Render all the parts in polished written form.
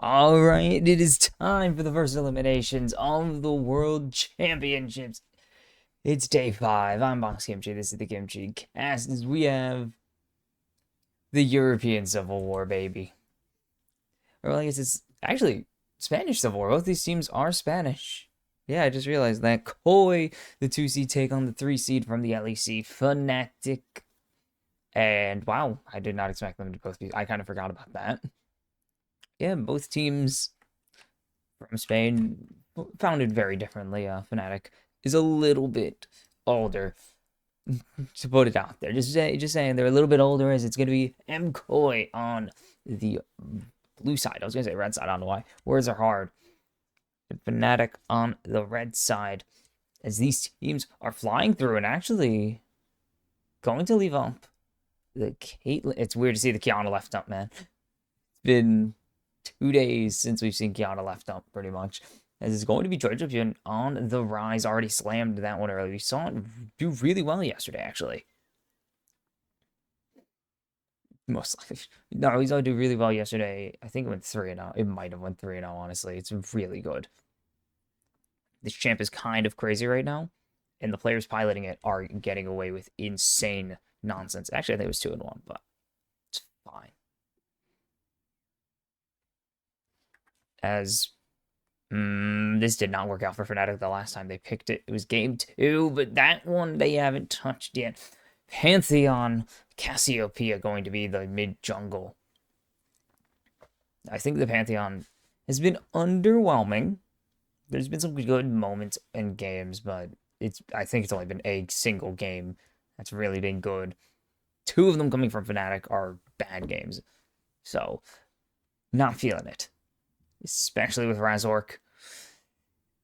Alright, it is time for the first eliminations of the World Championships. It's day 5. I'm Box Kimchi. This is the Kimchi Cast. As we have the European Civil War, baby. Or I guess it's actually Spanish Civil War. Both these teams are Spanish. Yeah, I just realized that. Koi, the 2 seed, take on the 3 seed from the LEC, Fnatic. And wow, I did not expect them to both be. I kind of forgot about that. Yeah, both teams from Spain, founded very differently. Fnatic is a little bit older, to put it out there. Just saying they're a little bit older, as it's going to be MKOI on the blue side. I was going to say red side. I don't know why. Words are hard. And Fnatic on the red side, as these teams are flying through and actually going to leave up the Caitlyn. It's weird to see the Kiana left up, man. It's been 2 days since we've seen Kiana left up, pretty much. As it's going to be Georgia on the rise. Already slammed that one early. We saw it do really well yesterday, actually. Most likely. No, we saw it do really well yesterday. I think it went 3-0. It might have went 3-0, honestly. It's really good. This champ is kind of crazy right now, and the players piloting it are getting away with insane nonsense. Actually, I think it was 2-1, but it's fine. As this did not work out for Fnatic the last time they picked it. It was game 2, but that one they haven't touched yet. Pantheon, Cassiopeia going to be the mid-jungle. I think the Pantheon has been underwhelming. There's been some good moments in games, but I think it's only been a single game that's really been good. 2 of them coming from Fnatic are bad games. So, not feeling it. Especially with Razork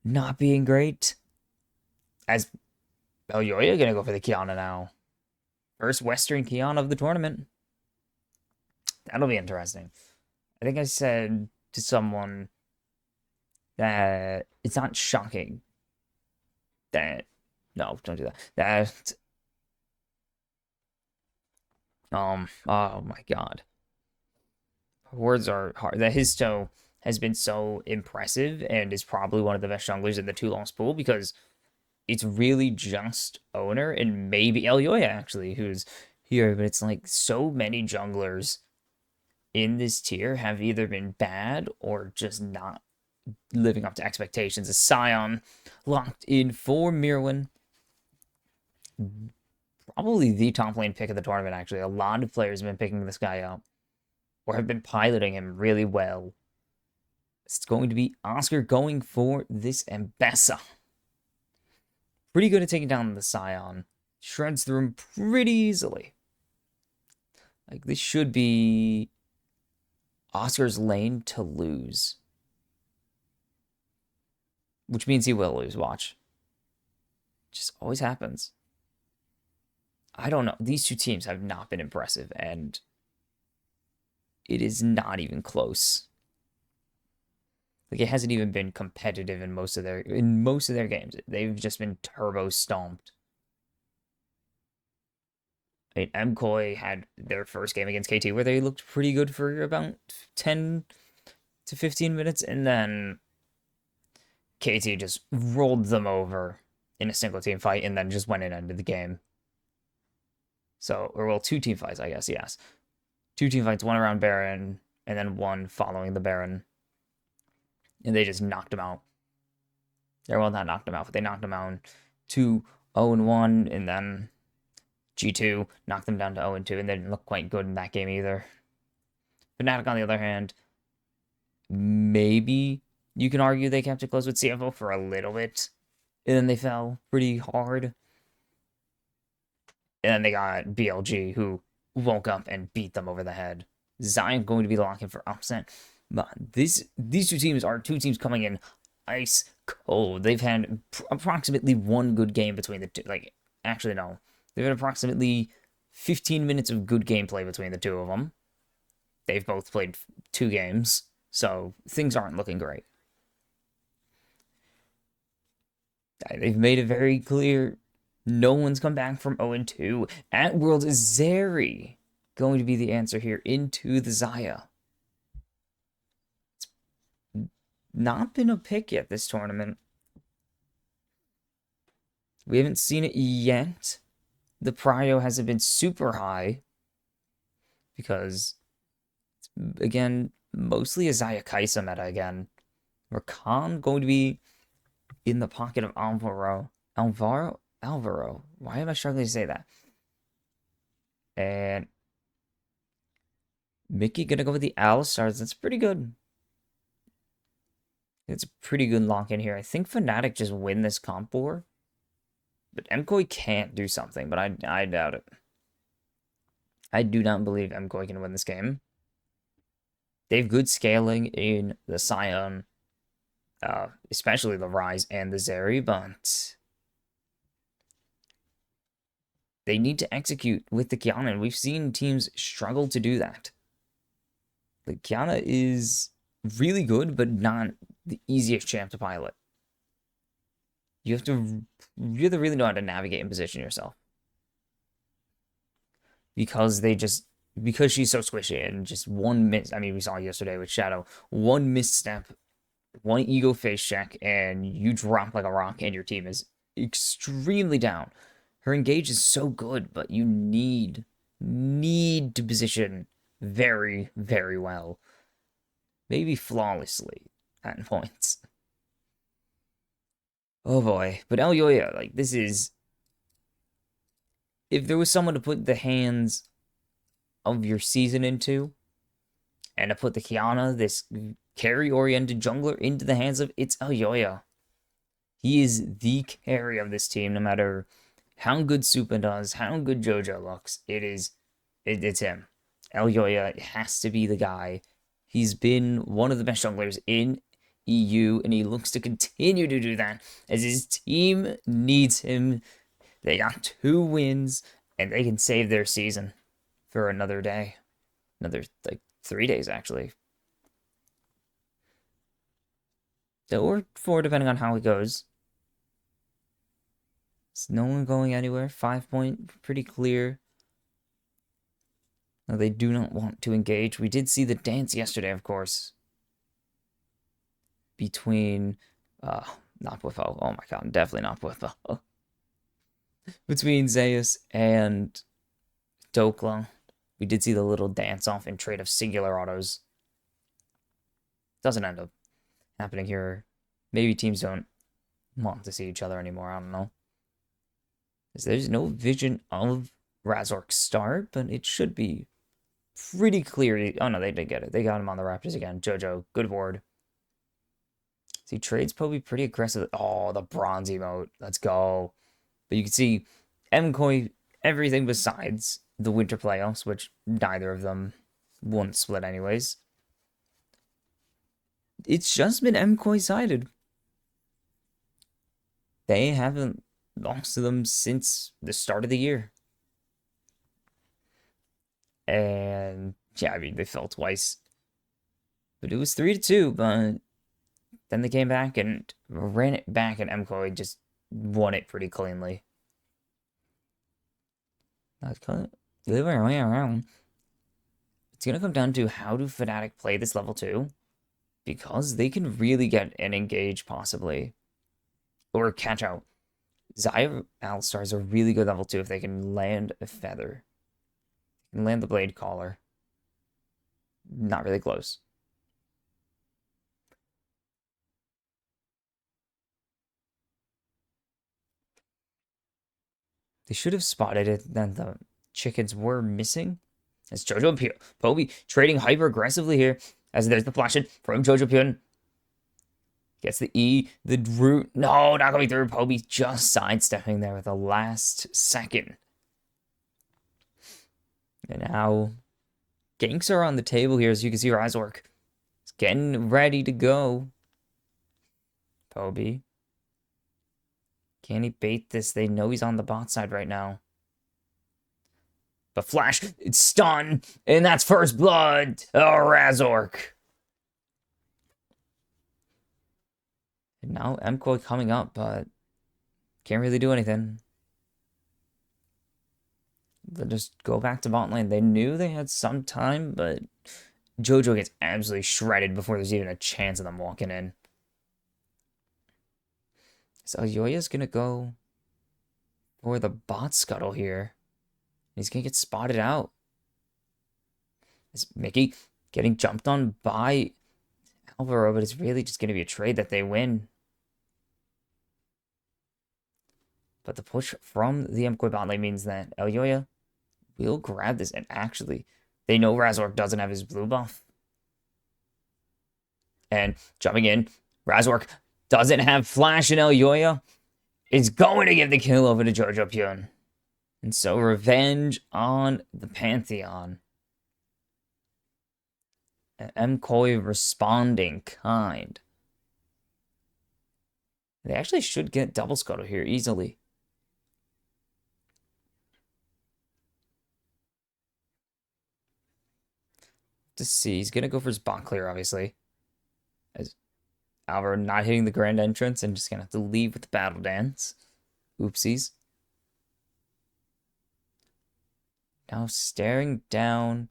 not being great. As Elyoya gonna go for the Kiana now. First Western Kiana of the tournament. That'll be interesting. I think I said to someone that it's not shocking that... No, don't do that. That... Oh my god. Words are hard. That Histo has been so impressive and is probably one of the best junglers in the 2-loss pool, because it's really just Owner and maybe Elyoya, actually, who's here. But it's like so many junglers in this tier have either been bad or just not living up to expectations. A Sion locked in for Mirwin. Probably the top lane pick of the tournament, actually. A lot of players have been picking this guy up or have been piloting him really well. It's going to be Oscar going for this Mbessa. Pretty good at taking down the Sion. Shreds through him pretty easily. Like, this should be Oscar's lane to lose. Which means he will lose, watch. Just always happens. I don't know. These 2 teams have not been impressive, and it is not even close. Like, it hasn't even been competitive in most of their games. They've just been turbo stomped. I mean, MKOI had their first game against KT where they looked pretty good for about 10 to 15 minutes, and then KT just rolled them over in a single team fight and then just went and ended the game. So, or well, 2 team fights, I guess, yes. 2 team fights, one around Baron, and then one following the Baron. And they just knocked him out. Well, not knocked him out, but they knocked him out to 0-1, and then G2 knocked them down to 0-2, and they didn't look quite good in that game either. Fnatic, on the other hand, maybe you can argue they kept it close with CFO for a little bit, and then they fell pretty hard. And then they got BLG, who woke up and beat them over the head. Zion going to be locking for upset. But these 2 teams are 2 teams coming in ice cold. They've had approximately 1 good game between the 2. Like, actually, no. They've had approximately 15 minutes of good gameplay between the 2 of them. They've both played 2 games, so things aren't looking great. They've made it very clear no one's come back from 0-2. At Worlds, is Zeri going to be the answer here into the Xayah? not been a pick yet this tournament. We haven't seen it yet. The prio hasn't been super high because, again, mostly a Xayah Kaisa meta again. Rakan going to be in the pocket of Alvaro. Alvaro. Why am I struggling to say that? And Mickey gonna go with the Stars. That's pretty good. It's a pretty good lock in here. I think Fnatic just win this comp war. But MKOI can't do something, but I doubt it. I do not believe MKOI can win this game. They have good scaling in the Sion, especially the Rise and the Zeri, but they need to execute with the Kiana, and we've seen teams struggle to do that. The Kiana is really good, but not the easiest champ to pilot. You have to really know how to navigate and position yourself. Because she's so squishy and just one miss. I mean, we saw yesterday with Shadow, one misstep, one ego face check, and you drop like a rock, and your team is extremely down. Her engage is so good, but you need to position very, very well. Maybe flawlessly at points. Oh boy. But Elyoya, like, this is... If there was someone to put the hands of your season into, and to put the Kiana, this carry-oriented jungler, into the hands of, it's Elyoya. He is the carry of this team, no matter how good Supa does, how good Jojo looks. It's him. Elyoya has to be the guy. He's been one of the best junglers in EU, and he looks to continue to do that as his team needs him. They got 2 wins, and they can save their season for another day. Another, like, 3 days, actually. Or 4, depending on how it goes. Is no one going anywhere? 5 point, pretty clear. No, they do not want to engage. We did see the dance yesterday, of course. Between, not Bwipo. Oh my god, definitely not Bwipo. Between Zeus and Dokla. We did see the little dance-off and trade of singular autos. Doesn't end up happening here. Maybe teams don't want to see each other anymore. I don't know. There's no vision of Razork's start, but it should be pretty clear. Oh, no, they did get it. They got him on the Raptors again. Jojo, good ward. See, trades probably pretty aggressive. Oh, the bronze emote. Let's go. But you can see MKOI, everything besides the winter playoffs, which neither of them won split anyways. It's just been MKOI sided. They haven't lost to them since the start of the year. And yeah, I mean, they fell twice. But it was 3-2, but then they came back and ran it back, and MKOI just won it pretty cleanly. That's kind of the other way around. It's going to come down to how do Fnatic play this level 2, because they can really get an engage, possibly, or catch out. Xayah Alistar is a really good level 2 if they can land a feather. They can land the blade collar. Not really close. They should have spotted it that the chickens were missing. As Jojo and Poby trading hyper aggressively here. As there's the flash in from Jojo Pyun. Gets the E, the root. No, not going through. Poby just sidestepping there with the last second. And now ganks are on the table here, as you can see Razork. It's getting ready to go. Poby. Can he bait this? They know he's on the bot side right now. But flash, it's stun, and that's first blood. Oh, Razork. And now MKOI coming up, but can't really do anything. They'll just go back to bot lane. They knew they had some time, but Jojo gets absolutely shredded before there's even a chance of them walking in. So Yoya's gonna go for the bot scuttle here. He's gonna get spotted out. Is Mickey getting jumped on by Alvaro, but it's really just gonna be a trade that they win. But the push from the MKOI bot lane means that Elyoya will grab this, and actually, they know Razork doesn't have his blue buff. And jumping in, Razork doesn't have flash, and Elyoya is going to give the kill over to Jojo Pyun. And so revenge on the Pantheon. And MKOI responding kind. They actually should get double scuttle here easily. To see, he's gonna go for his bot clear, obviously. As Alvaro not hitting the grand entrance and just gonna have to leave with the battle dance. Oopsies. Now staring down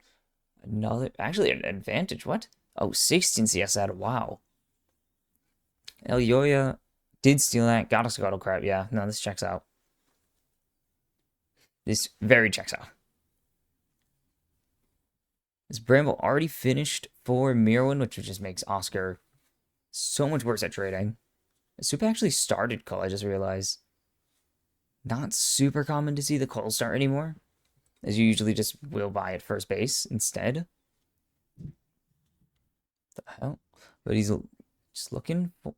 another, actually an advantage. What? Oh, 16 CS out. Wow. Elyoya did steal that. Got a scuttle crap. Yeah, no, this checks out. This very checks out. This Bramble already finished for Mirwin, which just makes Oscar so much worse at trading. Soup actually started Cole, I just realized. Not super common to see the Cole start anymore, as you usually just will buy at first base instead. The hell? But he's just looking for...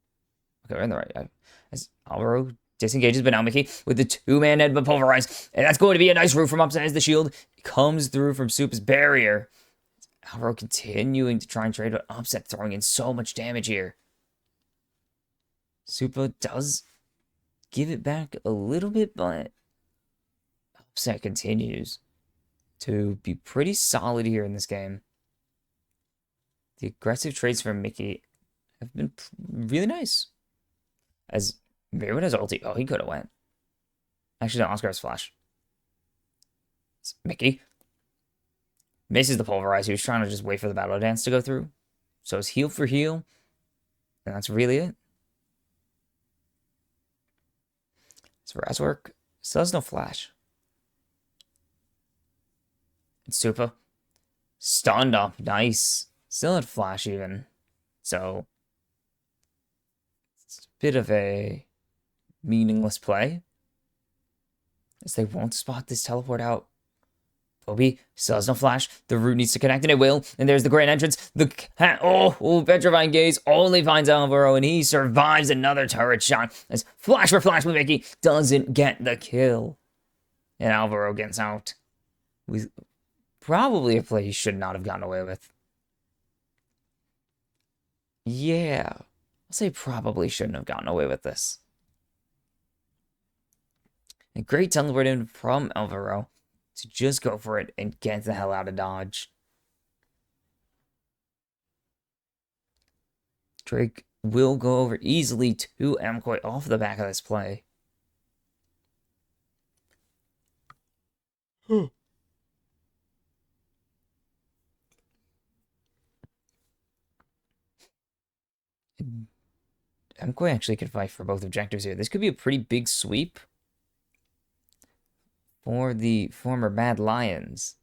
Okay, we're in the right. As Alvaro disengages, but now Mickey with the two-man headbutt pulverize. And that's going to be a nice root from upside as the shield comes through from Soup's barrier. Alvaro continuing to try and trade, but Upset throwing in so much damage here. Supa does give it back a little bit, but Upset continues to be pretty solid here in this game. The aggressive trades from Mickey have been really nice. As Maywood has ulti. Oh, he could have went. Actually, no, Oscar has flash. It's Mickey misses the pulverize. He was trying to just wait for the battle dance to go through. So it's heal for heal. And that's really it. So Razork still has no flash. And Supa stunned up. Nice. Still had flash even. So it's a bit of a meaningless play, as they won't spot this teleport out. Bobby still has no flash. The root needs to connect, and it will. And there's the grand entrance. The cat. Oh, Petrifying Gaze only finds Alvaro, and he survives another turret shot. As flash for flash with Mickey doesn't get the kill. And Alvaro gets out. With probably a play he should not have gotten away with. Yeah. I'll say probably shouldn't have gotten away with this. A great teleport in from Alvaro to just go for it and get the hell out of Dodge. Drake will go over easily to MKOI off the back of this play. MKOI actually could fight for both objectives here. This could be a pretty big sweep for the former Mad Lions.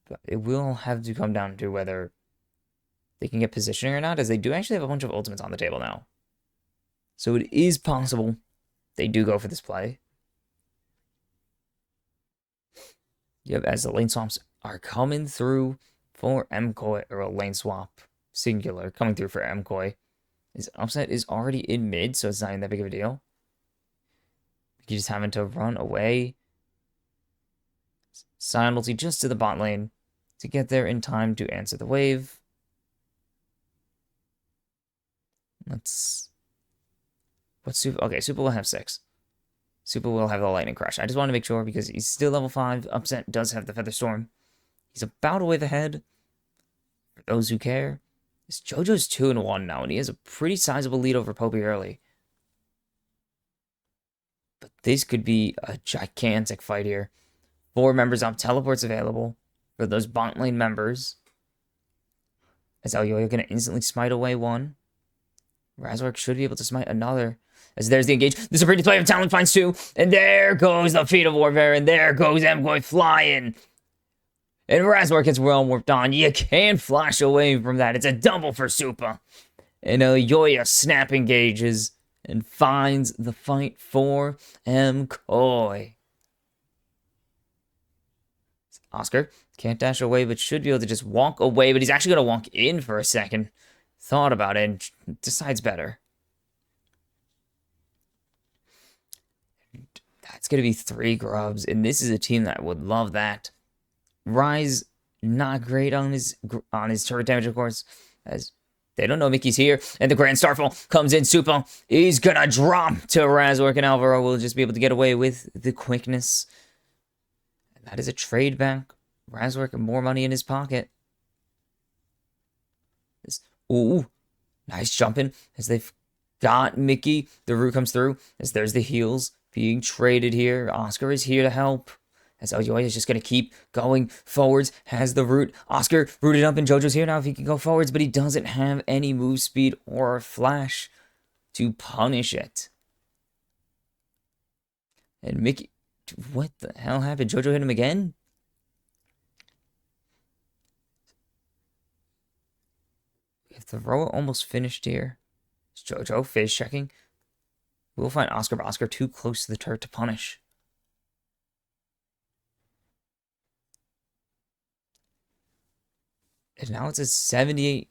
But it will have to come down to whether they can get positioning or not, as they do actually have a bunch of ultimates on the table now. So it is possible they do go for this play. Yep, as the lane swaps are coming through for MKOI, or a lane swap singular coming through for MKOI. His upset is already in mid, so it's not even that big of a deal. He's just having to run away. Silently just to the bot lane to get there in time to answer the wave. Let's... What's Super? Okay, Super will have 6. Super will have the lightning crash. I just want to make sure because he's still level 5. Upset does have the Feather Storm. He's about a wave ahead. For those who care. This JoJo's 2-1 now, and he has a pretty sizable lead over Popey early. But this could be a gigantic fight here. 4 members up, teleports available for those bot lane members. As Elyoya going to instantly smite away one. Razork should be able to smite another. As there's the engage. The Supreme Display of Talon finds 2. And there goes the Feat of Warfare. And there goes MKOI flying. And Razor gets well warped on. You can't flash away from that. It's a double for Supa. And Yoya snap engages and finds the fight for MKOI. Oscar can't dash away, but should be able to just walk away. But he's actually going to walk in for a second. Thought about it and decides better. That's going to be 3 grubs. And this is a team that would love that. Rise, not great on his turret damage, of course, as they don't know Mickey's here. And the Grand Starfall comes in. Supa is going to drop to Razork, and Alvaro will just be able to get away with the quickness. And that is a trade back. Razork more money in his pocket. Ooh, nice jumping as they've got Mickey. The root comes through as there's the heals being traded here. Oscar is here to help. As Yoya is just going to keep going forwards. Has the root. Oscar rooted up, and JoJo's here now if he can go forwards, but he doesn't have any move speed or flash to punish it. And Mickey, what the hell happened? JoJo hit him again? If the row almost finished here. Is JoJo phase checking? We'll find Oscar, but Oscar too close to the turret to punish. And now it's a 78-10?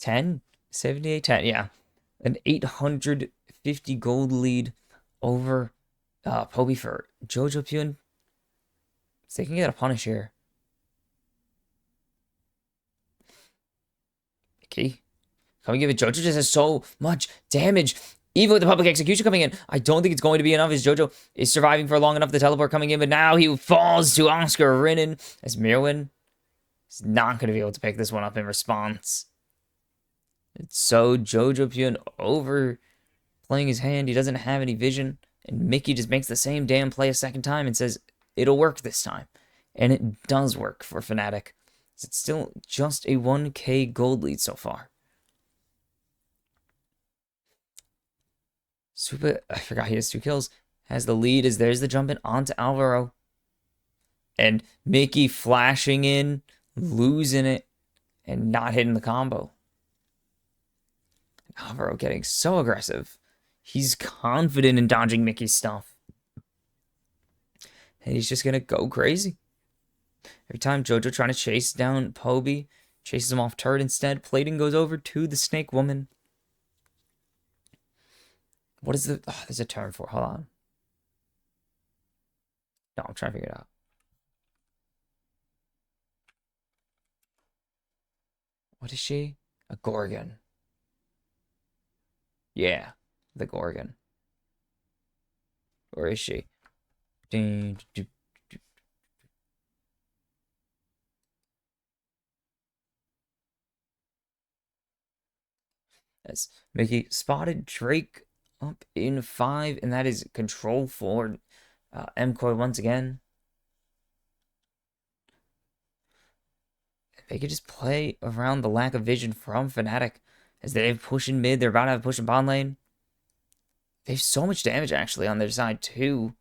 78-10, yeah. An 850 gold lead over Poby for Jojo Pune. So they can get a punish here. Okay. Coming in with JoJo just has so much damage. Even with the public execution coming in, I don't think it's going to be enough as JoJo is surviving for long enough. The teleport coming in, but now he falls to Oscar Rinnan as Mirwin. He's not going to be able to pick this one up in response. It's so Jojo Pune overplaying his hand. He doesn't have any vision. And Mickey just makes the same damn play a second time and says, it'll work this time. And it does work for Fnatic. It's still just a 1k gold lead so far. Supa, I forgot he has 2 kills. Has the lead as there's the jump in onto Alvaro. And Mickey flashing in. Losing it and not hitting the combo. Alvaro getting so aggressive. He's confident in dodging Mickey's stuff. And he's just going to go crazy. Every time JoJo trying to chase down Poby, chases him off turret instead. Plating goes over to the Snake Woman. What is the... Oh, there's a term for it. Hold on. No, I'm trying to figure it out. What is she? A Gorgon. Yeah, the Gorgon. Where is she? As Mickey spotted Drake up in 5, and that is control for MKOI once again. They could just play around the lack of vision from Fnatic as they have push in mid. They're about to have push in bot lane. They have so much damage actually on their side too.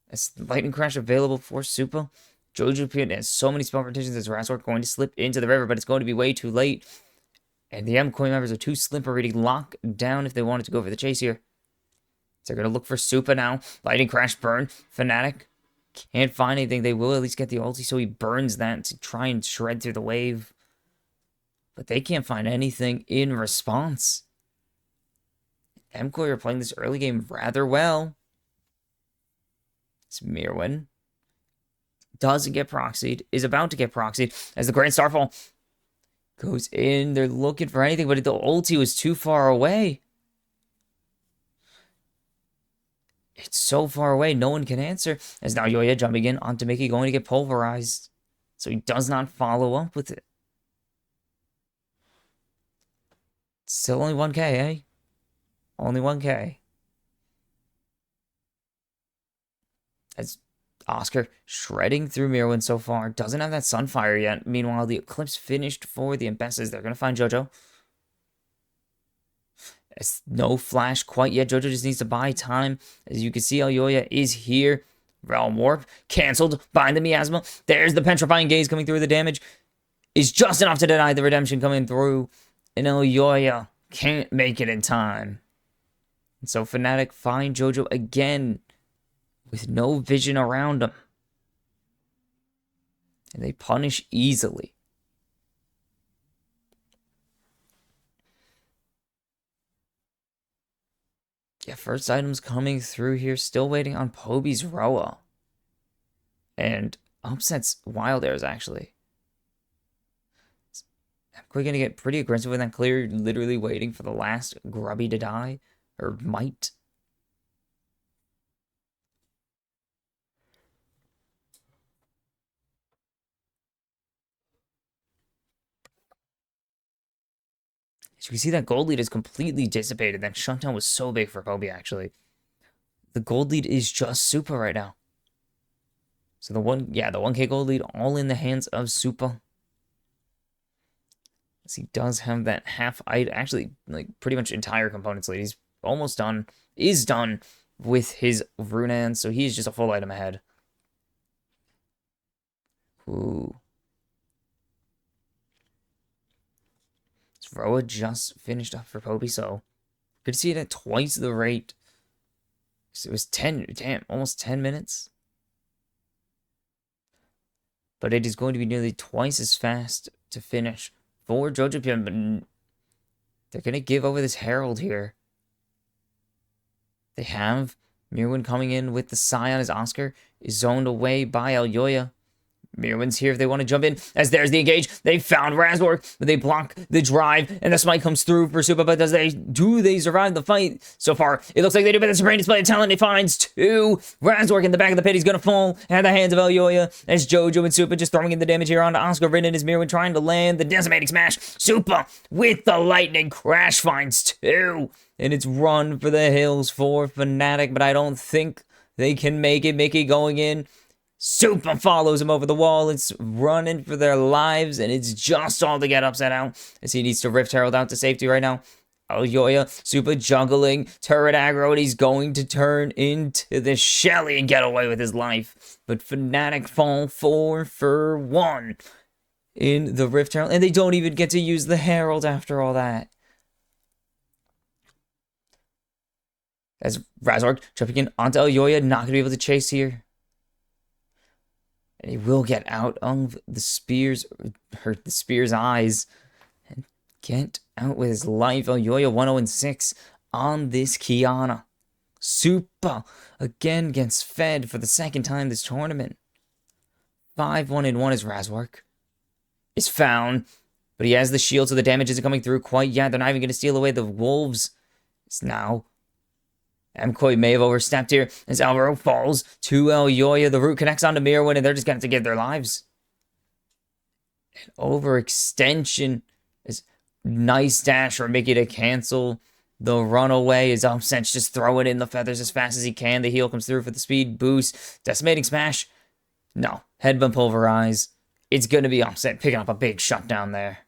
As Lightning Crash available for Supa. Jojo Pune has so many spell rotations as Razork going to slip into the river, but it's going to be way too late. And the MKOI members are too slippery to lock down if they wanted to go for the chase here. So they're going to look for Supa now. Lightning Crash burn. Fnatic can't find anything. They will at least get the ulti, so he burns that to try and shred through the wave. But they can't find anything in response. MKOI are playing this early game rather well. It's Mirwin. Doesn't get proxied. Is about to get proxied as the Grand Starfall goes in. They're looking for anything, but the ulti was too far away. It's so far away, no one can answer. As now Yoya jumping in onto Mickey, going to get pulverized. So he does not follow up with it. Still only 1k, eh? Only 1k. As Oscar shredding through Mirwin so far. Doesn't have that Sunfire yet. Meanwhile, the Eclipse finished for the Embesses. They're going to find JoJo. It's no flash quite yet. Jojo just needs to buy time. As you can see, Elyoya is here. Realm Warp canceled by the Miasma. There's the Petrifying Gaze coming through. The damage is just enough to deny the redemption coming through. And Elyoya can't make it in time. And so Fnatic find Jojo again with no vision around him. And they punish easily. Yeah, first items coming through here. Still waiting on Poby's Roa. And Upset's Wild Airs, actually. We're going to get pretty aggressive with that clear. Literally waiting for the last Grubby to die. Or might. As you can see, that gold lead is completely dissipated. That shutdown was so big for Poby, actually. The gold lead is just Supa right now. So the 1K gold lead all in the hands of Supa. As he does have that half item, actually, like pretty much entire components lead. He's almost done, is done with his Runan, so he's just a full item ahead. Ooh. Roa just finished up for Poby, so good to see it at twice the rate. So it was 10, damn, almost 10 minutes. But it is going to be nearly twice as fast to finish for Jojo Pion, but they're going to give over this Herald here. They have Mirwin coming in with the Scion as Oscar is zoned away by Elyoya. Mirwin's here if they want to jump in, as there's the engage. They found Razork, but they block the drive, and the smite comes through for Supa, but do they survive the fight? So far, it looks like they do, but the Supreme Display of Talent, it finds two. Razork in the back of the pit, he's gonna fall at the hands of Elyoya, as Jojo and Supa just throwing in the damage here onto Oscar. Rin is Mirwin trying to land the decimating smash. Supa with the lightning crash finds two, and it's run for the hills for Fnatic, but I don't think they can make it. Mickey going in. Supa follows him over the wall. It's running for their lives, and it's just all to get upset out as he needs to Rift Herald out to safety right now. Elyoya, Supa juggling, turret aggro, and he's going to turn into the Shelly and get away with his life. But Fnatic fall 4 for 1 in the Rift Herald, and they don't even get to use the Herald after all that. As Razork jumping in onto Elyoya, not going to be able to chase here. And he will get out of the spear's eyes and get out with his life. Elyoya 1-0-6 on this Kiana. Supa again gets fed for the second time this tournament. 5-1-1 as Razork is found, but he has the shield, so the damage isn't coming through quite yet. They're not even going to steal away the wolves. It's now MKOI may have overstepped here as Alvaro falls to Elyoya. The root connects onto Mirwin, and they're just going to give their lives. An overextension is nice dash for Mickey to cancel the runaway. Is Upset just throwing in the feathers as fast as he can. The heal comes through for the speed boost. Decimating smash. No. Headbutt pulverize. It's going to be Upset picking up a big shutdown there.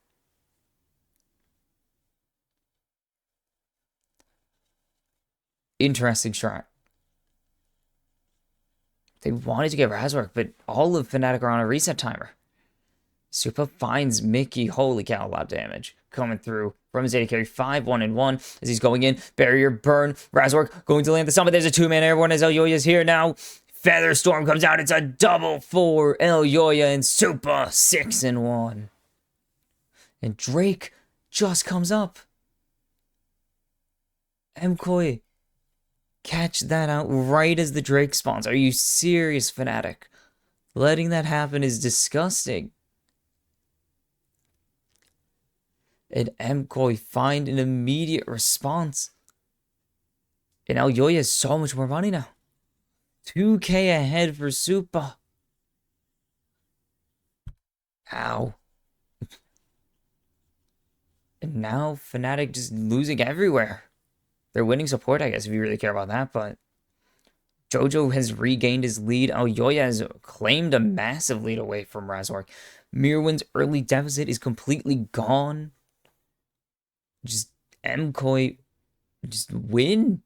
Interesting strat. They wanted to get Razork, but all of Fnatic are on a reset timer. Supa finds Mickey. Holy cow, a lot of damage coming through from his AD carry. 5-1-1 as he's going in. Barrier burn. Razork going to land the summit. There's a two-man airborne as Elyoya's here now. Feather Storm comes out. It's a double for Elyoya and Supa. 6-1. And Drake just comes up. MKOI. Catch that out right as the Drake spawns. Are you serious, Fnatic? Letting that happen is disgusting. And MKOI find an immediate response. And Elyoya has so much more money now. 2K ahead for Supa. Ow. And now Fnatic just losing everywhere. They're winning support, I guess, if you really care about that, but Jojo has regained his lead. Elyoya has claimed a massive lead away from Razork. Mirwin's early deficit is completely gone. Just MKOI just win.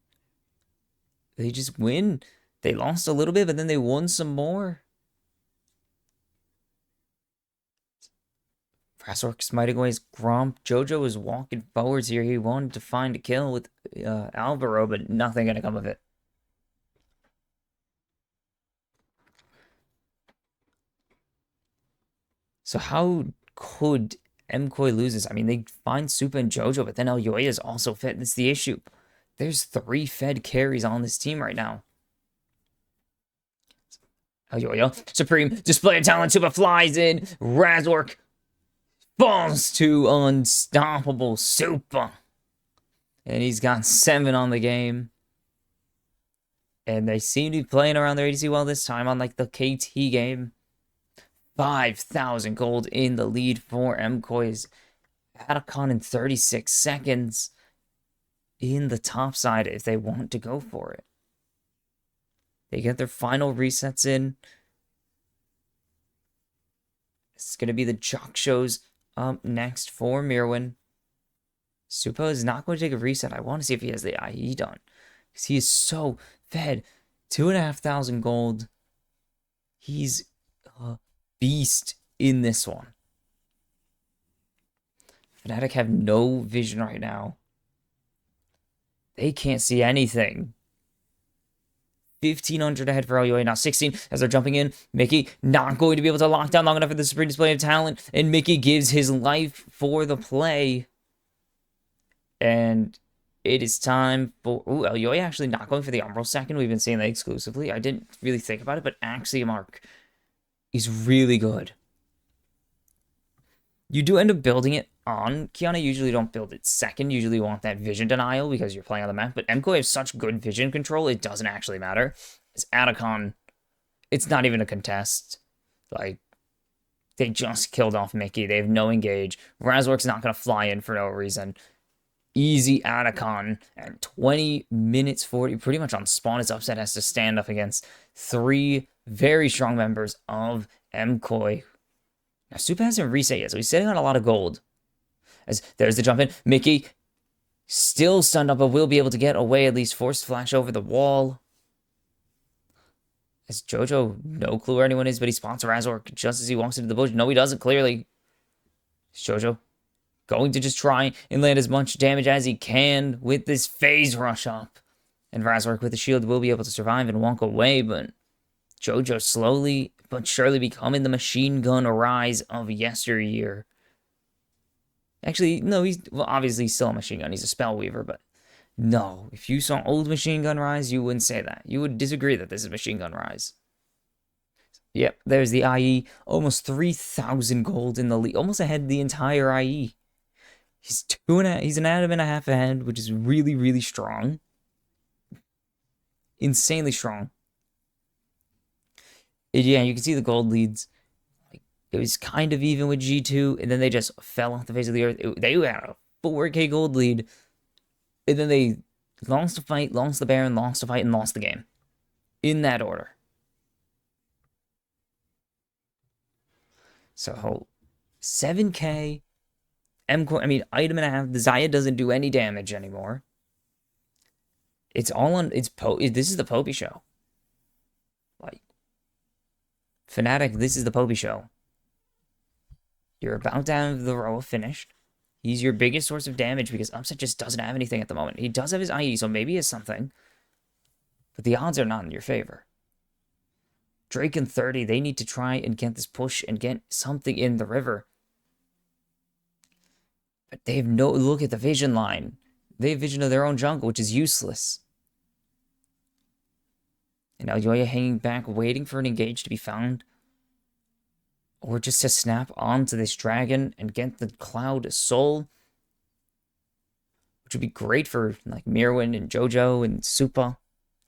They just win. They lost a little bit, but then they won some more. Razork's mighty ways Gromp. Jojo was walking forwards here. He wanted to find a kill with Alvaro, but nothing gonna come of it. So how could MKOI lose this? I mean, they find Supa and Jojo, but then Elyoya is also fed. That's the issue. There's 3 fed carries on this team right now. Elyoya, Supreme, display of talent, Supa flies in. Razork falls to unstoppable Supa. And he's got 7 on the game. And they seem to be playing around their ADC well this time, unlike the KT game. 5,000 gold in the lead for MKOI's Atacon in 36 seconds in the top side if they want to go for it. They get their final resets in. It's going to be the Jock shows up next for Mirwin. Supa is not going to take a reset. I want to see if he has the IE done, because he is so fed. 2,500 gold. He's a beast in this one. Fnatic have no vision right now. They can't see anything. 1,500 ahead for Elyoya, now 16 as they're jumping in. Mickey not going to be able to lock down long enough for the Supreme display of talent, and Mickey gives his life for the play. And it is time for... Ooh, Elyoya actually not going for the Umbral second. We've been seeing that exclusively. I didn't really think about it, but Axiomark is really good. You do end up building it on Kiana. Usually don't build it second. Usually you want that vision denial because you're playing on the map. But MKOI has such good vision control, it doesn't actually matter. It's Atacon. It's not even a contest. Like, they just killed off Mickey. They have no engage. Razork's not going to fly in for no reason. Easy Atacon at 20 minutes 40. Pretty much on spawn. His upset has to stand up against 3 very strong members of MKOI. Now, Supa hasn't reset yet, so he's sitting on a lot of gold. As there's the jump in. Mickey still stunned up, but will be able to get away, at least forced flash over the wall. As Jojo, no clue where anyone is, but he spots Razork just as he walks into the bush. No, he doesn't, clearly. Is Jojo going to just try and land as much damage as he can with this phase rush up. And Razork with the shield will be able to survive and walk away, but Jojo slowly but surely becoming the machine gun rise of yesteryear. Actually, no, he's obviously still a machine gun. He's a spell weaver, but no. If you saw old machine gun rise, you wouldn't say that. You would disagree that this is machine gun rise. Yep, there's the IE. Almost 3,000 gold in the lead. Almost ahead of the entire IE. He's an atom and a half ahead, which is really, really strong. Insanely strong. Yeah, you can see the gold leads. It was kind of even with G2, and then they just fell off the face of the earth. They had a 4K gold lead, and then they lost the fight, lost the Baron, lost the fight, and lost the game. In that order. So, 7K, MKOI, I mean, item and a half. The Xayah doesn't do any damage anymore. It's all on, this is the Popey show. Like, Fnatic, this is the Popey show. You're about to have the row finished. He's your biggest source of damage because Upset just doesn't have anything at the moment. He does have his IE, so maybe he has something. But the odds are not in your favor. Drake and 30, they need to try and get this push and get something in the river. But they have no look at the vision line. They have vision of their own jungle, which is useless. And Elyoya hanging back, waiting for an engage to be found. Or just to snap onto this dragon and get the Cloud Soul. Which would be great for like Mirwin and Jojo and Supa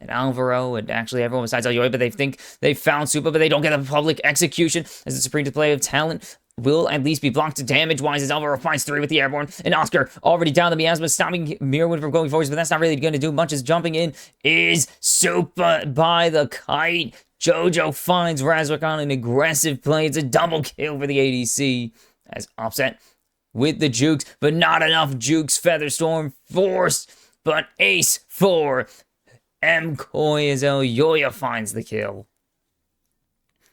and Alvaro and actually everyone besides Elyoya. But they think they found Supa, but they don't get the public execution as the Supreme display of talent will at least be blocked damage-wise as Alvaro finds 3 with the airborne. And Oscar already down the miasma, stopping Mirwin from going forwards, but that's not really going to do much as jumping in is Supa by the kite. Jojo finds Razork on an aggressive play. It's a double kill for the ADC as Offset with the jukes, but not enough jukes. Featherstorm forced but ace for MKOI as Elyoya finds the kill.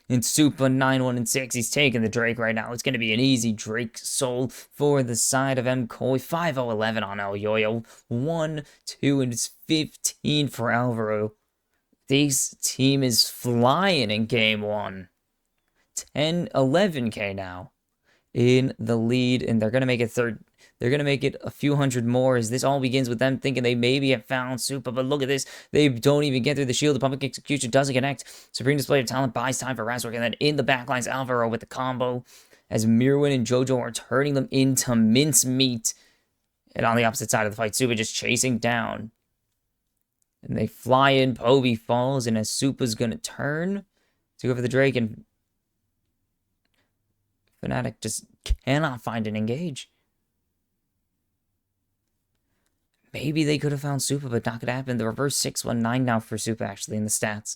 In Supa 9-1 and 6, he's taking the Drake right now. It's going to be an easy Drake soul for the side of MKOI. 5-0-11 on Elyoya. 1-2 and it's 15 for Alvaro. This team is flying in game 1. 10-11k now in the lead, and they're going to make it third. They're going to make it a few hundred more as this all begins with them thinking they maybe have found Supa, but look at this. They don't even get through the shield. The public execution doesn't connect. Supreme display of talent buys time for Razork, and then in the backlines, Alvaro with the combo as Mirwin and Jojo are turning them into mincemeat. And on the opposite side of the fight, Supa just chasing down. And they fly in, Poby falls, and as Supa's going to turn to go for the Drake, and Fnatic just cannot find an engage. Maybe they could have found Supa, but not going to happen. The reverse 6-1-9 now for Supa, actually, in the stats.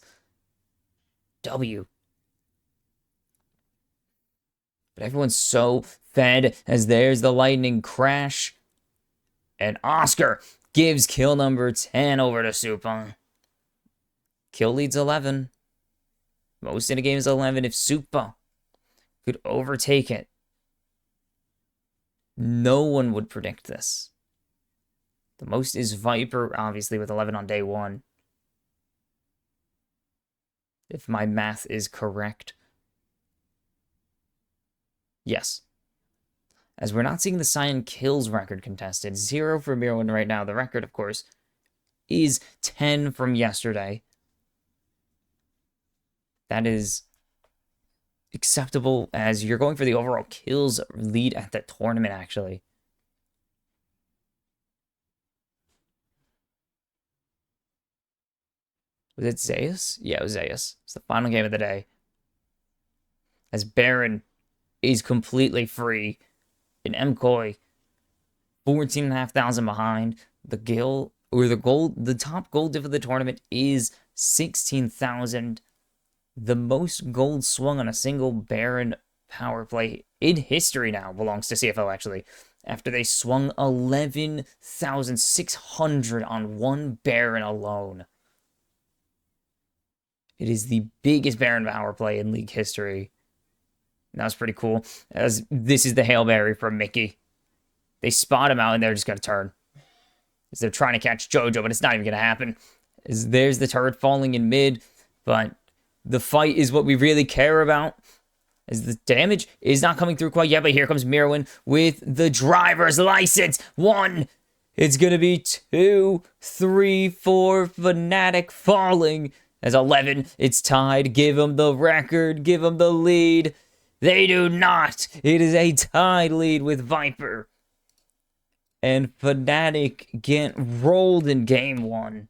W. But everyone's so fed as there's the lightning crash. And Oscar gives kill number 10 over to Supa. Kill leads 11. Most in a game is 11. If Supa could overtake it, no one would predict this. The most is Viper, obviously, with 11 on day 1. If my math is correct. Yes. As we're not seeing the Cyan kills record contested. 0 for Mirwin right now. The record, of course, is 10 from yesterday. That is acceptable as you're going for the overall kills lead at the tournament, actually. Was it Zeus? Yeah, it was Zeus. It's the final game of the day. As Baron is completely free. In MKOI, 14,500 behind. The top gold diff of the tournament is 16,000. The most gold swung on a single Baron power play in history now belongs to CFO, actually. After they swung 11,600 on one Baron alone. It is the biggest Baron power play in League history. That was pretty cool. As this is the Hail Mary from Mickey. They spot him out and they're just going to turn. As they're trying to catch Jojo, but it's not even going to happen. As there's the turret falling in mid. But the fight is what we really care about. As the damage is not coming through quite yet. But here comes Mirwin with the driver's license. 1. It's going to be 2, 3, 4. Fnatic falling. As 11, it's tied. Give them the record. Give them the lead. They do not. It is a tied lead with Viper. And Fnatic get rolled in game 1.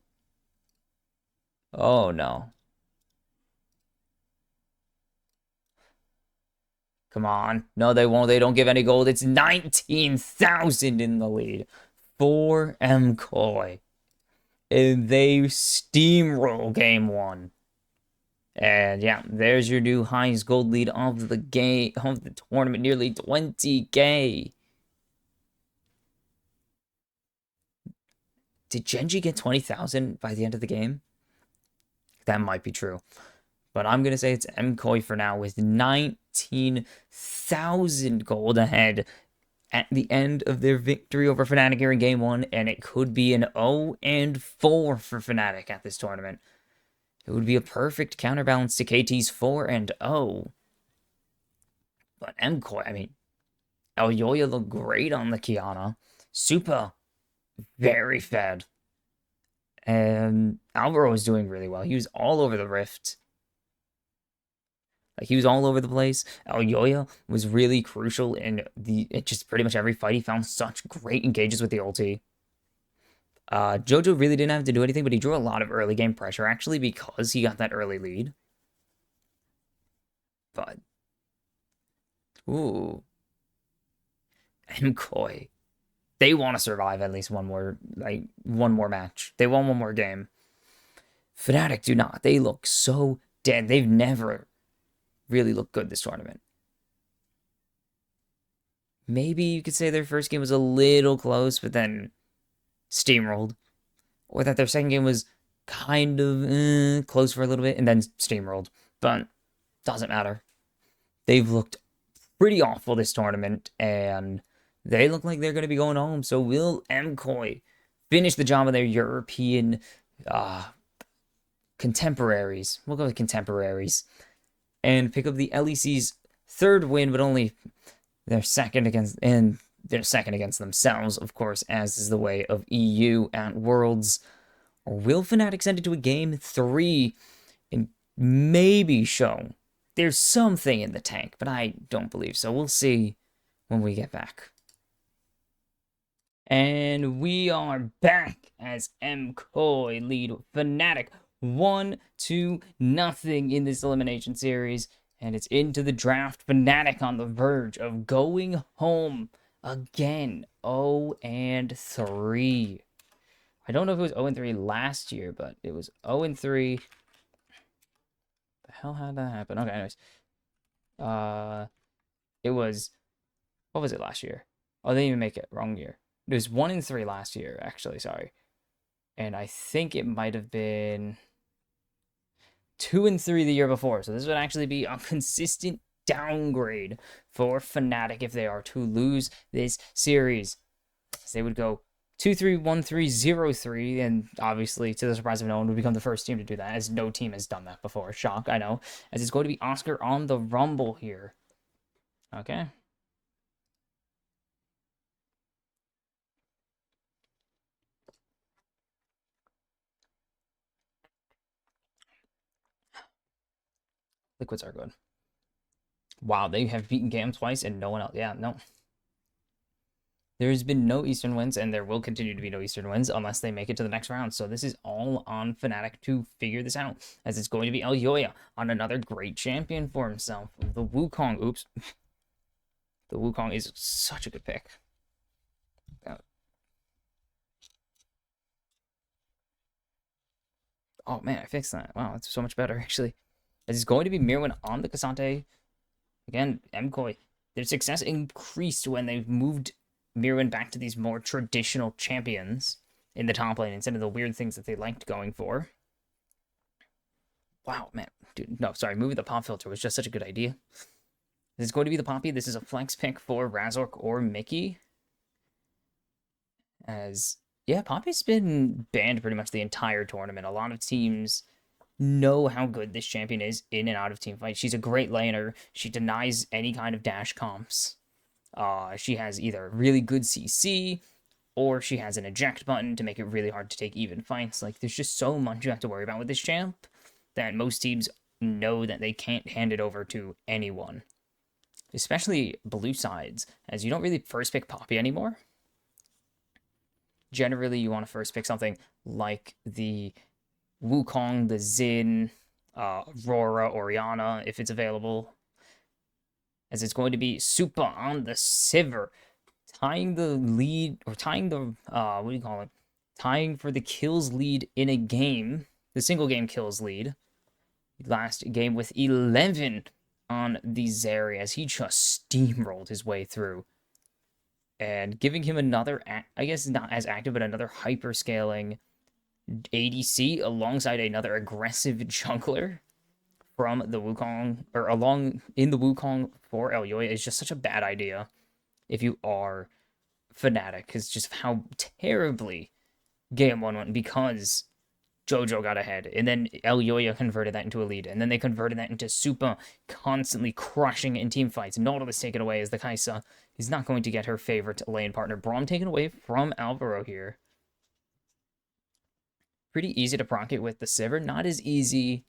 Oh, no. Come on. No, they won't. They don't give any gold. It's 19,000 in the lead for MKOI. And they steamroll game 1. And yeah, there's your new highest gold lead of the game, of the tournament, nearly 20k. Did Genji get 20,000 by the end of the game? That might be true. But I'm going to say it's MKOI for now with 19,000 gold ahead at the end of their victory over Fnatic here in game 1. And it could be an 0-4 for Fnatic at this tournament. It would be a perfect counterbalance to KT's 4-0. But MKOI, I mean, Elyoya looked great on the Kiana. Supa, very fed. And Alvaro was doing really well. He was all over the Rift. Like, he was all over the place. Elyoya was really crucial in just pretty much every fight. He found such great engages with the ulti. Jojo really didn't have to do anything, but he drew a lot of early game pressure, actually, because he got that early lead. But, ooh. MKOI. They want to survive at least one more match. They want one more game. Fnatic do not. They look so dead. They've never really looked good this tournament. Maybe you could say their first game was a little close, but then steamrolled. or that their second game was kind of close for a little bit and then steamrolled. But doesn't matter. They've looked pretty awful this tournament, and they look like they're going to be going home. So will MKOI finish the job of their European contemporaries? We'll go with contemporaries. And pick up the LEC's third win, but only their second against themselves, of course, as is the way of EU at Worlds. Or will Fnatic send it to a game 3 and maybe show there's something in the tank, but I don't believe so. We'll see when we get back. And we are back as MKOI lead Fnatic 1-0 in this elimination series. And it's into the draft. Fnatic on the verge of going home again. 0-3. I don't know if it was 0-3 last year, but it was 0-3. The hell had that happen? Okay, anyways. It was, what was it last year? Oh, they didn't even make it. Wrong year. It was 1-3 last year, actually, sorry. And I think it might have been 2-3 the year before. So this would actually be a consistent downgrade for Fnatic if they are to lose this series. They would go 2-3, 1-3, 0-3, and obviously, to the surprise of no one, would become the first team to do that, as no team has done that before. Shock, I know. As it's going to be Oscar on the Rumble here. Okay. Liquids are good. Wow, they have beaten GAM twice and no one else. Yeah, no. There's been no Eastern wins, and there will continue to be no Eastern wins unless they make it to the next round. So this is all on Fnatic to figure this out, as it's going to be Elyoya on another great champion for himself. The Wukong, oops. The Wukong is such a good pick. Oh man, I fixed that. Wow, that's so much better, actually. As it's going to be Mirwin on the Cassante. Again, MKOI. Their success increased when they moved Mirwin back to these more traditional champions in the top lane instead of the weird things that they liked going for. Wow, man. Dude, no, sorry. Moving the pop filter was just such a good idea. This is going to be the Poppy. This is a flex pick for Razork or Mickey. As, yeah, Poppy's been banned pretty much the entire tournament. A lot of teams know how good this champion is in and out of team fights. She's a great laner. She denies any kind of dash comps. She has either really good CC, or she has an eject button to make it really hard to take even fights. Like, there's just so much you have to worry about with this champ that most teams know that they can't hand it over to anyone. Especially blue sides, as you don't really first pick Poppy anymore. Generally, you want to first pick something like the Wukong, the Xin, Aurora, Orianna, if it's available. As it's going to be Supa on the Sivir, tying the lead, or tying the, what do you call it? Tying for the kills lead in a game, the single game kills lead. Last game with 11 on the Zeri, as he just steamrolled his way through. And giving him another, I guess not as active, but another hyper-scaling ADC alongside another aggressive jungler from the Wukong, or in the Wukong for Elyoya is just such a bad idea if you are Fnatic, because just how terribly Game 1 went, because Jojo got ahead, and then Elyoya converted that into a lead, and then they converted that into Supa constantly crushing in team fights. Nautilus taken away as the Kaisa is not going to get her favorite lane partner. Braum taken away from Alvaro here. Pretty easy to proc it with the Sivir, not as easy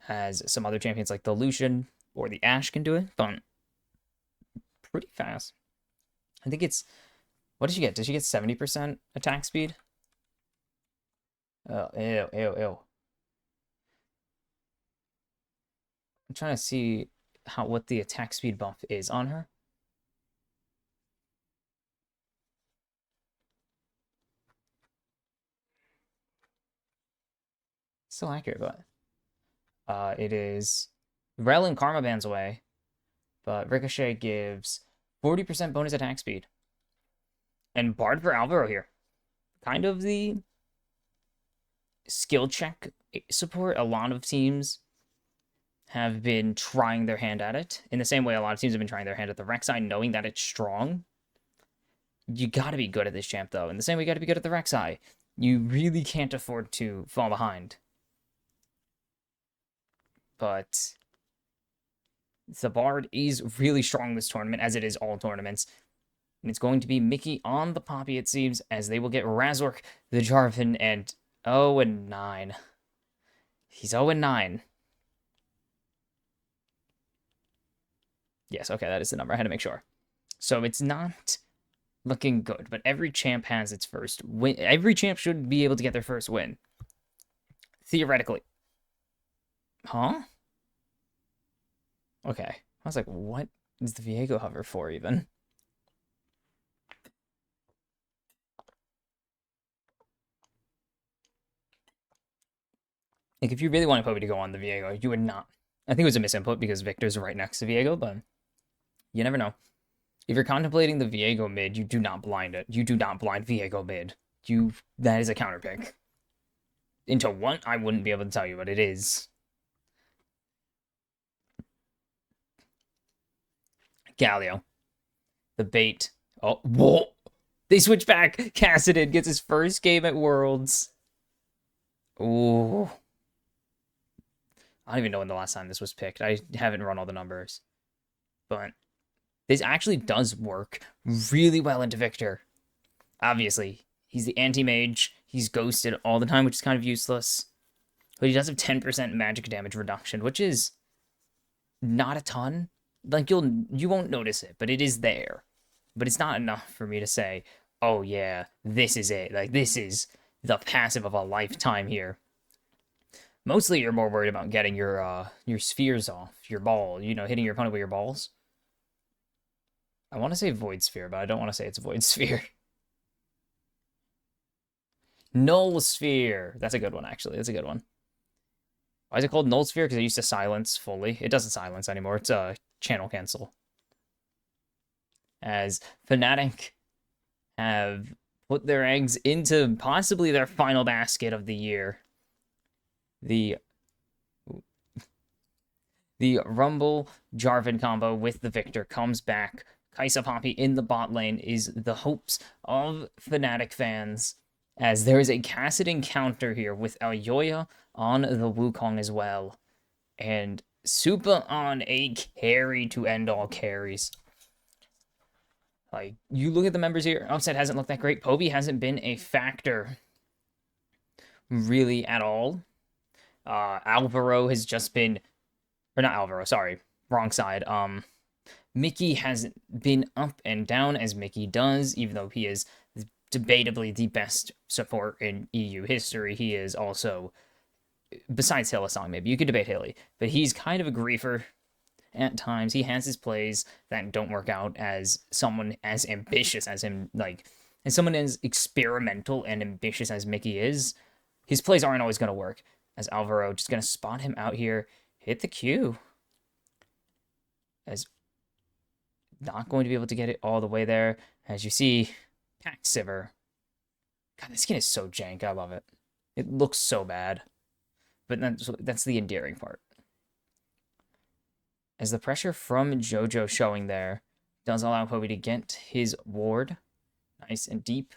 as some other champions like the Lucian or the Ashe can do it, but pretty fast. I think it's, what did she get? Did she get 70% attack speed? Oh, ew. I'm trying to see what the attack speed buff is on her. Still accurate, but it is Rel and Karma bans away, but Ricochet gives 40% bonus attack speed. And Bard for Alvaro here. Kind of the skill check support. A lot of teams have been trying their hand at it. In the same way a lot of teams have been trying their hand at the Rek'Sai, knowing that it's strong. You gotta be good at this champ, though. In the same way you gotta be good at the Rek'Sai. You really can't afford to fall behind. But the Bard is really strong this tournament, as it is all tournaments. And it's going to be Mickey on the Poppy, it seems, as they will get Razork, the Jarvan, and 0-9. He's 0-9. Yes, okay, that is the number. I had to make sure. So it's not looking good, but every champ has its first win. Every champ should be able to get their first win. Theoretically. Huh? Okay. I was like, what is the Viego hover for, even? Like, if you really wanted Poppy to go on the Viego, you would not. I think it was a misinput because Victor's right next to Viego, but you never know. If you're contemplating the Viego mid, you do not blind it. You do not blind Viego mid. That is a counter pick. Into what? I wouldn't be able to tell you, but it is. Galio. The bait. Oh, whoa! They switch back. Cassidon gets his first game at Worlds. Ooh. I don't even know when the last time this was picked. I haven't run all the numbers. But this actually does work really well into Victor. Obviously, he's the anti-mage. He's ghosted all the time, which is kind of useless. But he does have 10% magic damage reduction, which is not a ton. Like, you won't notice it, but it is there. But it's not enough for me to say, oh yeah, this is it. Like, this is the passive of a lifetime here. Mostly you're more worried about getting your spheres off, your ball, hitting your opponent with your balls. I want to say Void Sphere, but I don't want to say it's Void Sphere. Null Sphere. That's a good one, actually. That's a good one. Why is it called Null Sphere? Because it used to silence fully. It doesn't silence anymore. It's a channel cancel. As Fnatic have put their eggs into possibly their final basket of the year. The Rumble Jarvan combo with the Victor comes back. Kai'Sa Poppy in the bot lane is the hopes of Fnatic fans, as there is a Cassidon counter here with Aoya on the Wukong as well. And Supa on a carry to end all carries. Like, you look at the members here, Upset hasn't looked that great. Poby hasn't been a factor really at all. Alvaro has just been, or not Alvaro, sorry, wrong side. Mickey has been up and down as Mickey does, even though he is debatably the best support in EU history. He is also, besides Hylissang, maybe you could debate Hilly, but he's kind of a griefer at times. He has his plays that don't work out as someone as ambitious as him, as someone as experimental and ambitious as Mickey is. His plays aren't always going to work. As Alvaro just going to spot him out here, hit the Q. As not going to be able to get it all the way there. As you see, Pack Sivir. God, this skin is so jank. I love it. It looks so bad. But that's the endearing part. As the pressure from JoJo showing there does allow Poby to get his ward nice and deep.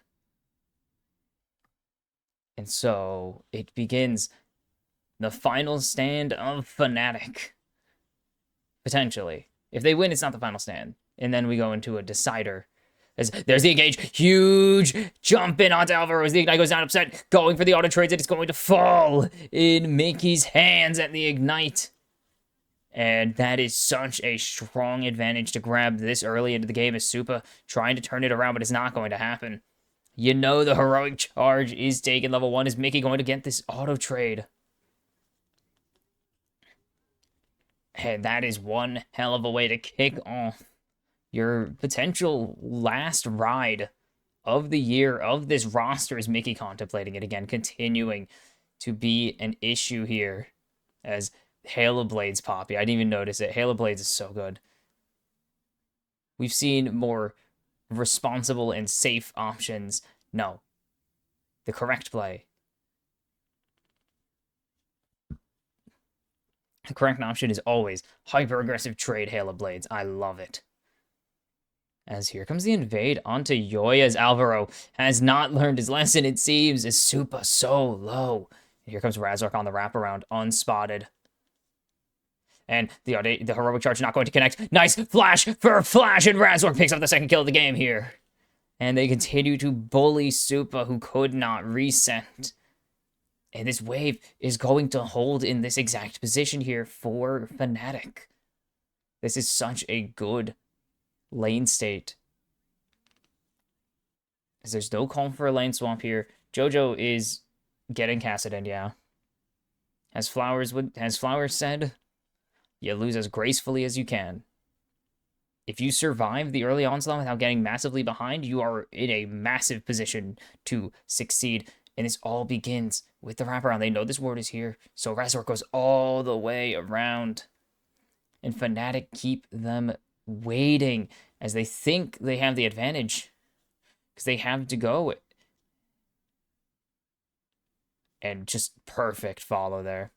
And so it begins the final stand of Fnatic. Potentially. If they win, it's not the final stand. And then we go into a decider. As there's the engage. Huge jump in onto Alvaro as the ignite goes down. Upset. Going for the auto trades. It's going to fall in Mickey's hands at the ignite. And that is such a strong advantage to grab this early into the game as Supa trying to turn it around, but it's not going to happen. You know the heroic charge is taken. Level 1 is Mickey going to get this auto trade. And that is one hell of a way to kick off your potential last ride of the year of this roster as Mickey contemplating it again, continuing to be an issue here as Halo Blades Poppy. I didn't even notice it. Halo Blades is so good. We've seen more responsible and safe options. No. The correct play The correct option is always hyper-aggressive trade Hail of Blades. I love it. As here comes the invade onto Yoya, as Alvaro has not learned his lesson, it seems, is Supa so low. And here comes Razork on the wraparound, unspotted. And the heroic charge not going to connect. Nice flash for Flash, and Razork picks up the second kill of the game here. And they continue to bully Supa, who could not reset. And this wave is going to hold in this exact position here for Fnatic. This is such a good lane state. As there's no call for a lane swamp here. Jojo is getting casted in, yeah. As Flowers said, you lose as gracefully as you can. If you survive the early onslaught without getting massively behind, you are in a massive position to succeed. And this all begins with the wraparound. They know this ward is here, so Razork goes all the way around. And Fnatic keep them waiting as they think they have the advantage. Because they have to go. And just perfect follow there.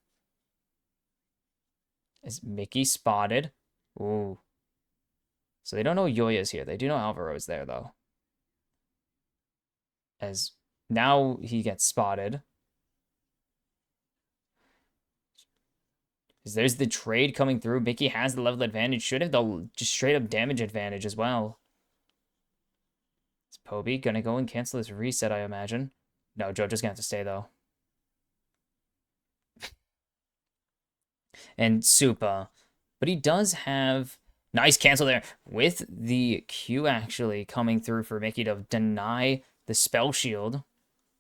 As Mickey spotted. Ooh. So they don't know Yoya's here. They do know Alvaro's there, though. As now he gets spotted. As there's the trade coming through. Mickey has the level advantage. Should have the just straight up damage advantage as well. Is Poby gonna go and cancel this reset, I imagine? No, Jojo's gonna have to stay, though. And Supa. But he does have... Nice cancel there with the Q actually coming through for Mickey to deny the spell shield.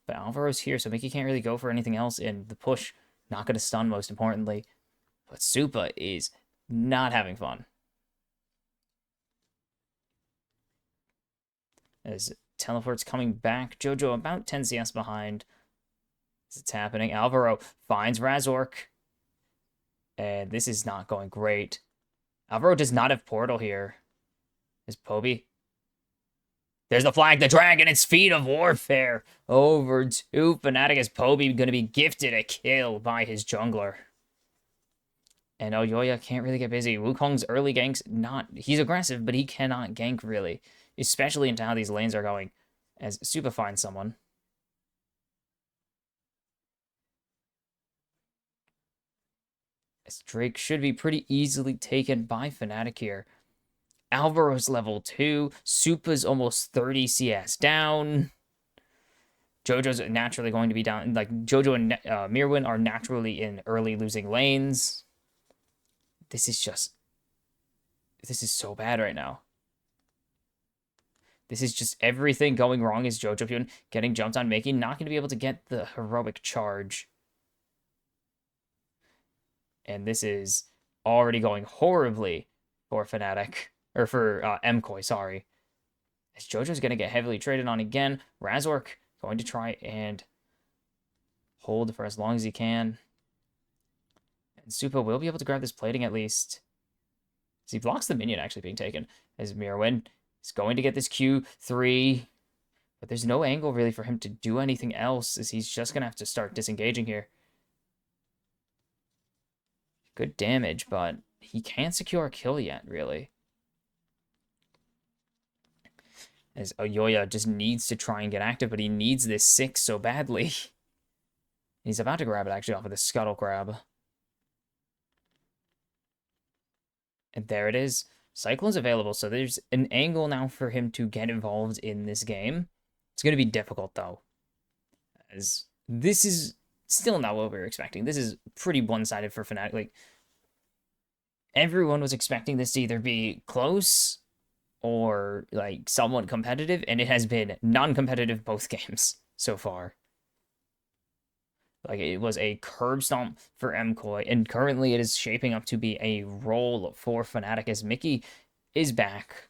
But Alvaro's here, so Mickey can't really go for anything else. And the push, not going to stun, most importantly. But Supa is not having fun. As teleport's coming back. Jojo about 10 CS behind. As it's happening. Alvaro finds Razork. And this is not going great. Alvaro does not have Portal here. Is Poby? There's the flag, the dragon, it's Feet of Warfare. Over to Fnatic as Poby going to be gifted a kill by his jungler. And Yoya can't really get busy. Wukong's early ganks, he's aggressive, but he cannot gank really. Especially into how these lanes are going. As Supa finds someone. As Drake should be pretty easily taken by Fnatic here. Alvaro's level 2. Supa's almost 30 CS down. Jojo's naturally going to be down. Like, Jojo and Mirwin are naturally in early losing lanes. This is so bad right now. This is just everything going wrong as Jojo getting jumped on, Mickey not going to be able to get the heroic charge. And this is already going horribly for Fnatic. Or for MKOI, sorry. As Jojo's going to get heavily traded on again. Razork going to try and hold for as long as he can. And Supa will be able to grab this plating at least. So he blocks the minion actually being taken. As Mirwin is going to get this Q3. But there's no angle really for him to do anything else. As he's just going to have to start disengaging here. Good damage, but he can't secure a kill yet, really. As Yoya just needs to try and get active, but he needs this 6 so badly. He's about to grab it, actually, off of the scuttle grab. And there it is. Cyclone's available, so there's an angle now for him to get involved in this game. It's going to be difficult, though. As this is... still not what we were expecting. This is pretty one-sided for Fnatic. Like, everyone was expecting this to either be close or, like, somewhat competitive, and it has been non-competitive both games so far. Like, it was a curb stomp for MKOI, and currently it is shaping up to be a roll for Fnatic as Mickey is back.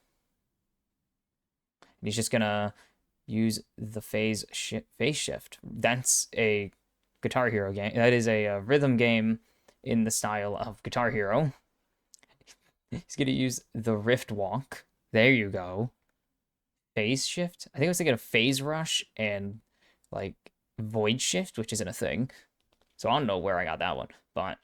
And he's just gonna use the phase shift. That's a Guitar Hero game. That is a rhythm game in the style of Guitar Hero. He's going to use the Rift Walk. There you go. Phase shift. I think I was thinking of Phase Rush and, like, Void Shift, which isn't a thing. So I don't know where I got that one. But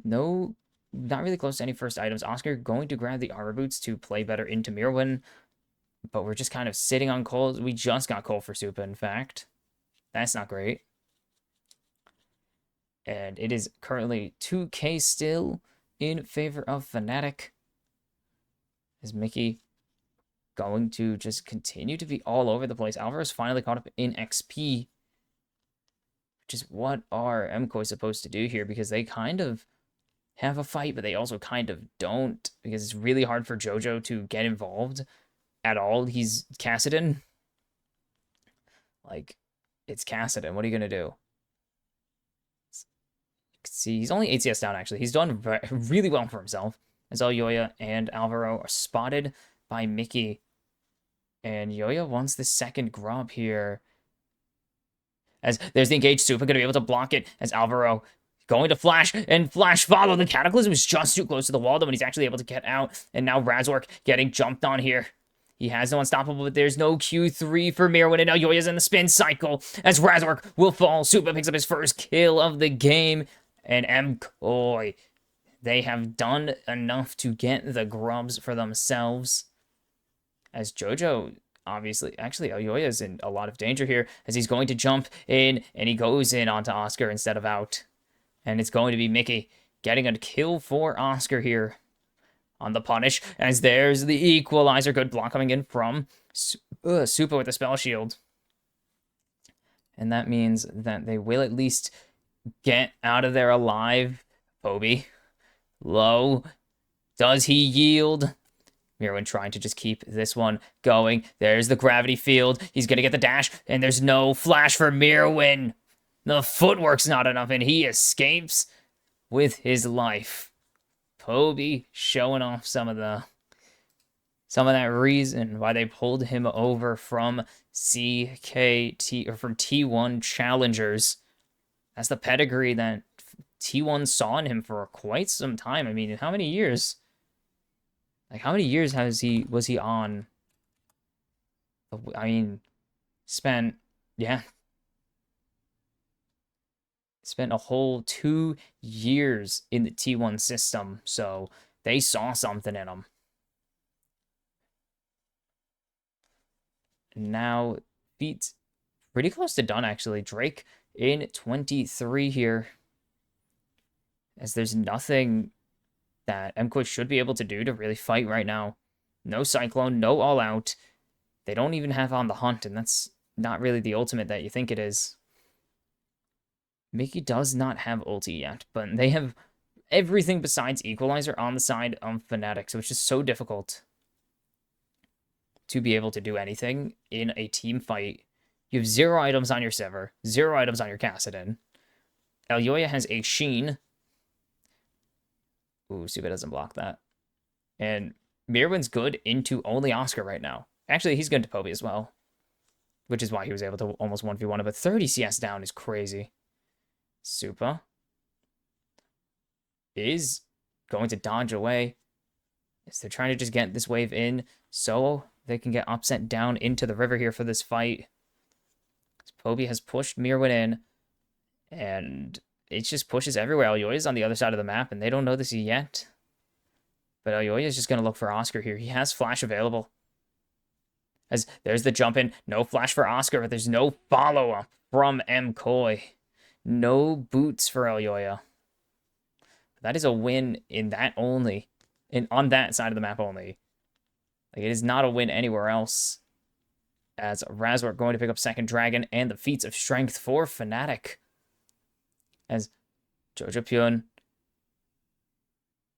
No, not really close to any first items. Oscar going to grab the armor boots to play better into Mirwin, but we're just kind of sitting on coal. We just got coal for Supa, in fact. That's not great. And it is currently 2K still in favor of Fnatic. Is Mickey going to just continue to be all over the place? Alvaro's finally caught up in XP, which is what are MKOI supposed to do here, because they kind of have a fight, but they also kind of don't, because it's really hard for Jojo to get involved at all. He's Cassidon. Like, it's Cassidon. What are you going to do? See, he's only ATS down, actually. He's done really well for himself, as Yoya and Alvaro are spotted by Mickey. And Yoya wants the second grub here. As there's the engaged Supa, going to be able to block it, as Alvaro going to flash, and flash follow. The Cataclysm is just too close to the wall, though, and he's actually able to get out. And now Razork getting jumped on here. He has no unstoppable, but there's no Q3 for Mirwin, and now Yoya's in the spin cycle, as Razork will fall. Supa picks up his first kill of the game, and MKOI, they have done enough to get the grubs for themselves. As Jojo, obviously, actually, Yoya's in a lot of danger here, as he's going to jump in, and he goes in onto Oscar instead of out. And it's going to be Mickey getting a kill for Oscar here on the punish, as there's the equalizer. Good block coming in from Supa with the spell shield. And that means that they will at least get out of there alive. Poby, low. Does he yield? Mirwin trying to just keep this one going. There's the gravity field. He's going to get the dash, and there's no flash for Mirwin. The footwork's not enough, and he escapes with his life. Poby showing off some of that reason why they pulled him over from CKT, or from T1 challengers. That's the pedigree that T1 saw in him for quite some time. I mean, how many years? Like, how many years was he on? I mean, spent a whole 2 years in the T1 system, so they saw something in him. Now, feat's pretty close to done, actually. Drake in 23 here, as there's nothing that MKOI should be able to do to really fight right now. No Cyclone, no All Out. They don't even have On the Hunt, and that's not really the ultimate that you think it is. Mickey does not have ulti yet, but they have everything besides Equalizer on the side of Fnatic, so it's just so difficult to be able to do anything in a team fight. You have 0 items on your Sever, 0 items on your Cassidon. Elyoya has a Sheen. Ooh, Suba doesn't block that. And Mirwin's good into only Oscar right now. Actually, he's good to Poby as well, which is why he was able to almost 1v1 it, but 30 CS down is crazy. Supa is going to dodge away, as they're trying to just get this wave in so they can get upset down into the river here for this fight. Poby has pushed Mirwin in, and it just pushes everywhere. Elyoya's on the other side of the map, and they don't know this yet. But Elyoya is just going to look for Oscar here. He has flash available. As there's the jump in. No flash for Oscar, but there's no follow-up from MKOI. No boots for Elyoya. That is a win in that only. On that side of the map only. Like, it is not a win anywhere else. As Razork going to pick up second dragon and the feats of strength for Fnatic. As Jojo Pyun,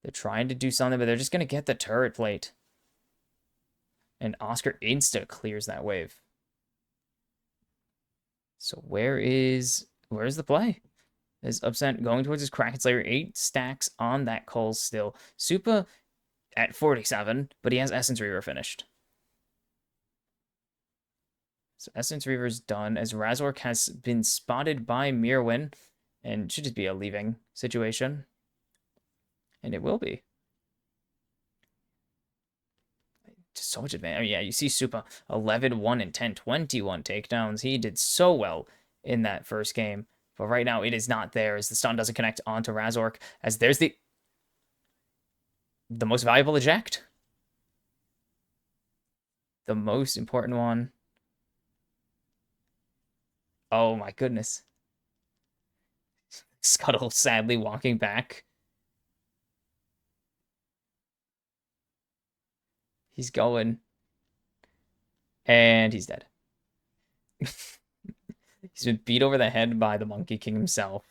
they're trying to do something, but they're just going to get the turret plate. And Oscar insta clears that wave. So where's the play? Is Upset going towards his Kraken Slayer? 8 stacks on that Cull still. Supa at 47, but he has Essence Reaver finished. So Essence Reaver's done, as Razork has been spotted by Mirwin, and should just be a leaving situation. And it will be. Just so much advantage. I mean, yeah, you see Supa 11, 1, and 10, 21 takedowns. He did so well in that first game. But right now, it is not there as the stun doesn't connect onto Razork. As there's the most valuable eject. The most important one. Oh my goodness. Scuttle sadly walking back. He's going. And he's dead. He's been beat over the head by the Monkey King himself.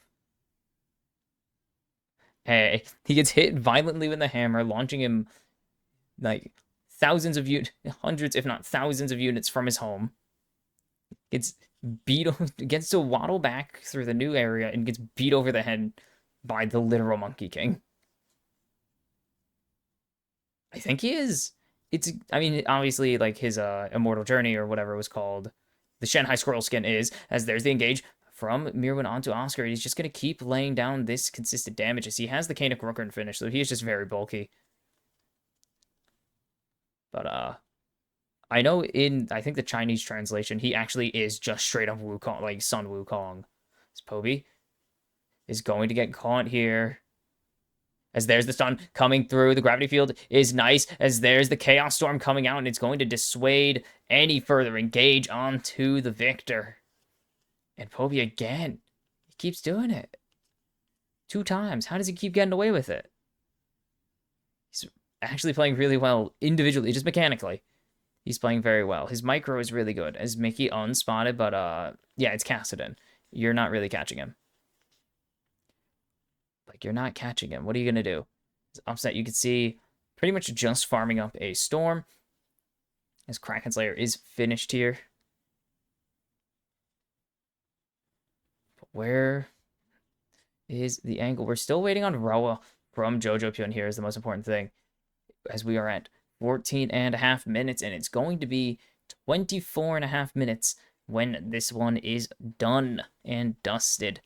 Hey, he gets hit violently with the hammer, launching him like thousands of hundreds, if not thousands of units from his home. Gets gets to waddle back through the new area and gets beat over the head by the literal Monkey King. I think he is. I mean, obviously, like his Immortal Journey or whatever it was called, the Shanghai Squirrel skin is, as there's the engage from Mirwin onto Oscar. He's just going to keep laying down this consistent damage as he has the Kanik Rooker finish, so he's just very bulky. But, I know I think the Chinese translation, he actually is just straight up Wukong, like Sun Wukong. So Poby is going to get caught here. As there's the stun coming through, the gravity field is nice. As there's the Chaos Storm coming out, and it's going to dissuade any further engage onto the victor. And Poby again, he keeps doing it. 2 times. How does he keep getting away with it? He's actually playing really well individually, just mechanically. He's playing very well. His micro is really good. As Mickey unspotted, but yeah, it's Kassadin. You're not really catching him. Like, you're not catching him. What are you going to do? His upset, you can see, pretty much just farming up a Storm. His Kraken Slayer is finished here. But where is the angle? We're still waiting on Roa from Jojo Pyun here is the most important thing. As we are at 14.5 minutes, and it's going to be 24.5 minutes when this one is done and dusted.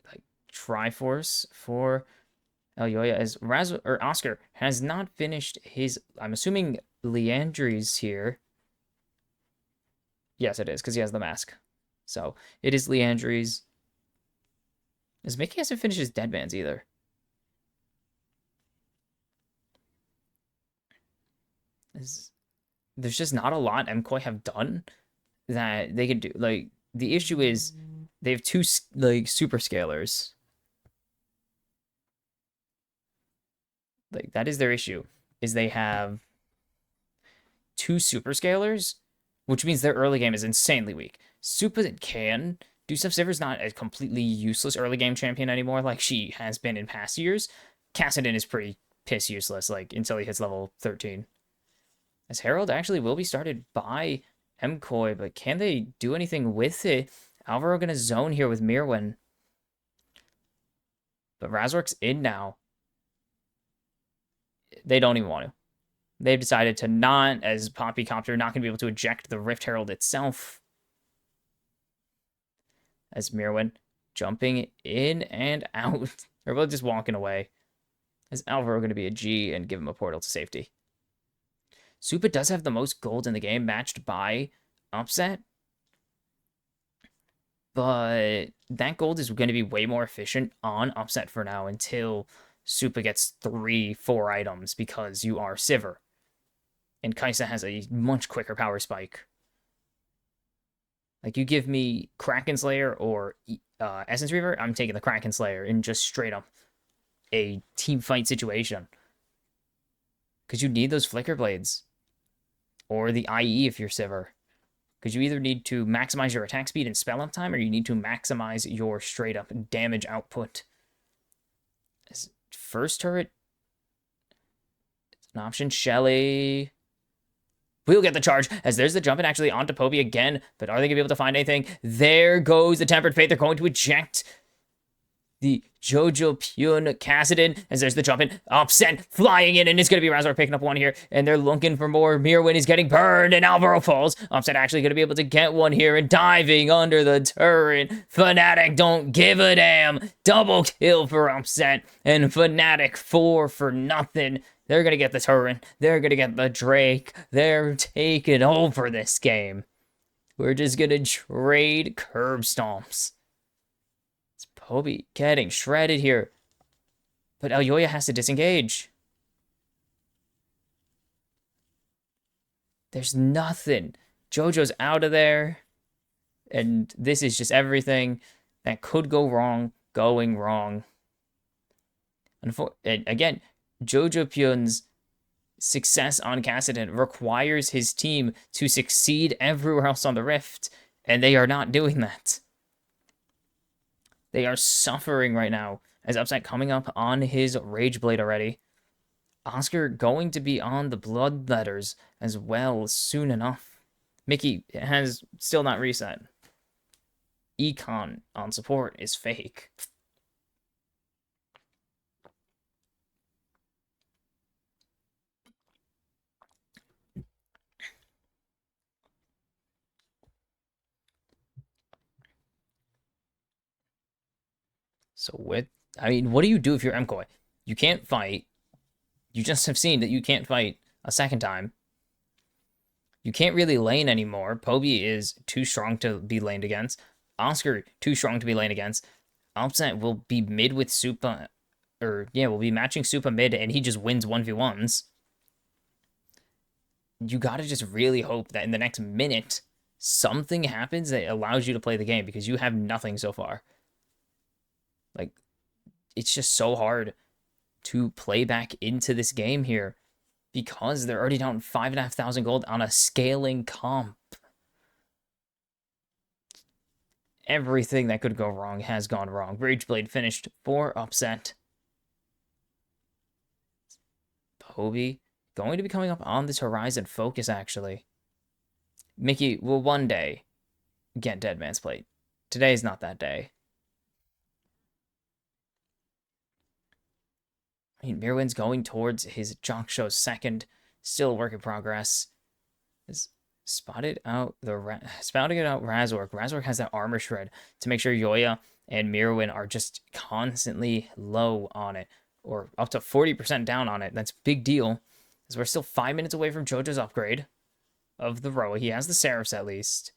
Like Triforce for Elyoya as Oscar has not finished his, I'm assuming Leandri's here. Yes, it is, because he has the mask. So it is Leandri's. As Mickey hasn't finished his Deadbands either. There's just not a lot MKOI have done that they can do. Like, the issue is they have 2 like super scalers. Like, that is their issue, is they have 2 super scalers, which means their early game is insanely weak. Supa can do stuff. Sivir's not a completely useless early game champion anymore like she has been in past years. Kassadin is pretty piss useless, like, until he hits level 13. As Herald actually will be started by MKOI, but can they do anything with it? Alvaro gonna zone here with Mirwin. But Razork's in now. They don't even want to. They've decided to not, as Poppycopter, not gonna be able to eject the Rift Herald itself. As Mirwin jumping in and out. They're both just walking away. Is Alvaro gonna be a G and give him a portal to safety? Supa does have the most gold in the game, matched by Upset. But that gold is going to be way more efficient on Upset for now until Supa gets 3-4 items because you are Sivir. And Kaisa has a much quicker power spike. Like, you give me Kraken Slayer or Essence Reaver, I'm taking the Kraken Slayer in just straight up a team fight situation. Because you need those Flicker Blades. Or the IE if you're Sivir. Because you either need to maximize your attack speed and spell up time, or you need to maximize your straight up damage output. As first turret, it's an option. Shelly will get the charge, as there's the jump and actually onto Poby again. But are they going to be able to find anything? There goes the Tempered Fate. They're going to eject the Jojo Pyun Kassadin, as there's the jump in. Upset flying in, and it's going to be Razork picking up one here, and they're looking for more. Mirwin is getting burned, and Alvaro falls. Upset actually going to be able to get one here, and diving under the turret. Fnatic don't give a damn. Double kill for Upset, and Fnatic 4 for nothing. They're going to get the turret. They're going to get the Drake. They're taking over this game. We're just gonna trade curb stomps. It's Poby getting shredded here. But Elyoya has to disengage. There's nothing. JoJo's out of there. And this is just everything that could go wrong, going wrong. And again, Jojo Pyun's success on Kassadin requires his team to succeed everywhere else on the Rift, and they are not doing that. They are suffering right now, as Upset coming up on his Rage Blade already. Oscar going to be on the Bloodletters as well soon enough. Mickey has still not reset. Econ on support is fake. So what do you do if you're MKOI? You can't fight. You just have seen that you can't fight a second time. You can't really lane anymore. Poby is too strong to be laned against. Oscar, too strong to be laned against. Upset will be mid with Supa, will be matching Supa mid, and he just wins 1v1s. You gotta just really hope that in the next minute, something happens that allows you to play the game, because you have nothing so far. Like, it's just so hard to play back into this game here, because they're already down 5,500 gold on a scaling comp. Everything that could go wrong has gone wrong. Rageblade finished for Upset. Poby going to be coming up on this Horizon focus, actually. Mickey will one day get Dead Man's Plate. Today is not that day. I mean, Mirwin's going towards his Jock second. Still a work in progress. Is spotted out Razork. Razork has that armor shred to make sure Yoya and Mirwin are just constantly low on it, or up to 40% down on it. That's a big deal, because we're still 5 minutes away from JoJo's upgrade of the Roa. He has the Seraphs at least.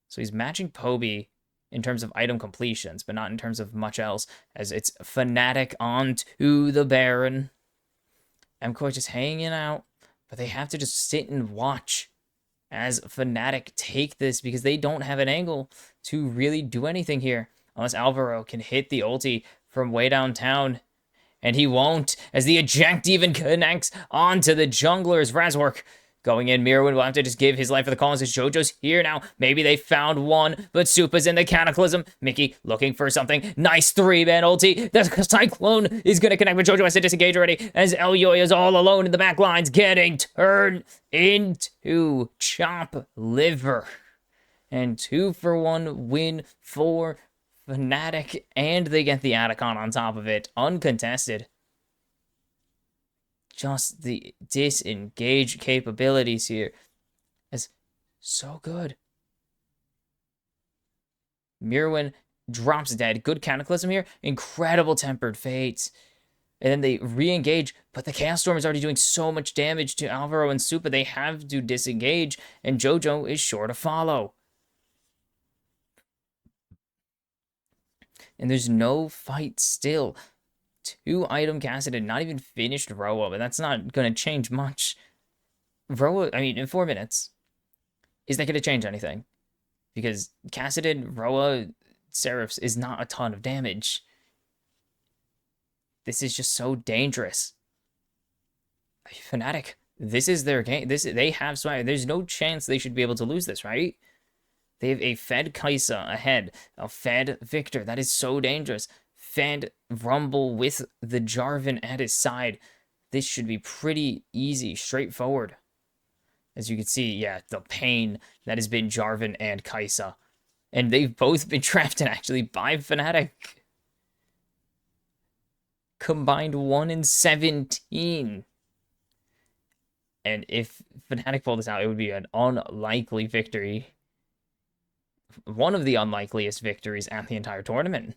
So he's matching Poby in terms of item completions, but not in terms of much else, as it's Fnatic on to the Baron. MKOI just hanging out, but they have to just sit and watch as Fnatic take this, because they don't have an angle to really do anything here, unless Alvaro can hit the ulti from way downtown, and he won't, as the eject even connects onto the junglers. Razork going in. Mirwin will have to just give his life for the cause, as JoJo's here now. Maybe they found one, but Supa's in the Cataclysm. Mickey looking for something. Nice 3-man ulti. The Cyclone is going to connect, but JoJo has to disengage already, as Elyoya is all alone in the back lines, getting turned into chop liver. And 2-for-1 win for Fnatic, and they get the Atacon on top of it, uncontested. Just the disengage capabilities here is so good. Mirwin drops dead. Good Cataclysm here. Incredible Tempered Fates. And then they re-engage, but the Chaos Storm is already doing so much damage to Alvaro and Supa. They have to disengage, and JoJo is sure to follow. And there's no fight still. 2-item Kassadin, not even finished Roa, but that's not going to change much. Roa, I mean, in 4 minutes, is that going to change anything? Because Kassadin, Roa, Seraphs is not a ton of damage. This is just so dangerous. Fnatic, this is their game. They have swag. There's no chance they should be able to lose this, right? They have a Fed Kaisa ahead, a Fed Victor. That is so dangerous. Fed Rumble with the Jarvan at his side. This should be pretty easy, straightforward. As you can see, yeah, the pain that has been Jarvan and Kaisa. And they've both been drafted, actually, by Fnatic. Combined 1 in 17. And if Fnatic pulled this out, it would be an unlikely victory. One of the unlikeliest victories at the entire tournament.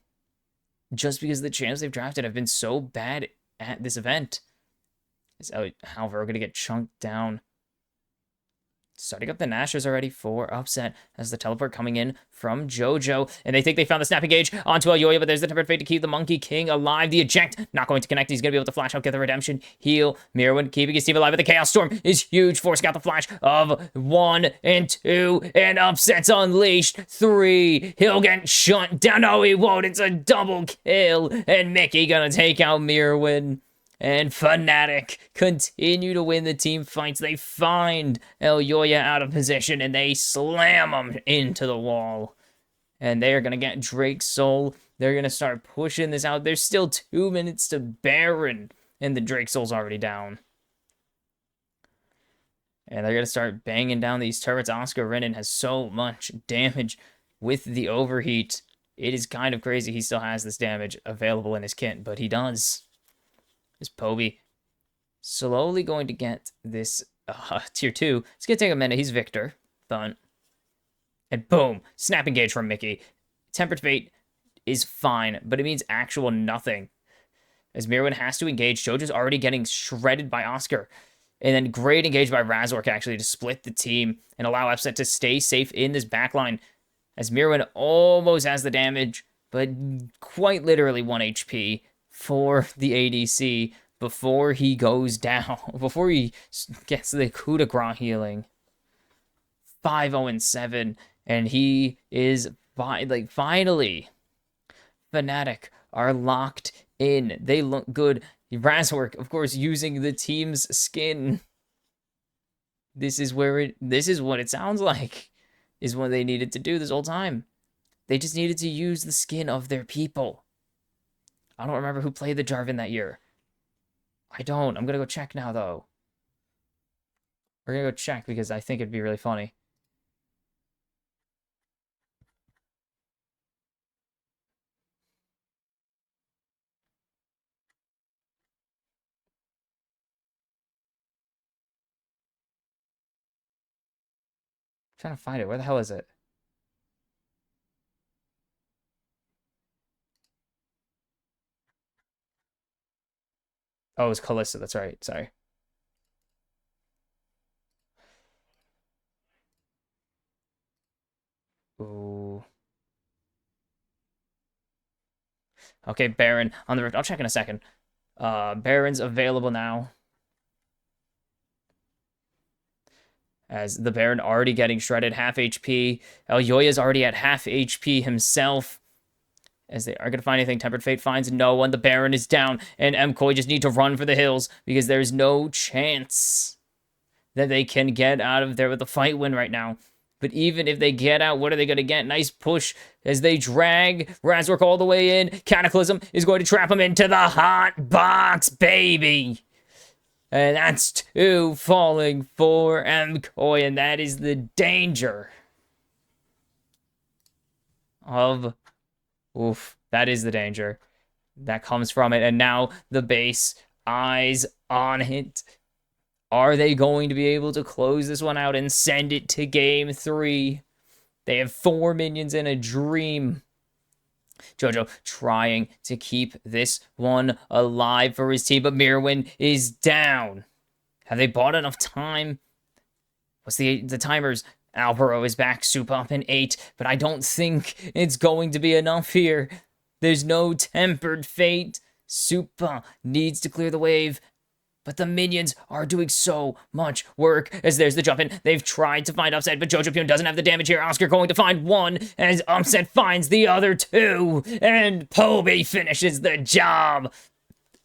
Just because the champs they've drafted have been so bad at this event. Is Alvaro going to get chunked down? Starting up the Nashers already for upset as the teleport coming in from JoJo. And they think they found the snap engage onto Elyoya, but there's the tempered fate to keep the Monkey King alive. The eject not going to connect. He's going to be able to flash out, get the redemption, heal. Mirrorwind keeping his team alive, but the Chaos Storm is huge, forcing out the flash of 1 and 2. And upset's unleashed. 3. He'll get shut down. No, he won't. It's a double kill. And Mickey gonna take out Mirrorwind. And Fnatic continue to win the team fights. They find Elyoya out of position and they slam him into the wall. And they are going to get Drake's Soul. They're going to start pushing this out. There's still 2 minutes to Baron. And the Drake Soul's already down. And they're going to start banging down these turrets. Oscar Renan has so much damage with the overheat. It is kind of crazy he still has this damage available in his kit, but he does. Is Poby slowly going to get this tier 2? It's going to take a minute. He's Victor. Fun. And boom. Snap engage from Mickey. Tempered Fate is fine, but it means actual nothing. As Mirwin has to engage, JoJo's already getting shredded by Oscar. And then great engage by Razork, actually, to split the team and allow Upset to stay safe in this backline. As Mirwin almost has the damage, but quite literally 1 HP. For the ADC before he goes down, before he gets the coup de grace healing. 5-0-7, and he is finally. Fnatic are locked in. They look good. Razork, of course, using the team's skin. This is what it sounds like, is what they needed to do this whole time. They just needed to use the skin of their people. I don't remember who played the Jarvan that year. I don't. I'm going to go check now, though. We're going to go check because I think it'd be really funny. I'm trying to find it. Where the hell is it? Oh, it was Kalista. That's right. Sorry. Ooh. Okay, Baron on the rift. I'll check in a second. Baron's available now. As the Baron already getting shredded, half HP. Elyoya's already at half HP himself. As they are going to find anything, Tempered Fate finds no one. The Baron is down, and MKOI just need to run for the hills because there's no chance that they can get out of there with the fight win right now. But even if they get out, what are they going to get? Nice push as they drag Razork all the way in. Cataclysm is going to trap him into the hot box, baby. And that's 2 falling for MKOI, and that is the danger of... Oof, that is the danger that comes from it. And now the base, eyes on it. Are they going to be able to close this one out and send it to game 3? They have 4 minions in a dream. JoJo trying to keep this one alive for his team, but Mirwin is down. Have they bought enough time? What's the timers? Albero is back, soup up in 8, but I don't think it's going to be enough here. There's no Tempered Fate. Supa needs to clear the wave, but the minions are doing so much work as there's the jump in. They've tried to find Upset, but Jojo Pyun doesn't have the damage here. Oscar going to find 1 as Upset finds the other 2, and Poby finishes the job.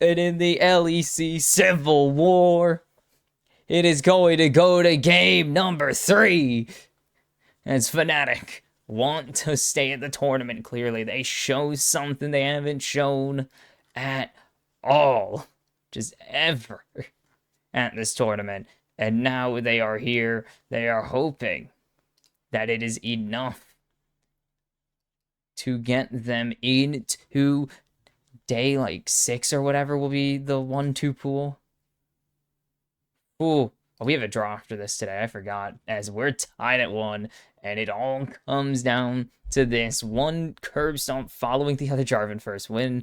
And in the LEC Civil War, it is going to go to game number 3. As Fnatic want to stay at the tournament, clearly. They show something they haven't shown at all. Just ever at this tournament. And now they are here. They are hoping that it is enough to get them into day 6 or whatever will be the 1-2 pool. Ooh, we have a draw after this today. I forgot. As we're tied at 1, and it all comes down to this one curb stomp following the other Jarvan first win.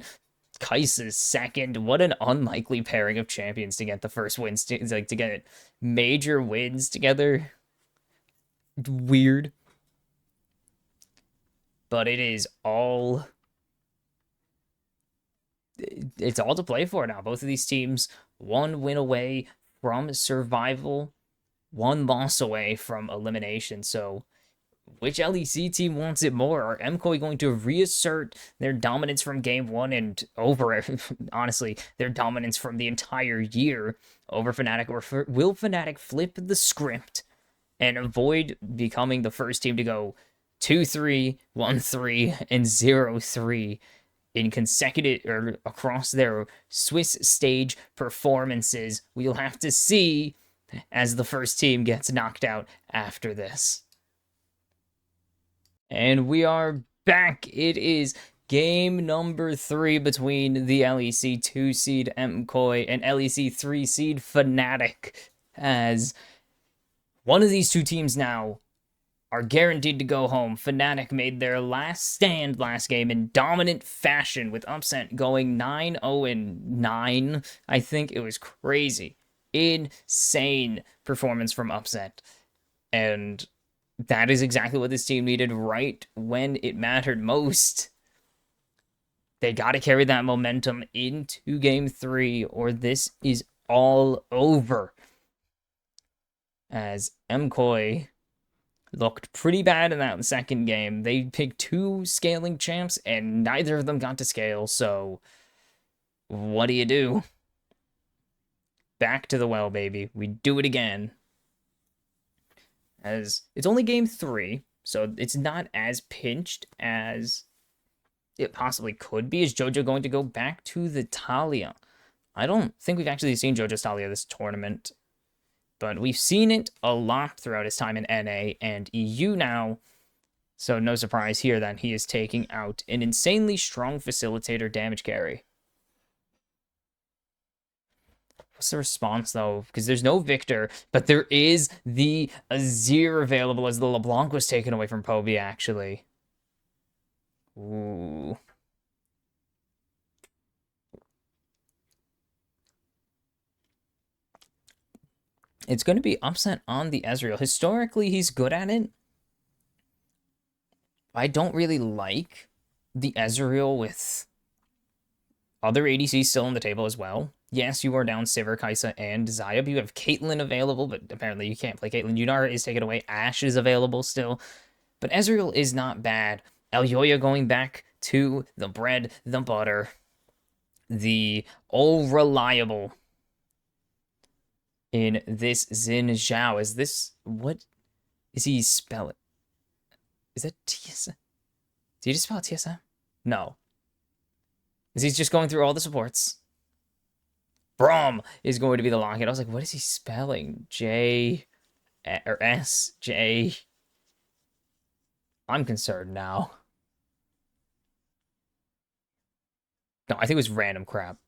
Kai'Sa's second. What an unlikely pairing of champions to get the first wins, to get major wins together. weird. But it's all to play for now. Both of these teams, one win away from survival, one loss away from elimination. So which LEC team wants it more? Are MKOI going to reassert their dominance from game one and over, honestly, their dominance from the entire year over Fnatic? Or will Fnatic flip the script and avoid becoming the first team to go 2-3, 1-3, and 0-3 in consecutive or across their Swiss stage performances? We'll have to see as the first team gets knocked out after this. And we are back. It is game number 3 between the LEC 2 seed MKOI and LEC 3 seed Fnatic, as one of these two teams now are guaranteed to go home. Fnatic made their last stand last game in dominant fashion with Upset going 9-0-9. I think it was crazy. Insane performance from Upset. And that is exactly what this team needed right when it mattered most. They got to carry that momentum into game 3 or this is all over. As MKOI looked pretty bad in that second game. They picked 2 scaling champs and neither of them got to scale. So what do you do? Back to the well, baby. We do it again. As it's only game 3, so it's not as pinched as it possibly could be. Is JoJo going to go back to the Talia? I don't think we've actually seen JoJo's Talia this tournament, but we've seen it a lot throughout his time in NA and EU now, so no surprise here that he is taking out an insanely strong facilitator damage carry. What's the response, though? Because there's no Victor, but there is the Azir available as the LeBlanc was taken away from Poby, actually. Ooh. It's going to be Upset on the Ezreal. Historically, he's good at it. I don't really like the Ezreal with other ADCs still on the table as well. Yes, you are down Sivir, Kai'Sa, and Xayah. You have Caitlyn available, but apparently you can't play Caitlyn. Yunara is taken away. Ashe is available still. But Ezreal is not bad. Elyoya going back to the bread, the butter, the all-reliable in this Xin Zhao. Is this... What is he spelling? Is that TSM? Did he just spell TSM? No. Is he just going through all the supports? Braum is going to be the lock-in. I was like, what is he spelling? J or S J. I'm concerned now. No, I think it was random crap.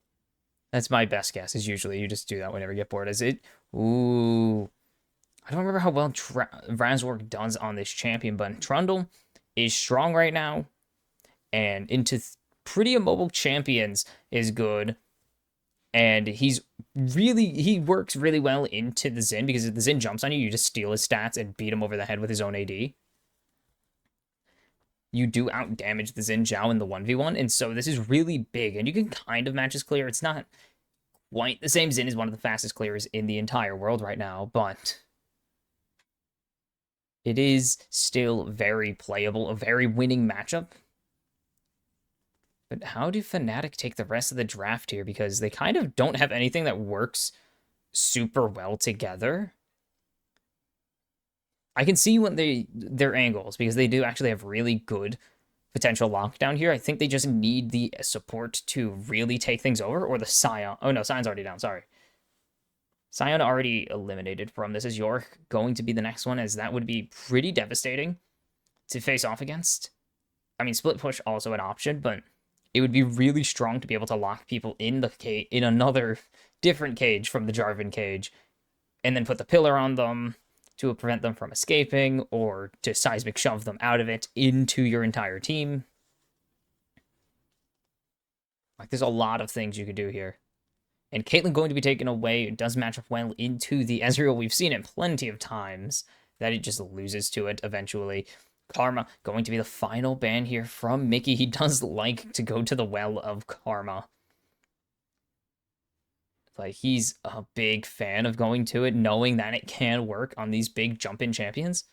That's my best guess, is usually you just do that whenever you get bored. Is it? Ooh. I don't remember how well Razork does on this champion, but Trundle is strong right now. And into pretty immobile champions is good. And he works really well into the Xin, because if the Xin jumps on you, you just steal his stats and beat him over the head with his own AD. You do out-damage the Xin Zhao in the 1v1, and so this is really big, and you can kind of match his clear. It's not quite the same. Xin is one of the fastest clears in the entire world right now, but it is still very playable, a very winning matchup. But how do Fnatic take the rest of the draft here? Because they kind of don't have anything that works super well together. I can see what their angles, because they do actually have really good potential lockdown here. I think they just need the support to really take things over, or the Sion. Oh no, Sion's already down, sorry. Sion already eliminated from this. Is York going to be the next one, as that would be pretty devastating to face off against? I mean, split push also an option, but it would be really strong to be able to lock people in the in another different cage from the Jarvan cage, and then put the pillar on them to prevent them from escaping, or to seismic shove them out of it into your entire team. Like, there's a lot of things you could do here. And Caitlyn going to be taken away. It does match up well into the Ezreal. We've seen it plenty of times. that he just loses to it eventually. Karma going to be the final ban here from Mickey. He does like to go to the well of Karma. Like, he's a big fan of going to it, knowing that it can work on these big jump-in champions.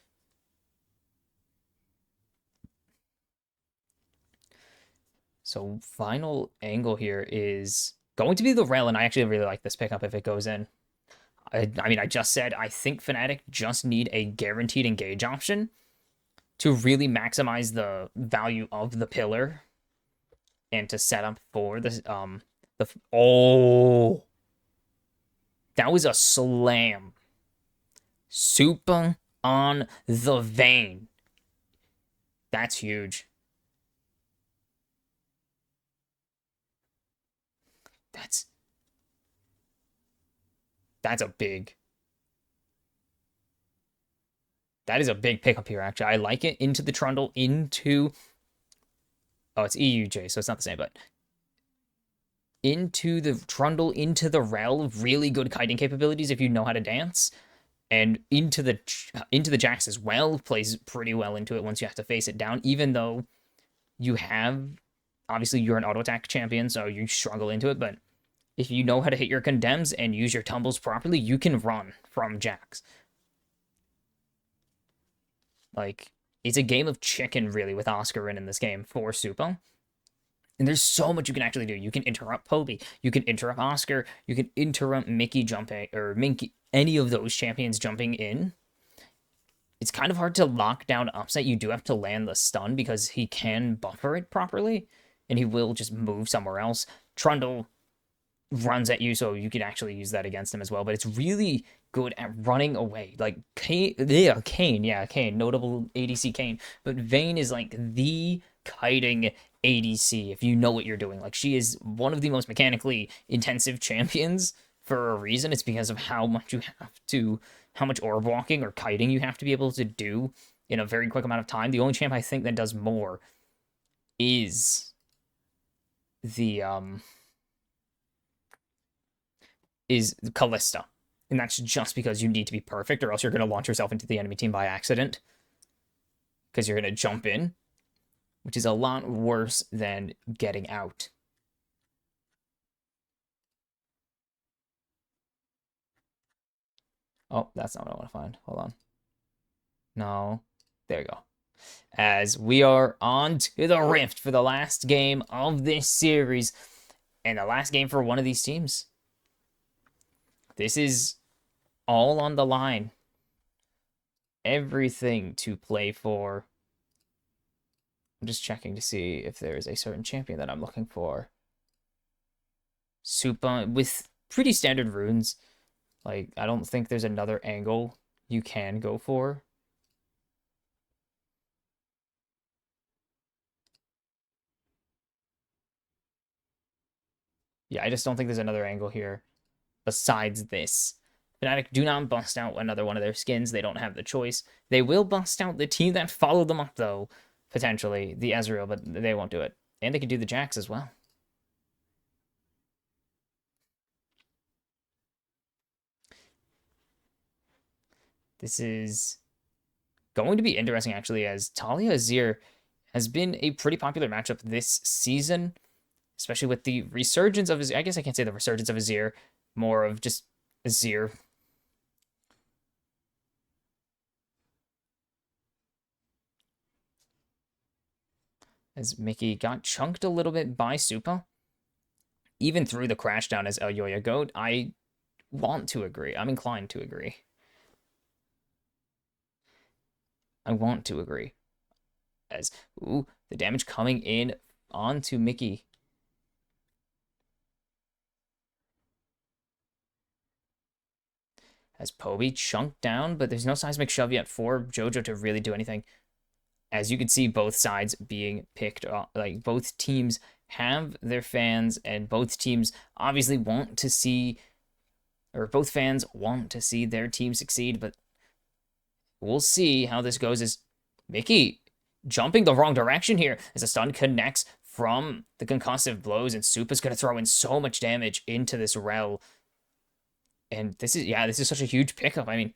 So final angle here is going to be the Rel, and I actually really like this pickup if it goes in. I mean, I just said I think Fnatic just need a guaranteed engage option to really maximize the value of the pillar and to set up for this. Oh, that was a slam. Super on the Vayne. That's huge. That's a big. That is a big pickup here, actually. I like it. Into the Trundle, into... Oh, it's EUJ, so it's not the same, but... Into the Trundle, into the Rel, really good kiting capabilities if you know how to dance. And into the Jax as well, plays pretty well into it once you have to face it down, even though you have... Obviously, you're an auto-attack champion, so you struggle into it, but if you know how to hit your condemns and use your tumbles properly, you can run from Jax. Like, it's a game of chicken, really, with Oscar in this game for Supo. And there's so much you can actually do. You can interrupt Poby. You can interrupt Oscar. You can interrupt Mickey jumping, or Minky, any of those champions jumping in. It's kind of hard to lock down Upset. You do have to land the stun because he can buffer it properly. And he will just move somewhere else. Trundle runs at you, so you can actually use that against him as well. But it's really good at running away. Like, Kayn, notable ADC Kayn. But Vayne is like the kiting ADC if you know what you're doing. Like, she is one of the most mechanically intensive champions for a reason. It's because of how much orb walking or kiting you have to be able to do in a very quick amount of time. The only champ I think that does more is the is Kalista. And that's just because you need to be perfect, or else you're going to launch yourself into the enemy team by accident. Because you're going to jump in, which is a lot worse than getting out. Oh, that's not what I want to find. Hold on. No. There you go. As we are on to the Rift for the last game of this series. And the last game for one of these teams. This is all on the line. Everything to play for. I'm just checking to see if there is a certain champion that I'm looking for. Supa with pretty standard runes. Like, I don't think there's another angle you can go for. Yeah, I just don't think there's another angle here besides this. Fnatic do not bust out another one of their skins. They don't have the choice. They will bust out the team that followed them up, though, potentially, the Ezreal, but they won't do it. And they can do the Jax as well. This is going to be interesting, actually, as Talia Azir has been a pretty popular matchup this season, especially with the resurgence of Azir. I guess I can't say the resurgence of Azir, more of just Azir. As Mickey got chunked a little bit by Supa, even through the crash down as Elyoya Goat, I want to agree. I'm inclined to agree. I want to agree. As, ooh, the damage coming in onto Mickey. As Poby chunked down, but there's no seismic shove yet for Jojo to really do anything. As you can see, both sides being picked up. Like, both teams have their fans, and both teams obviously want to see, or both fans want to see their team succeed, but we'll see how this goes. As Mickey jumping the wrong direction here as a stun connects from the concussive blows, and Supa's going to throw in so much damage into this Rel. And this is such a huge pickup. I mean,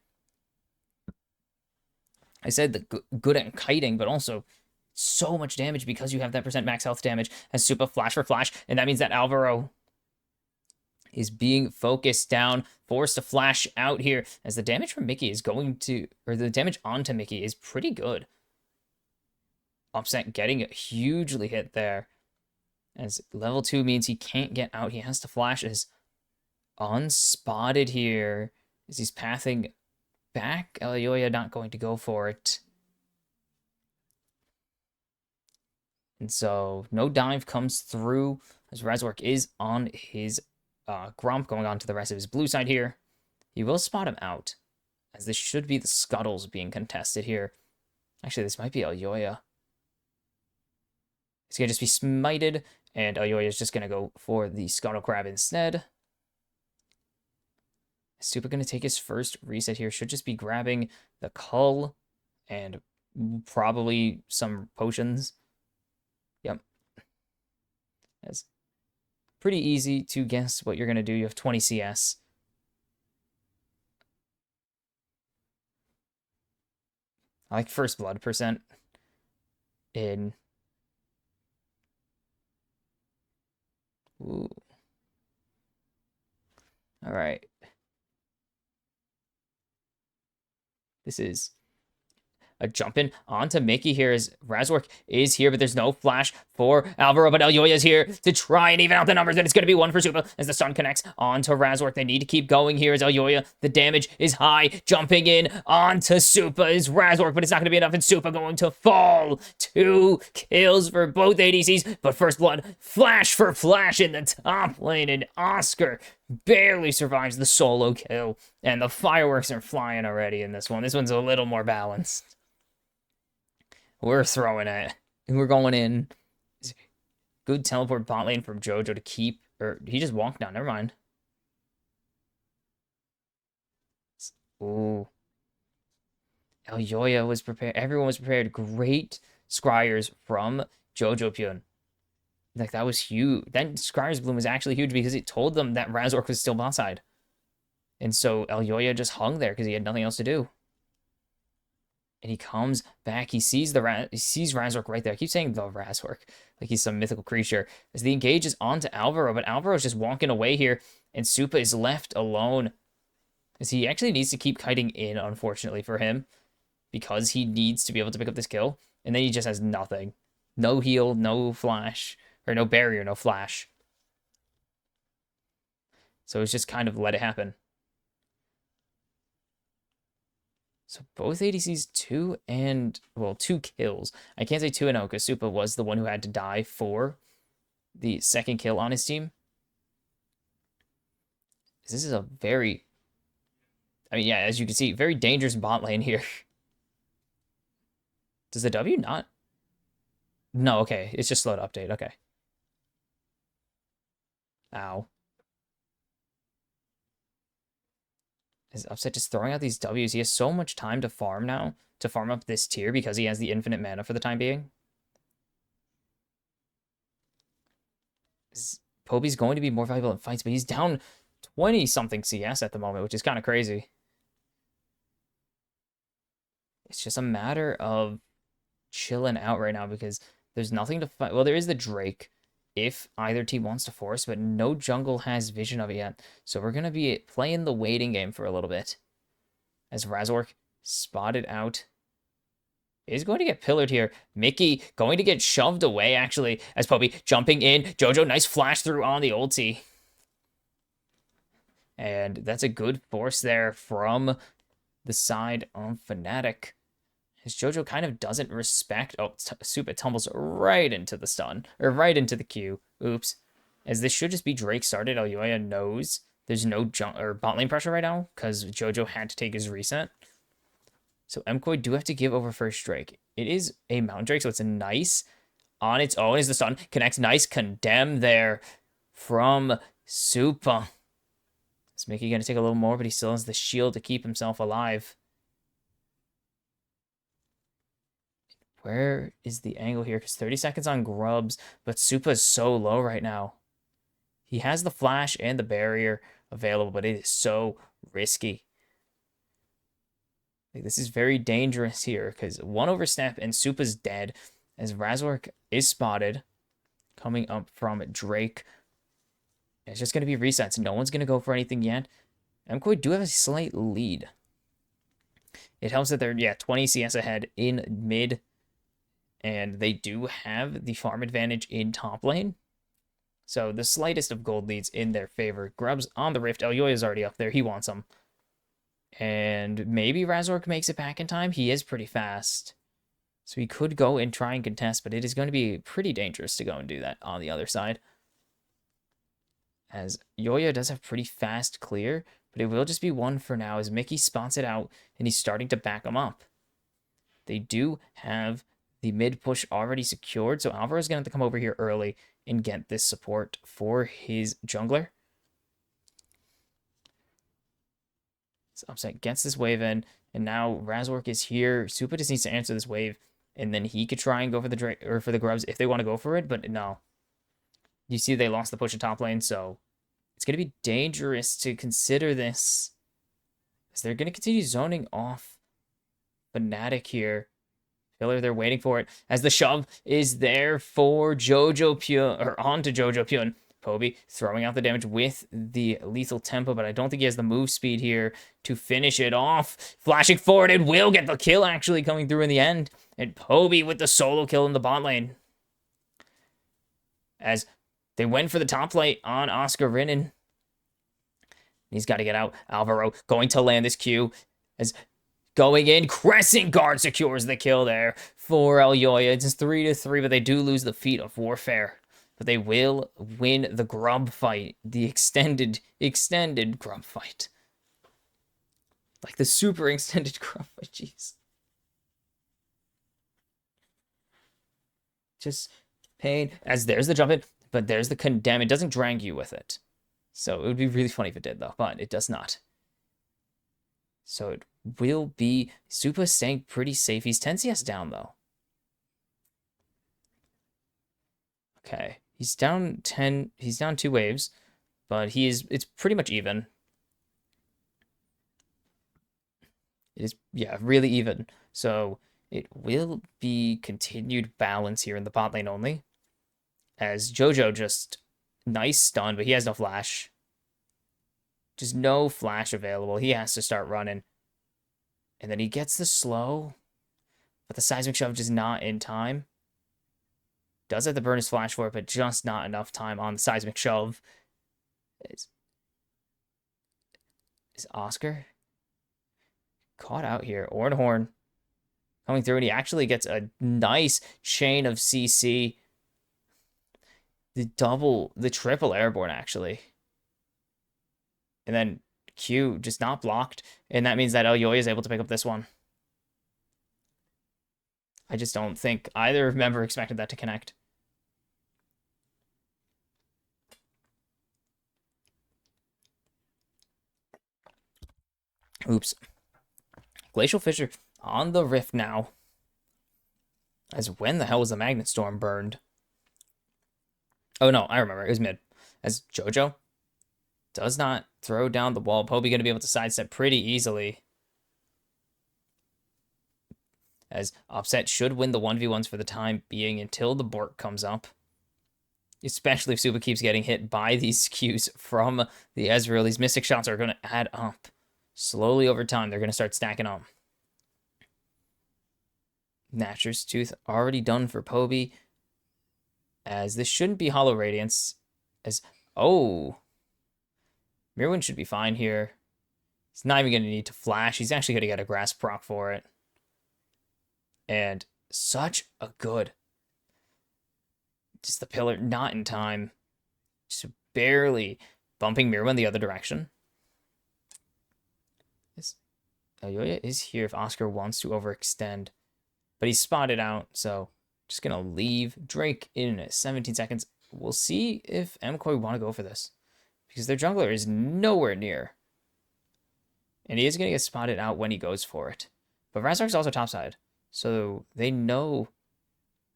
I said the good at kiting, but also so much damage because you have that percent max health damage as Supa flash for flash, and that means that Alvaro is being focused down, forced to flash out here, as the damage from Mickey is going to, or the damage onto Mickey is pretty good. Upset getting hugely hit there, as level 2 means he can't get out. He has to flash as unspotted here, as he's pathing back. Elioya not going to go for it. And so no dive comes through, as Razork is on his Gromp, going on to the rest of his blue side here. He will spot him out, as this should be the Scuttles being contested here. Actually, this might be Elioya. He's going to just be smited, and Elioya is just going to go for the Scuttle Crab instead. Super going to take his first reset here. Should just be grabbing the Cull and probably some potions. Yep. That's pretty easy to guess what you're going to do. You have 20 CS. I like first blood percent in. Ooh. All right. This is a jump in onto Mickey here as Razork is here, but there's no flash for Alvaro, but Elioya is here to try and even out the numbers, and it's going to be one for Supa as the stun connects onto Razork. They need to keep going here as Elioya. The damage is high. Jumping in onto Supa is Razork, but it's not going to be enough, and Supa going to fall. 2 kills for both ADCs, but first blood, flash for flash in the top lane, and Oscar barely survives the solo kill, and the fireworks are flying already in this one. This one's a little more balanced. We're throwing it. We're going in. Good teleport bot lane from Jojo to keep, or he just walked down. Never mind. Ooh. Elioya was prepared. Everyone was prepared. Great scryers from Jojo Pyun. Like, that was huge. That scryer's bloom was actually huge because it told them that Razork was still bot side. And so Elioya just hung there because he had nothing else to do. And he comes back. He sees Razork right there. I keep saying the Razork, like he's some mythical creature. As the engage is onto Alvaro, but Alvaro's just walking away here, and Supa is left alone. As he actually needs to keep kiting in, unfortunately for him, because he needs to be able to pick up this kill. And then he just has nothing. No heal, no flash, or no barrier, no flash. So it's just kind of let it happen. So both ADCs 2 kills. I can't say 2-0 because Supa was the one who had to die for the second kill on his team. This is a very, I mean, yeah, as you can see, very dangerous bot lane here. Does the W not? No, okay. It's just slow to update. Okay. Ow. Is Upset just throwing out these Ws? He has so much time to farm now, to farm up this tier because he has the infinite mana for the time being. Poby's going to be more valuable in fights, but he's down 20-something CS at the moment, which is kind of crazy. It's just a matter of chilling out right now because there's nothing to fight. Well, there is the Drake if either team wants to force, but no jungle has vision of it yet. So we're going to be playing the waiting game for a little bit. As Razork spotted out. Is going to get pillared here. Mickey going to get shoved away, actually, as Poby jumping in. Jojo, nice flash through on the ulti. And that's a good force there from the side of Fnatic. As Jojo kind of doesn't respect... Oh, Supa tumbles right into the stun. Or right into the Q. Oops. As this should just be Drake started. Elioya knows there's no bot lane pressure right now. Because Jojo had to take his reset. So MKOI do have to give over first Drake. It is a Mountain Drake, so it's a nice... On its own is the stun. Connects nice condemn there from Supa. Is Mickey going to take a little more, but he still has the shield to keep himself alive. Where is the angle here? Because 30 seconds on Grubs, but Supa is so low right now. He has the flash and the barrier available, but it is so risky. Like, this is very dangerous here because one overstep and Supa's dead as Razork is spotted coming up from Drake. It's just going to be resets. No one's going to go for anything yet. MKOI do have a slight lead. It helps that they're, 20 CS ahead in mid. And they do have the farm advantage in top lane. So the slightest of gold leads in their favor. Grubs on the Rift. Elyoya is already up there. He wants them. And maybe Razork makes it back in time. He is pretty fast. So he could go and try and contest, but it is going to be pretty dangerous to go and do that on the other side. As Yoya does have pretty fast clear, but it will just be one for now as Mickey spots it out and he's starting to back him up. They do have the mid push already secured, so Alvaro's going to have to come over here early and get this support for his jungler. So Upset gets this wave in, and now Razork is here. Supa just needs to answer this wave, and then he could try and go for the Drake or for the Grubs if they want to go for it, but no. You see they lost the push in top lane, so it's going to be dangerous to consider this. As they're going to continue zoning off Fnatic here. Filler, they're waiting for it. As the shove is there for Jojo Pyun, or onto Jojo Pyun. Poby throwing out the damage with the lethal tempo, but I don't think he has the move speed here to finish it off. Flashing forward, it will get the kill actually coming through in the end. And Poby with the solo kill in the bot lane. As they went for the top plate on Oscar Rinnan. He's got to get out. Alvaro going to land this Q. As going in, Crescent Guard secures the kill there for Elyoya. It's 3-3, but they do lose the feat of Warfare. But they will win the grub fight. The extended grub fight. Like the super extended grub fight, jeez. Just pain. As there's the jump in, but there's the condemn. It doesn't drag you with it. So it would be really funny if it did, though, but it does not. So it will be Supa staying pretty safe. He's 10 CS down, though. Okay. He's down 10. He's down 2 waves, but it's pretty much even. It is, really even. So it will be continued balance here in the bot lane only. As Jojo just nice stun, but he has no flash. Just no flash available. He has to start running. And then he gets the slow, but the seismic shove just not in time. Does have the burn his flash for it, but just not enough time on the seismic shove. Is Oscar caught out here? Horn coming through, and he actually gets a nice chain of CC. The triple airborne, actually. And then Q just not blocked, and that means that Elyoya is able to pick up this one. I just don't think either member expected that to connect. Oops. Glacial Fissure on the Rift now. As when the hell was the Magnet Storm burned? Oh no, I remember. It was mid. As Jojo does not throw down the wall. Poby going to be able to sidestep pretty easily. As Upset should win the 1v1s for the time being until the Bork comes up. Especially if Supa keeps getting hit by these Qs from the Ezreal. These Mystic shots are going to add up. Slowly over time, they're going to start stacking up. Natcher's Tooth already done for Poby. As this shouldn't be Hollow Radiance. As, oh. Mirwin should be fine here. He's not even going to need to flash. He's actually going to get a grass proc for it. And such a good. Just the pillar, not in time. Just barely bumping Mirwin the other direction. Elyoya is here if Oscar wants to overextend. But he's spotted out, so just going to leave Drake in 17 seconds. We'll see if MKOI want to go for this. Because their jungler is nowhere near. And he is going to get spotted out when he goes for it. But Razork's also topside. So they know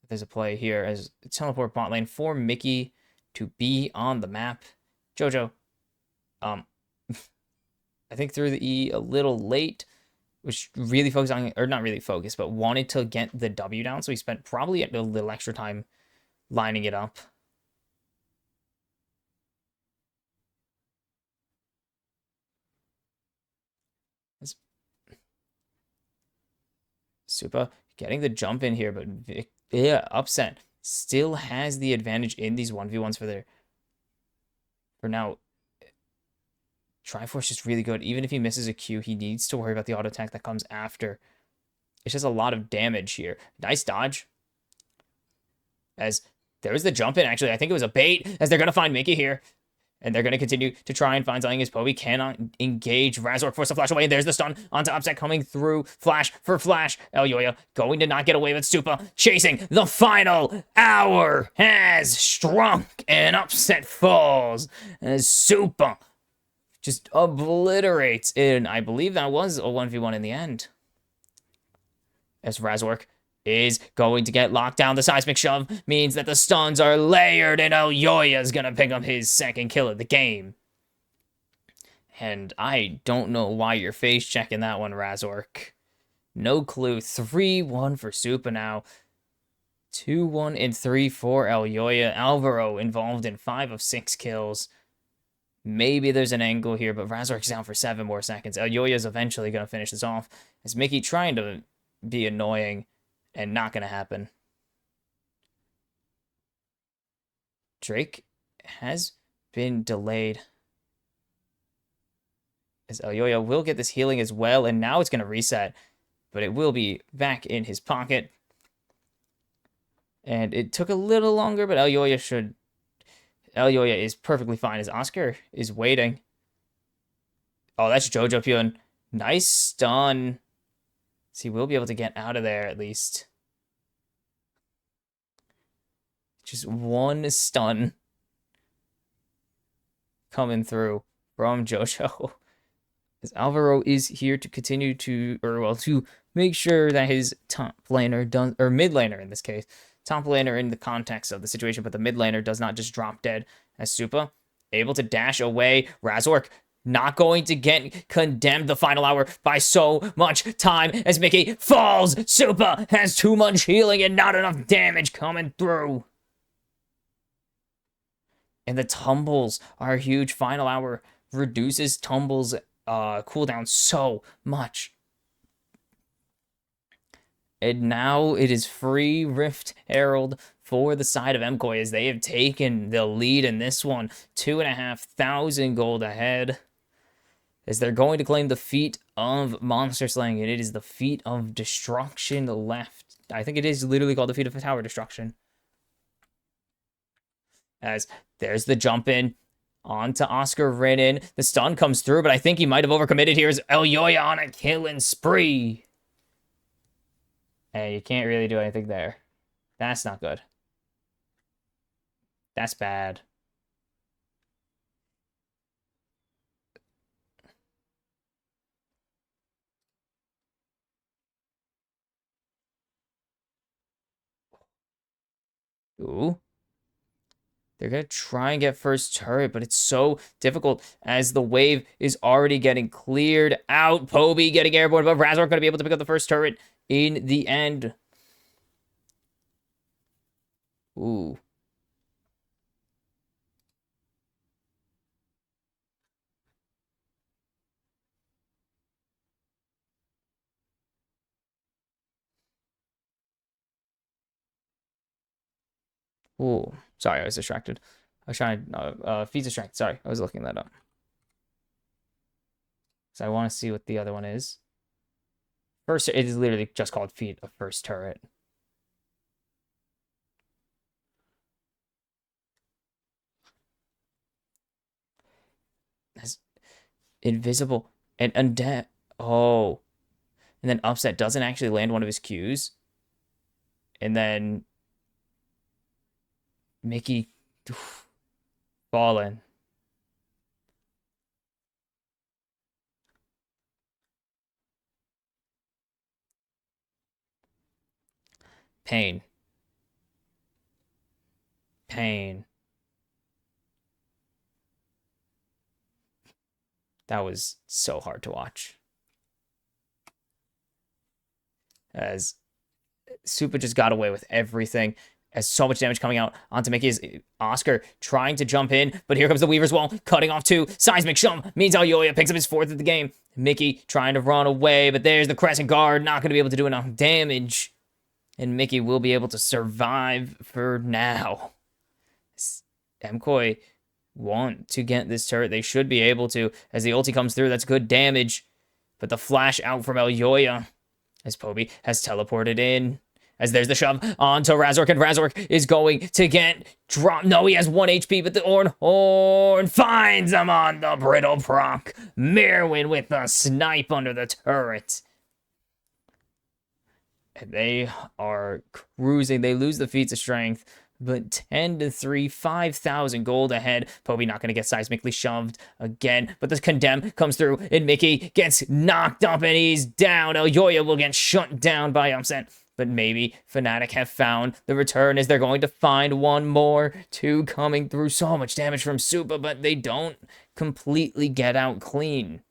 there's a play here as teleport bot lane for Mickey to be on the map. Jojo, I think threw the E a little late. was really focused on, or not really focused, but wanted to get the W down. So he spent probably a little extra time lining it up. Super getting the jump in here, but yeah, Upset still has the advantage in these 1v1s for now. Triforce is really good. Even if he misses a Q, he needs to worry about the auto attack that comes after. It's just a lot of damage here. Nice dodge. As there's the jump in, actually. I think it was a bait, as they're going to find Mickey here. And they're going to continue to try and find something as Poby cannot engage. Razork forced the flash away, and there's the stun onto Upset coming through. Flash for flash. Elyoya going to not get away with Supa. Chasing. The final hour has struck, and Upset falls as Supa just obliterates it. I believe that was a 1v1 in the end. As Razork is going to get locked down. The seismic shove means that the stuns are layered, and Elyoya is going to pick up his second kill of the game. And I don't know why you're face checking that one, Razork. No clue. 3-1 for Supa now. 2-1 and 3 for Elyoya. Alvaro involved in 5 of 6 kills. Maybe there's an angle here, but Razork's down for 7 more seconds. Elyoya is eventually going to finish this off. As Mickey trying to be annoying, and not going to happen. Drake has been delayed. As Elyoya will get this healing as well, and now it's going to reset, but it will be back in his pocket. And it took a little longer, but Elyoya is perfectly fine as Oscar is waiting. Oh, that's Jojo Pyun. Nice stun. So he will be able to get out of there at least. Just one stun coming through from Jojo. As Alvaro is here to continue to, to make sure that his top laner does, or mid laner in this case, top laner in the context of the situation, but the mid laner does not just drop dead. As Supa able to dash away. Razork not going to get condemned the final hour by so much time as Mickey falls. Supa has too much healing and not enough damage coming through. And the tumbles are huge. Final hour reduces tumbles cooldown so much. And now it is free Rift Herald for the side of MKOI as they have taken the lead in this one. 2,500 gold ahead. As they're going to claim the feat of monster slaying, and it is the feat of destruction left. I think it is literally called the feat of tower destruction. As there's the jump in onto Oscar Ridden. The stun comes through, but I think he might have overcommitted here as Elyoya on a killing spree. And you can't really do anything there. That's not good. That's bad. Ooh. They're going to try and get first turret, but it's so difficult as the wave is already getting cleared out. Poby getting airborne, but Razork going to be able to pick up the first turret in the end. Ooh. Ooh. Sorry, I was distracted. I was trying to, feed distract. Sorry, I was looking that up. So I want to see what the other one is. First, it is literally just called feat of first turret. That's invisible and undead. Oh. And then Upset doesn't actually land one of his Qs. And then Mickey fallen. Pain. Pain. That was so hard to watch. as Supa just got away with everything. As so much damage coming out onto Mickey is Oscar trying to jump in, but here comes the Weaver's Wall, cutting off 2. Seismic Shove means Aoya picks up his 4th of the game. Mickey trying to run away, but there's the Crescent Guard, not going to be able to do enough damage. And Mickey will be able to survive for now. MKOI want to get this turret. They should be able to. As the ulti comes through, that's good damage. But the flash out from Aoya as Poby has teleported in. As there's the shove onto Razork, and Razork is going to get dropped. No, he has 1 HP, but the Ornn finds him on the brittle proc. Mirwin with the snipe under the turret. And they are cruising. They lose the feats of strength, but 10-3, 5,000 gold ahead. Poby not going to get seismically shoved again, but the condemn comes through, and Mickey gets knocked up, and he's down. Aoya will get shut down by Upset. But maybe Fnatic have found the return as they're going to find one more. 2 coming through. So much damage from Supa, but they don't completely get out clean.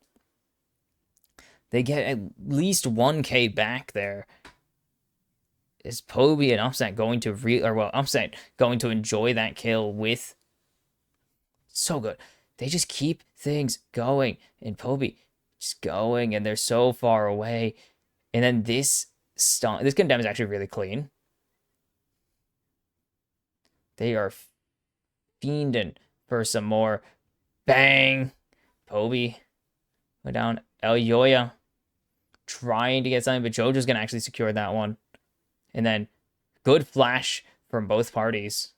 They get at least 1k back there. Is Poby and Upset going to Upset going to enjoy that kill with... So good. They just keep things going. And Poby just going, and they're so far away. And then this condemn is actually really clean. They are fiending for some more. Bang! Poby went down. Aoya trying to get something, but Jojo's going to actually secure that one. And then good flash from both parties.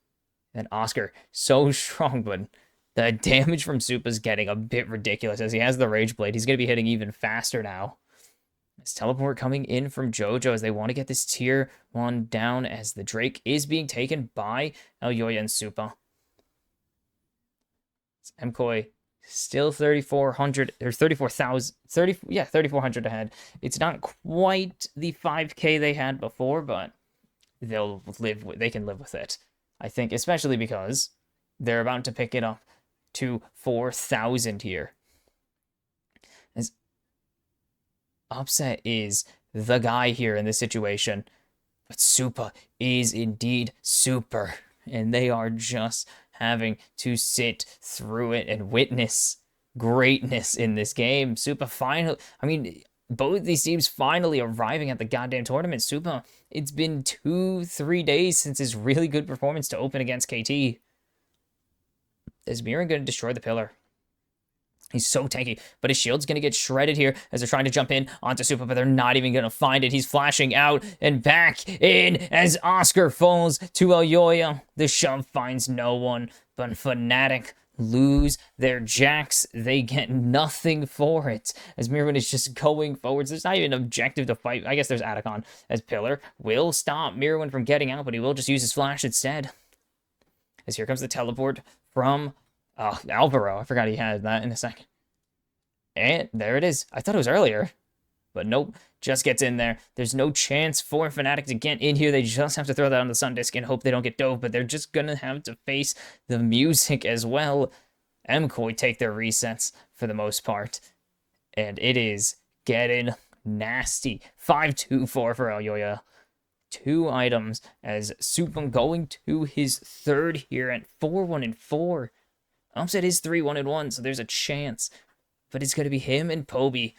And Oscar, so strong, but the damage from Supa's getting a bit ridiculous as he has the Rage Blade. He's going to be hitting even faster now. This teleport coming in from Jojo as they want to get this tier 1 down as the Drake is being taken by Aoya and Supa. MKOI still 3,400 or 34,000, 3,400 ahead. It's not quite the 5k they had before, but they can live with it. I think, especially because they're about to pick it up to 4,000 here. As Upset is the guy here in this situation, but Supa is indeed super, and they are just having to sit through it and witness greatness in this game. Supa finally, I mean, both these teams finally arriving at the goddamn tournament. Supa, it's been 2-3 days since his really good performance to open against KT. Is Mirren going to destroy the pillar? He's so tanky, but his shield's going to get shredded here as they're trying to jump in onto Supa, but they're not even going to find it. He's flashing out and back in as Oscar falls to Aoya. The shove finds no one, but Fnatic lose their jacks. They get nothing for it as Mirwin is just going forwards. There's not even an objective to fight. I guess there's Atacon as Pillar will stop Mirwin from getting out, but he will just use his flash instead. As here comes the teleport from Alvaro. I forgot he had that in a second. And there it is. I thought it was earlier. But nope. Just gets in there. There's no chance for Fnatic to get in here. They just have to throw that on the Sun Disc and hope they don't get dove. But they're just going to have to face the music as well. MKOI take their resets for the most part. And it is getting nasty. 5-2-4 for Aoya. 2 items as Supa going to his 3rd here at 4-1-4. Upset is 3-1-1, so there's a chance. But it's going to be him and Poby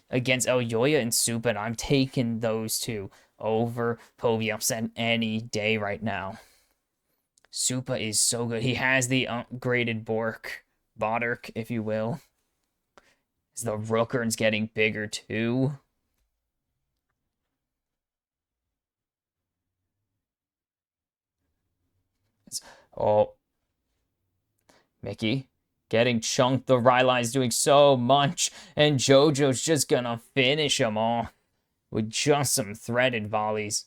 against Aoya and Supa, and I'm taking those 2 over Poby Upset any day right now. Supa is so good. He has the upgraded Bodork, if you will. As the Rookern's getting bigger too. Oh. Mickey getting chunked. The Rylai's doing so much. And Jojo's just gonna finish him off with just some threaded volleys.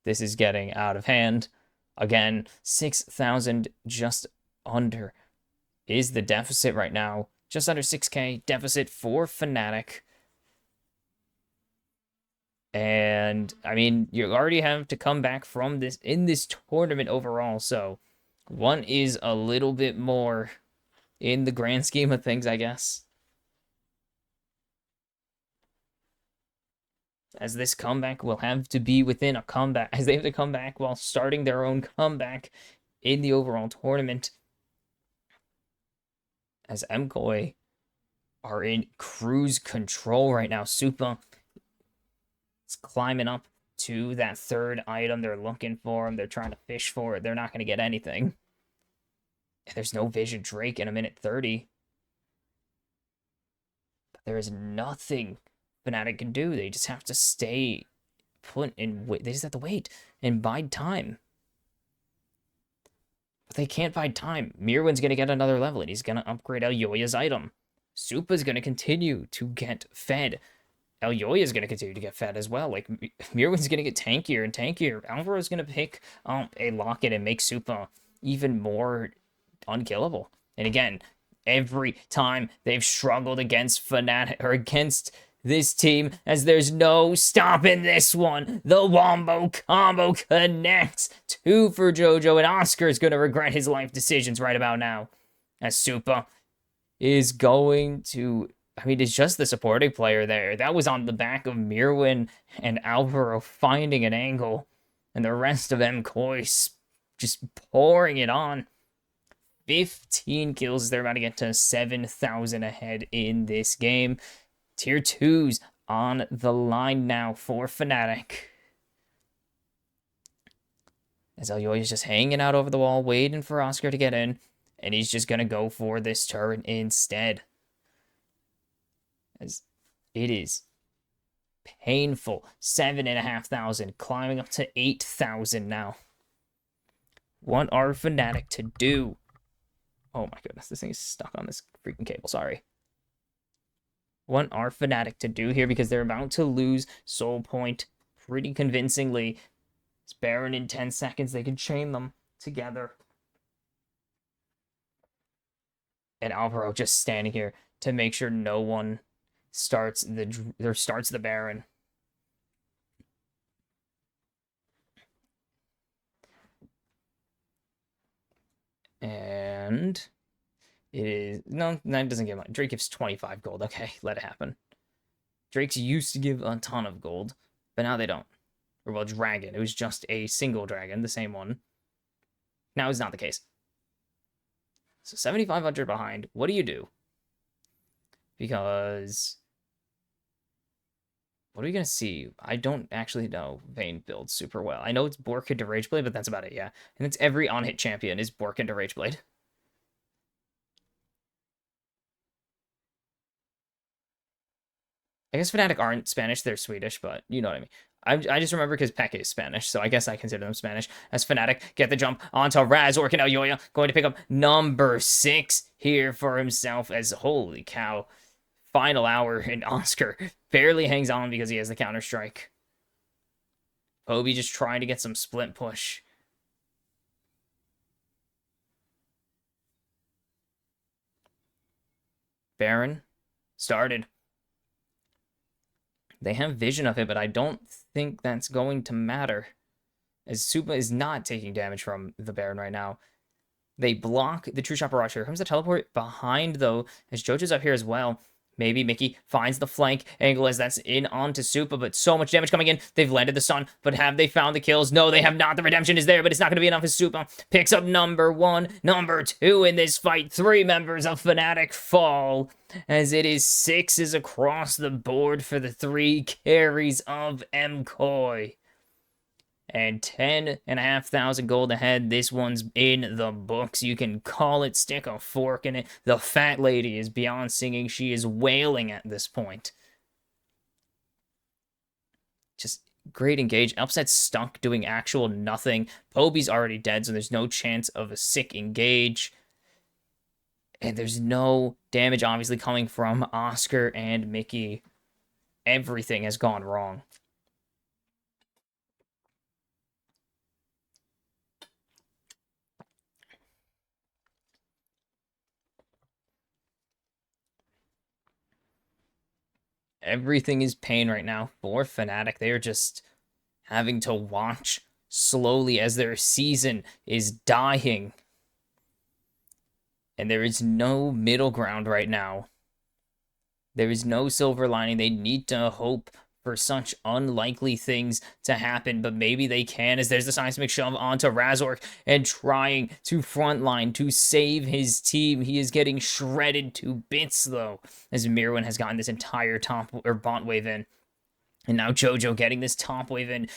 This is getting out of hand. Again, 6,000 just under is the deficit right now. Just under 6k deficit for Fnatic. And, I mean, you already have to come back from this in this tournament overall, so One is a little bit more in the grand scheme of things, I guess. As this comeback will have to be within a comeback, as they have to come back while starting their own comeback in the overall tournament. As MKOI are in cruise control right now. Supa is climbing up to that third item. They're looking for him. They're trying to fish for it. They're not going to get anything. There's no Vision Drake in a minute 30. But there is nothing Fnatic can do. They just have to stay put and wait. They just have to wait and bide time. But they can't bide time. Mirwin's going to get another level, and he's going to upgrade Elyoya's item. Supa's going to continue to get fed. Elyoya is going to continue to get fed as well. Like, Mirwin's going to get tankier and tankier. Alvaro's going to pick up a Locket and make Supa even more unkillable. And again, every time they've struggled against Fnatic, or against this team, as there's no stopping this one. The Wombo combo connects. 2 for JoJo, and Oscar's going to regret his life decisions right about now. As Supa is going to... I mean, it's just the supporting player there. That was on the back of Mirwin and Alvaro finding an angle. And the rest of MKOI just pouring it on. 15 kills. They're about to get to 7,000 ahead in this game. Tier 2's on the line now for Fnatic. As Elyoya is just hanging out over the wall, waiting for Oscar to get in. And he's just going to go for this turret instead. As it is painful. 7,500, climbing up to 8,000 now. What are Fnatic to do? Oh my goodness, this thing is stuck on this freaking cable, sorry. What are Fnatic to do here? Because they're about to lose Soul Point pretty convincingly. It's Baron in 10 seconds. They can chain them together. And Alvaro just standing here to make sure no one starts the Baron. And it is... No, that doesn't give much. Drake gives 25 gold. Okay, let it happen. Drake's used to give a ton of gold, but now they don't. Or, well, dragon. It was just a single dragon, the same one. Now it's not the case. So 7,500 behind. What do you do? Because... what are we going to see? I don't actually know Vayne builds super well. I know it's Bork into Rageblade, but that's about it, yeah. And it's every on-hit champion is Bork into Rageblade. I guess Fnatic aren't Spanish, they're Swedish, but you know what I mean. I just remember because Peck is Spanish, so I guess I consider them Spanish. As Fnatic get the jump onto Raz, Orkin Elyoya, going to pick up number 6 here for himself, as holy cow. Final hour, and Oscar barely hangs on because he has the counter-strike. Obi just trying to get some split push. Baron started. They have vision of it, but I don't think that's going to matter, as Supa is not taking damage from the Baron right now. They block the True Shot Barrage. Here comes the teleport behind, though, as JoJo's up here as well. Maybe Mickey finds the flank angle as that's in onto Supa, but so much damage coming in. They've landed the stun, but have they found the kills? No, they have not. The redemption is there, but it's not going to be enough as Supa picks up number 1, number 2 in this fight. 3 members of Fnatic fall, as it is 6s across the board for the 3 carries of MKOI. And 10,500 gold ahead. This one's in the books. You can call it, stick a fork in it. The fat lady is beyond singing. She is wailing at this point. Just great engage. Upset stuck doing actual nothing. Poby's already dead, so there's no chance of a sick engage. And there's no damage, obviously, coming from Oscar and Mickey. Everything has gone wrong. Everything is pain right now for Fnatic. They are just having to watch slowly as their season is dying. And there is no middle ground right now. There is no silver lining. They need to hope for such unlikely things to happen, but maybe they can, as there's the seismic shove onto Razork and trying to frontline to save his team. He is getting shredded to bits, though, as Mirwin has gotten this entire top or bot wave in. And now Jojo getting this top wave in.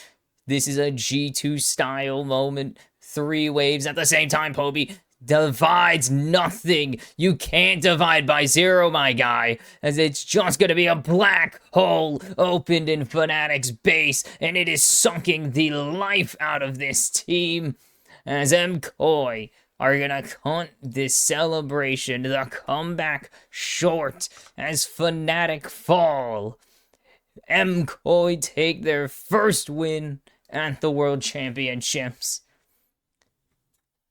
This is a G2 style moment. 3 waves at the same time, Poby divides nothing. You can't divide by 0, my guy, as it's just going to be a black hole opened in Fnatic's base, and it is sucking the life out of this team, as MKOI are going to cut this celebration, the comeback, short, as Fnatic fall. MKOI take their first win at the World Championships,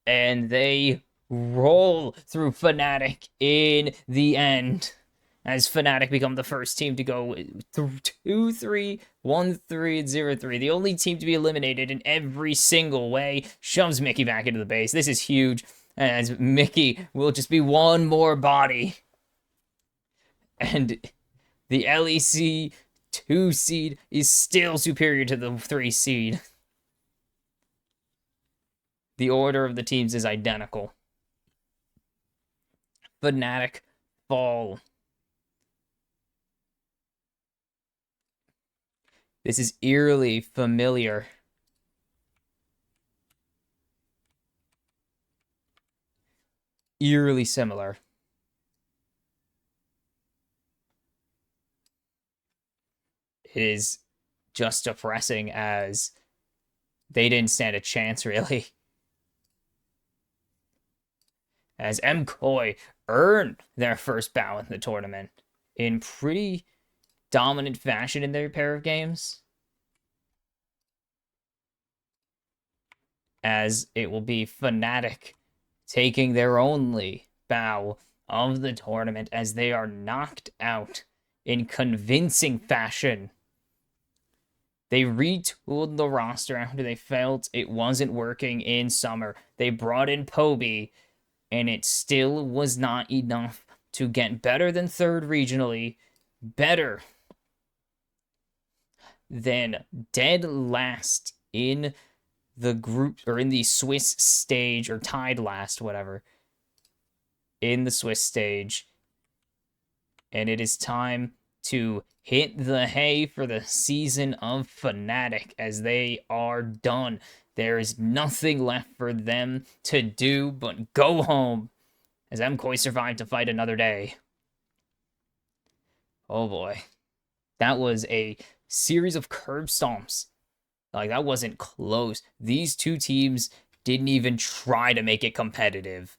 and they roll through Fnatic in the end, as Fnatic become the first team to go 2-3, 1-3, 0-3. The only team to be eliminated in every single way. Shoves Mickey back into the base. This is huge, as Mickey will just be one more body. And the LEC 2 seed is still superior to the 3 seed. The order of the teams is identical. Fnatic fall. This is eerily familiar. Eerily similar. It is just depressing, as they didn't stand a chance, really. As MKOI earn their first bow in the tournament in pretty dominant fashion in their pair of games, as it will be Fnatic taking their only bow of the tournament, as they are knocked out in convincing fashion. They retooled the roster after they felt it wasn't working in summer. They brought in Poby, and it still was not enough to get better than 3rd regionally, better than dead last in the group, or in the Swiss stage, or tied last, whatever, in the Swiss stage. And it is time to hit the hay for the season of Fnatic, as they are done. There is nothing left for them to do but go home, as MKOI survived to fight another day. Oh boy. That was a series of curb stomps. Like, that wasn't close. These 2 teams didn't even try to make it competitive.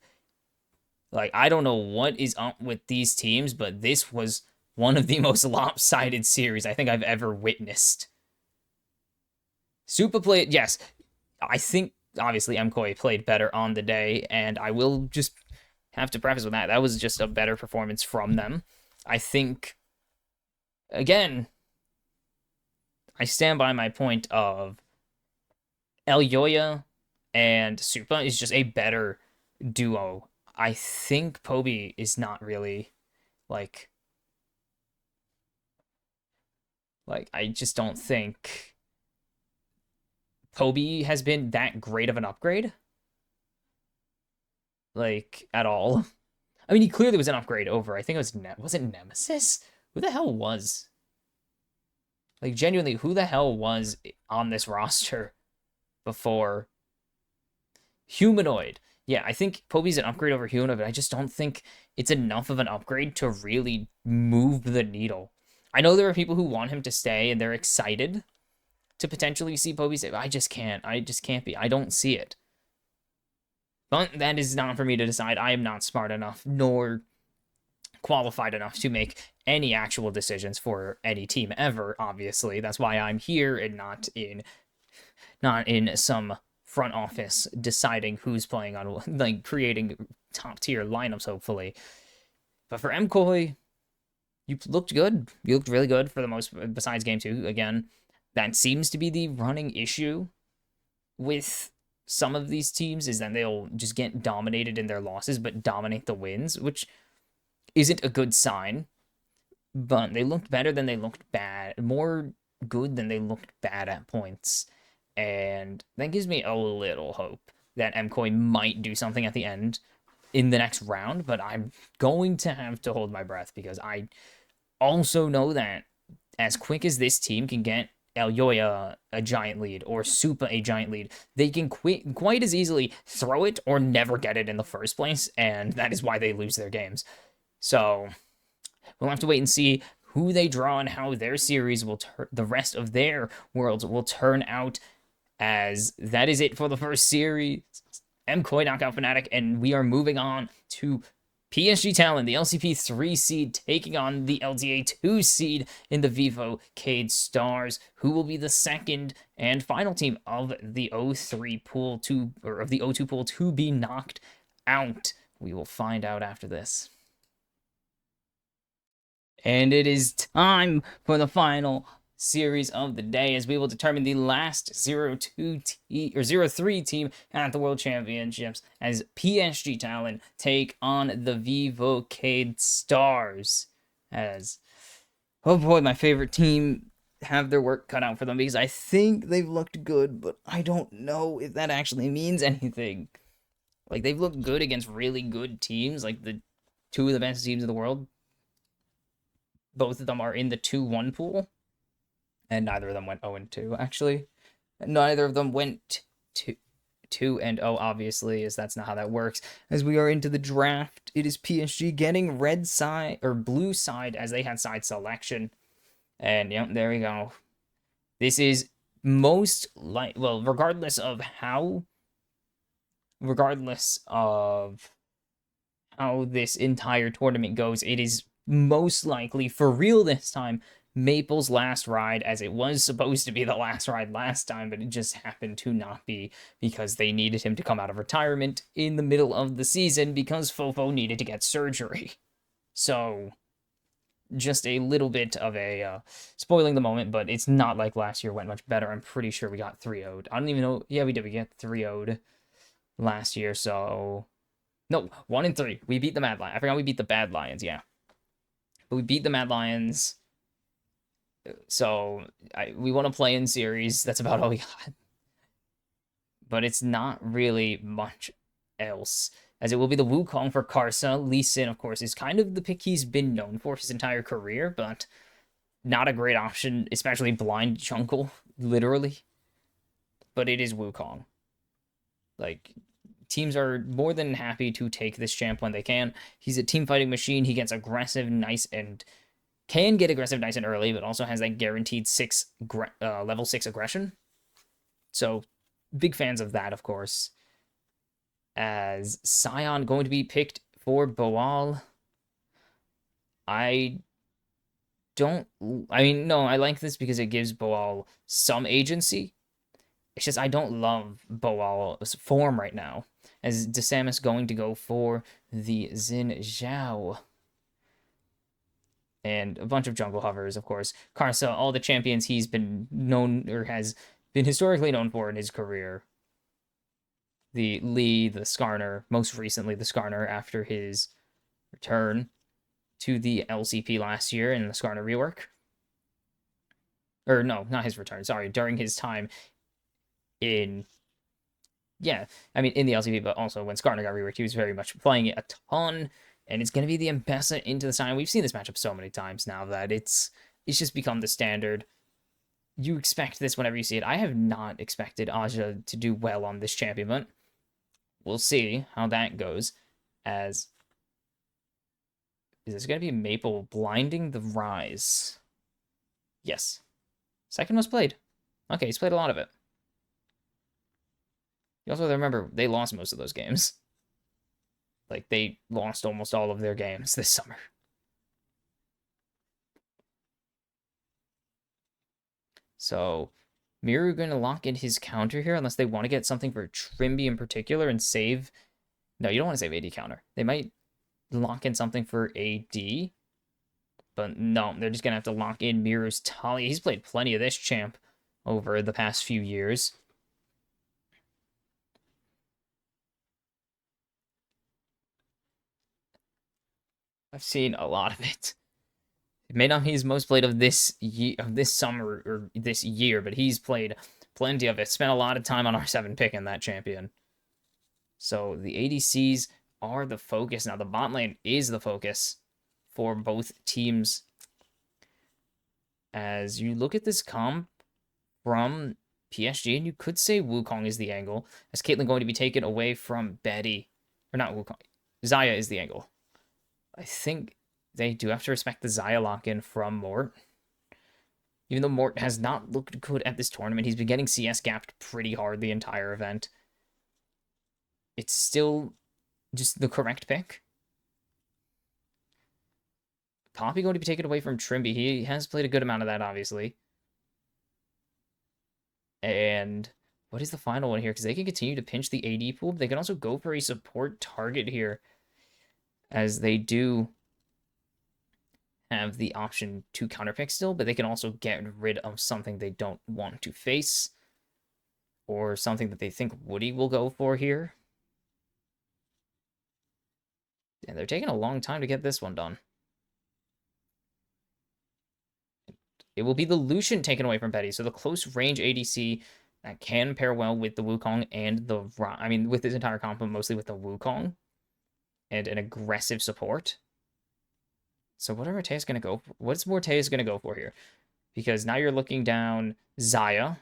Like, I don't know what is up with these teams, but this was one of the most lopsided series I think I've ever witnessed. Super played, yes. I think, obviously, MKOI played better on the day, and I will just have to preface with that. That was just a better performance from them. I think, again, I stand by my point of Elyoya and Supa is just a better duo. I think Poby is not really, like, I just don't think Poby has been that great of an upgrade, like, at all. I mean, he clearly was an upgrade over, I think it was it Nemesis? Who the hell was? Like, genuinely, who the hell was on this roster before? Humanoid. Yeah, I think Poby's an upgrade over Humanoid, but I just don't think it's enough of an upgrade to really move the needle. I know there are people who want him to stay, and they're excited to potentially see Poby stay, but I just can't. I just can't be. I don't see it. But that is not for me to decide. I am not smart enough, nor qualified enough to make any actual decisions for any team ever, obviously. That's why I'm here and not in some front office deciding who's playing on, like, creating top tier lineups, hopefully. But for MKOI, you looked good. You looked really good for the most, besides game 2. Again, that seems to be the running issue with some of these teams is that they'll just get dominated in their losses, but dominate the wins, which isn't a good sign. But they looked better than they looked bad, more good than they looked bad at points. And that gives me a little hope that MKOI might do something at the end in the next round, but I'm going to have to hold my breath because I also know that as quick as this team can get Elyoya a giant lead or Supa a giant lead, they can quite as easily throw it or never get it in the first place, and that is why they lose their games. So we'll have to wait and see who they draw and how their series will the rest of their worlds will turn out, as that is it for the first series. MKOI knocked out Fnatic, and we are moving on to PSG Talon, the LCP 3 seed, taking on the LTA 2 seed in the Vivo Keyd Stars, who will be the second and final team of the O3 pool of the O2 pool to be knocked out. We will find out after this. And it is time for the final series of the day, as we will determine the last 0-3 team at the World Championships, as PSG Talon take on the Vivo Keyd Stars. As, oh boy, my favorite team have their work cut out for them, because I think they've looked good, but I don't know if that actually means anything. Like, they've looked good against really good teams, like the two of the best teams in the world. Both of them are in the 2-1 pool, and neither of them went 0-2, actually. Neither of them went 2-0, obviously, as that's not how that works. As we are into the draft, it is PSG getting red side, or blue side, as they had side selection. And, yep, there we go. This is most like, well, regardless of how this entire tournament goes, it is most likely, for real this time, Maple's last ride, as it was supposed to be the last ride last time, but it just happened to not be, because they needed him to come out of retirement in the middle of the season because Fofo needed to get surgery. So, just a little bit of a spoiling the moment, but it's not like last year went much better. I'm pretty sure we got 3-0'd. I don't even know. Yeah, we did. We get 3-0'd last year, so... No, 1-3. We beat the Mad Lions. I forgot we beat the Bad Lions, yeah. But we beat the Mad Lions. So we want to play in series. That's about all we got. But it's not really much else, as it will be the Wukong for Karsa. Lee Sin, of course, is kind of the pick he's been known for his entire career, but not a great option, especially blind jungle, literally. But it is Wukong. Like, teams are more than happy to take this champ when they can. He's a team fighting machine. He gets aggressive, nice, and can get aggressive nice and early, but also has that guaranteed level 6 aggression. So, big fans of that, of course. As Sion going to be picked for Boal. I like this because it gives Boal some agency. It's just I don't love Boal's form right now, as DeSamus going to go for the Xin Zhao. And a bunch of jungle hovers, of course. Karsa, all the champions he's been known, or has been historically known for in his career. The Lee, the Skarner, most recently the Skarner after his return to the LCP last year in the Skarner rework. Or no, not his return, sorry, during his time in the LCP, but also when Skarner got reworked, he was very much playing it a ton. And it's going to be the M-Pesa into the Sion. We've seen this matchup so many times now that it's just become the standard. You expect this whenever you see it. I have not expected Aja to do well on this champion, but we'll see how that goes. Is this going to be Maple blinding the Rise? Yes. Second most played. Okay, he's played a lot of it. You also have to remember, they lost most of those games. Like, they lost almost all of their games this summer. So, Miru going to lock in his counter here, unless they want to get something for Trimby in particular and save... No, you don't want to save AD counter. They might lock in something for AD, but no, they're just going to have to lock in Miru's Talia. He's played plenty of this champ over the past few years. I've seen a lot of it. It may not be his most played of this summer or this year, but he's played plenty of it. Spent a lot of time on R7 picking that champion. So the ADCs are the focus. Now the bot lane is the focus for both teams. As you look at this comp from PSG, and you could say Wukong is the angle, as Caitlyn going to be taken away from Betty. Or not Wukong. Xayah is the angle. I think they do have to respect the Xayah lock-in from Mort. Even though Mort has not looked good at this tournament, he's been getting CS gapped pretty hard the entire event. It's still just the correct pick. Poppy going to be taken away from Trimby. He has played a good amount of that, obviously. And what is the final one here? Because they can continue to pinch the AD pool. They can also go for a support target here, as they do have the option to counterpick still, but they can also get rid of something they don't want to face, or something that they think Woody will go for here. And they're taking a long time to get this one done. It will be the Lucian taken away from Betty, so the close range ADC that can pair well with the Wukong and the... I mean, with this entire comp, but mostly with the Wukong and an aggressive support. So what are Mortea's going to go for? What's Mortea's going to go for here? Because now you're looking down Xayah.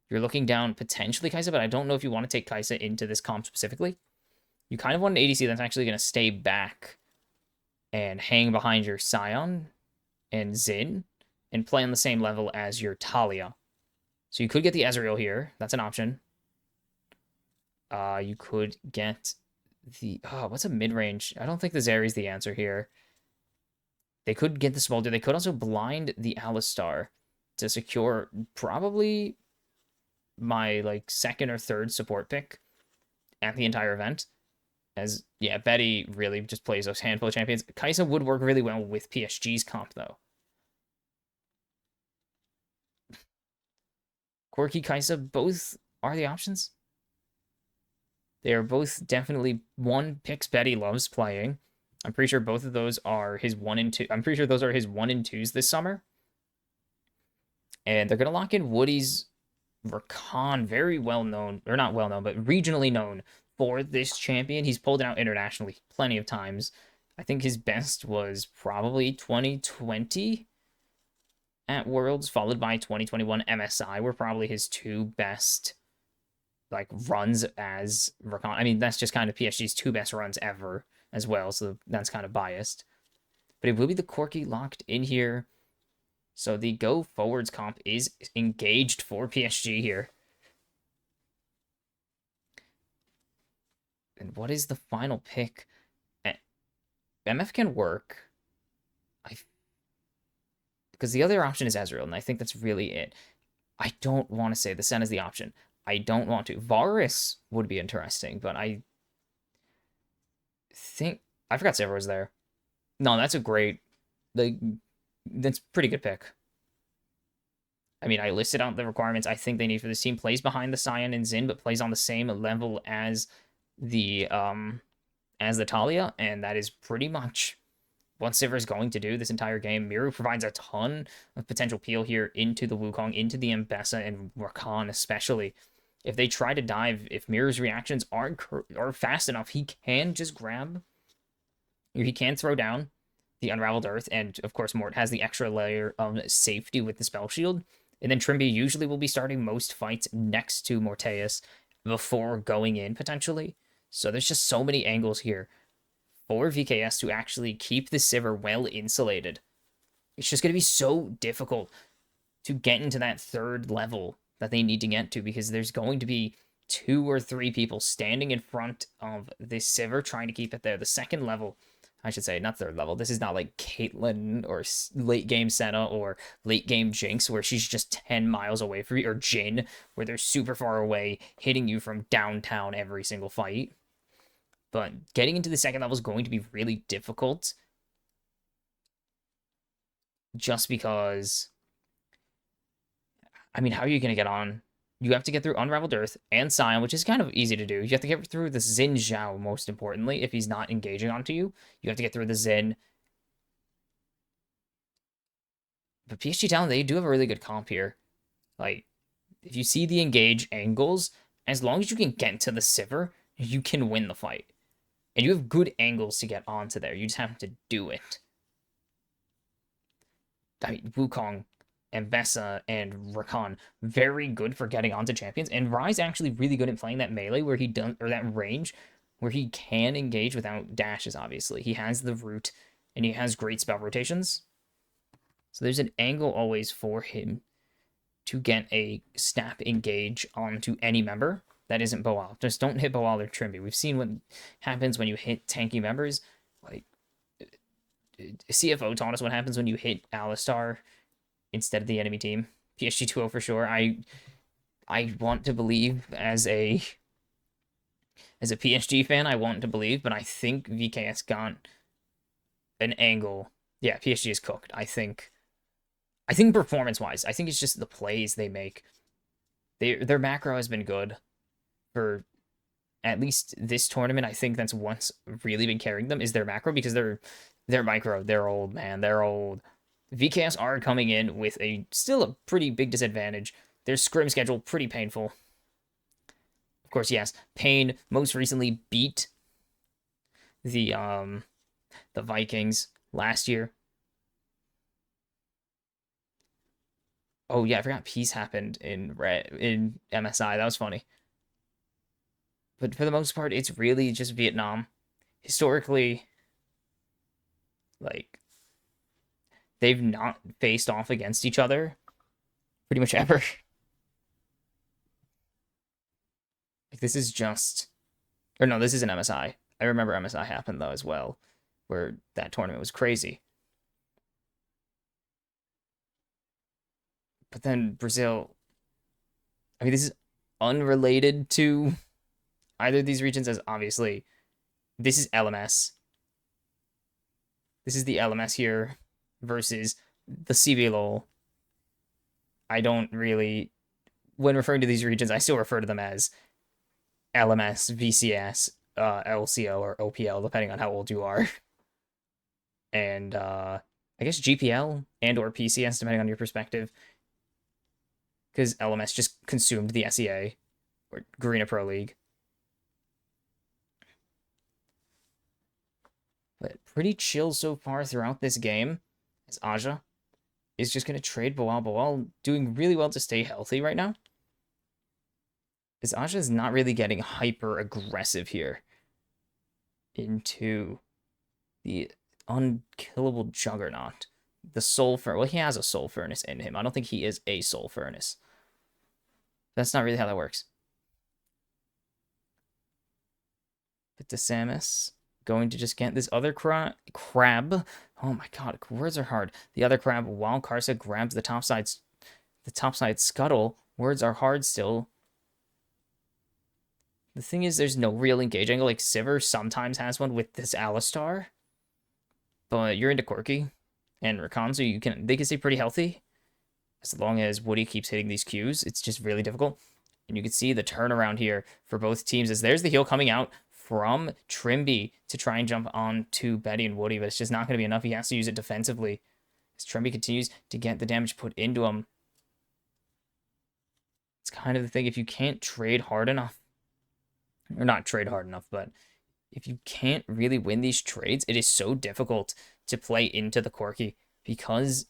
You're looking down potentially Kai'Sa, but I don't know if you want to take Kai'Sa into this comp specifically. You kind of want an ADC that's actually going to stay back and hang behind your Sion and Xin and play on the same level as your Talia. So you could get the Ezreal here. That's an option. You could get the... what's a mid-range? I don't think the Zeri's the answer here. They could get the Smolder. They could also blind the Alistar to secure probably my like second or third support pick at the entire event. As, yeah, Betty really just plays those handful of champions. Kai'Sa would work really well with PSG's comp, though. Quirky, Kai'Sa, both are the options. They are both definitely one picks Betty loves playing. I'm pretty sure both of those are his 1 and 2. I'm pretty sure those are his 1 and 2s this summer. And they're going to lock in Woody's Rakan, very well known, or not well known, but regionally known for this champion. He's pulled it out internationally plenty of times. I think his best was probably 2020 at Worlds, followed by 2021 MSI, were probably his two best like runs as Rakan. I mean, that's just kind of PSG's two best runs ever as well, so that's kind of biased. But it will be the Corki locked in here. So the go forwards comp is engaged for PSG here. And what is the final pick? MF can work. Because the other option is Ezreal, and I think that's really it. I don't want to say the Sen is the option. I don't want to. Varus would be interesting, but I think... I forgot Sivir was there. No, that's a great... That's a pretty good pick. I mean, I listed out the requirements I think they need for this team. Plays behind the Sion and Xin, but plays on the same level as the Talia, and that is pretty much what Sivir is going to do this entire game. Miru provides a ton of potential peel here into the Wukong, into the Mbessa, and Rakan especially. If they try to dive, if Miru's reactions aren't fast enough, he can just grab, or he can throw down the Unraveled Earth, and of course Mort has the extra layer of safety with the Spell Shield. And then Trimby usually will be starting most fights next to Morteus before going in, potentially. So there's just so many angles here for VKS to actually keep the Sivir well insulated. It's just going to be so difficult to get into that third level that they need to get to, because there's going to be 2 or 3 people standing in front of this Sivir trying to keep it there. The second level, I should say, not third level. This is not like Caitlyn or late game Senna or late game Jinx, where she's just 10 miles away from you, or Jhin, where they're super far away, hitting you from downtown every single fight. But getting into the second level is going to be really difficult, just because, I mean, how are you going to get on You have to get through Unraveled Earth and Scion, which is kind of easy to do. You have to get through the Xin Zhao, most importantly, if he's not engaging onto you. You have to get through the Xin. But PSG Talon, they do have a really good comp here. Like, if you see the engage angles, as long as you can get to the Sivir, you can win the fight. And you have good angles to get onto there. You just have to do it. I mean, Wukong and Bessa and Rakan, very good for getting onto champions. And Rai's actually really good at playing that melee where he does, or that range where he can engage without dashes, obviously. He has the root and he has great spell rotations. So there's an angle always for him to get a snap engage onto any member that isn't Boal. Just don't hit Boal or Trimby. We've seen what happens when you hit tanky members. Like, CFO taught us what happens when you hit Alistar instead of the enemy team. PSG 2-0 for sure. I want to believe as a PSG fan, I want to believe, but I think VKS got an angle. Yeah, PSG is cooked. I think performance-wise, I think it's just the plays they make. Their macro has been good for at least this tournament. I think that's what's really been carrying them is their macro, because their micro, they're old, man. They're old. VKS are coming in with still a pretty big disadvantage. Their scrim schedule, pretty painful. Of course, yes, Pain most recently beat the Vikings last year. Oh yeah, I forgot Peace happened in MSI. That was funny. But for the most part, it's really just Vietnam. Historically, like, they've not faced off against each other pretty much ever. Like, this is just... Or no, this is an MSI. I remember MSI happened, though, as well, where that tournament was crazy. But then Brazil... I mean, this is unrelated to either of these regions, as obviously this is LMS. This is the LMS here versus the CBLOL. I don't really... When referring to these regions, I still refer to them as LMS, VCS, LCO, or OPL, depending on how old you are. And I guess GPL and or PCS, depending on your perspective. Because LMS just consumed the SEA, or Garena Pro League. But pretty chill so far throughout this game, as Aja is just going to trade Boal. Boal doing really well to stay healthy right now. As Aja is not really getting hyper-aggressive here into the unkillable Juggernaut. The Soul Furnace. Well, he has a Soul Furnace in him. I don't think he is a Soul Furnace. That's not really how that works. But the Samus going to just get this other crab. Oh my god, words are hard. The other crab, while Karsa grabs the topside scuttle. Words are hard still. The thing is, there's no real engage angle. Like, Sivir sometimes has one with this Alistar. But you're into Corki and Rakan, so they can stay pretty healthy. As long as Woody keeps hitting these Qs, it's just really difficult. And you can see the turnaround here for both teams as there's the heal coming out from Trimby to try and jump on to Betty and Woody, but it's just not going to be enough. He has to use it defensively as Trimby continues to get the damage put into him. It's kind of the thing, if you can't trade hard enough, or not trade hard enough, but if you can't really win these trades, it is so difficult to play into the Corki because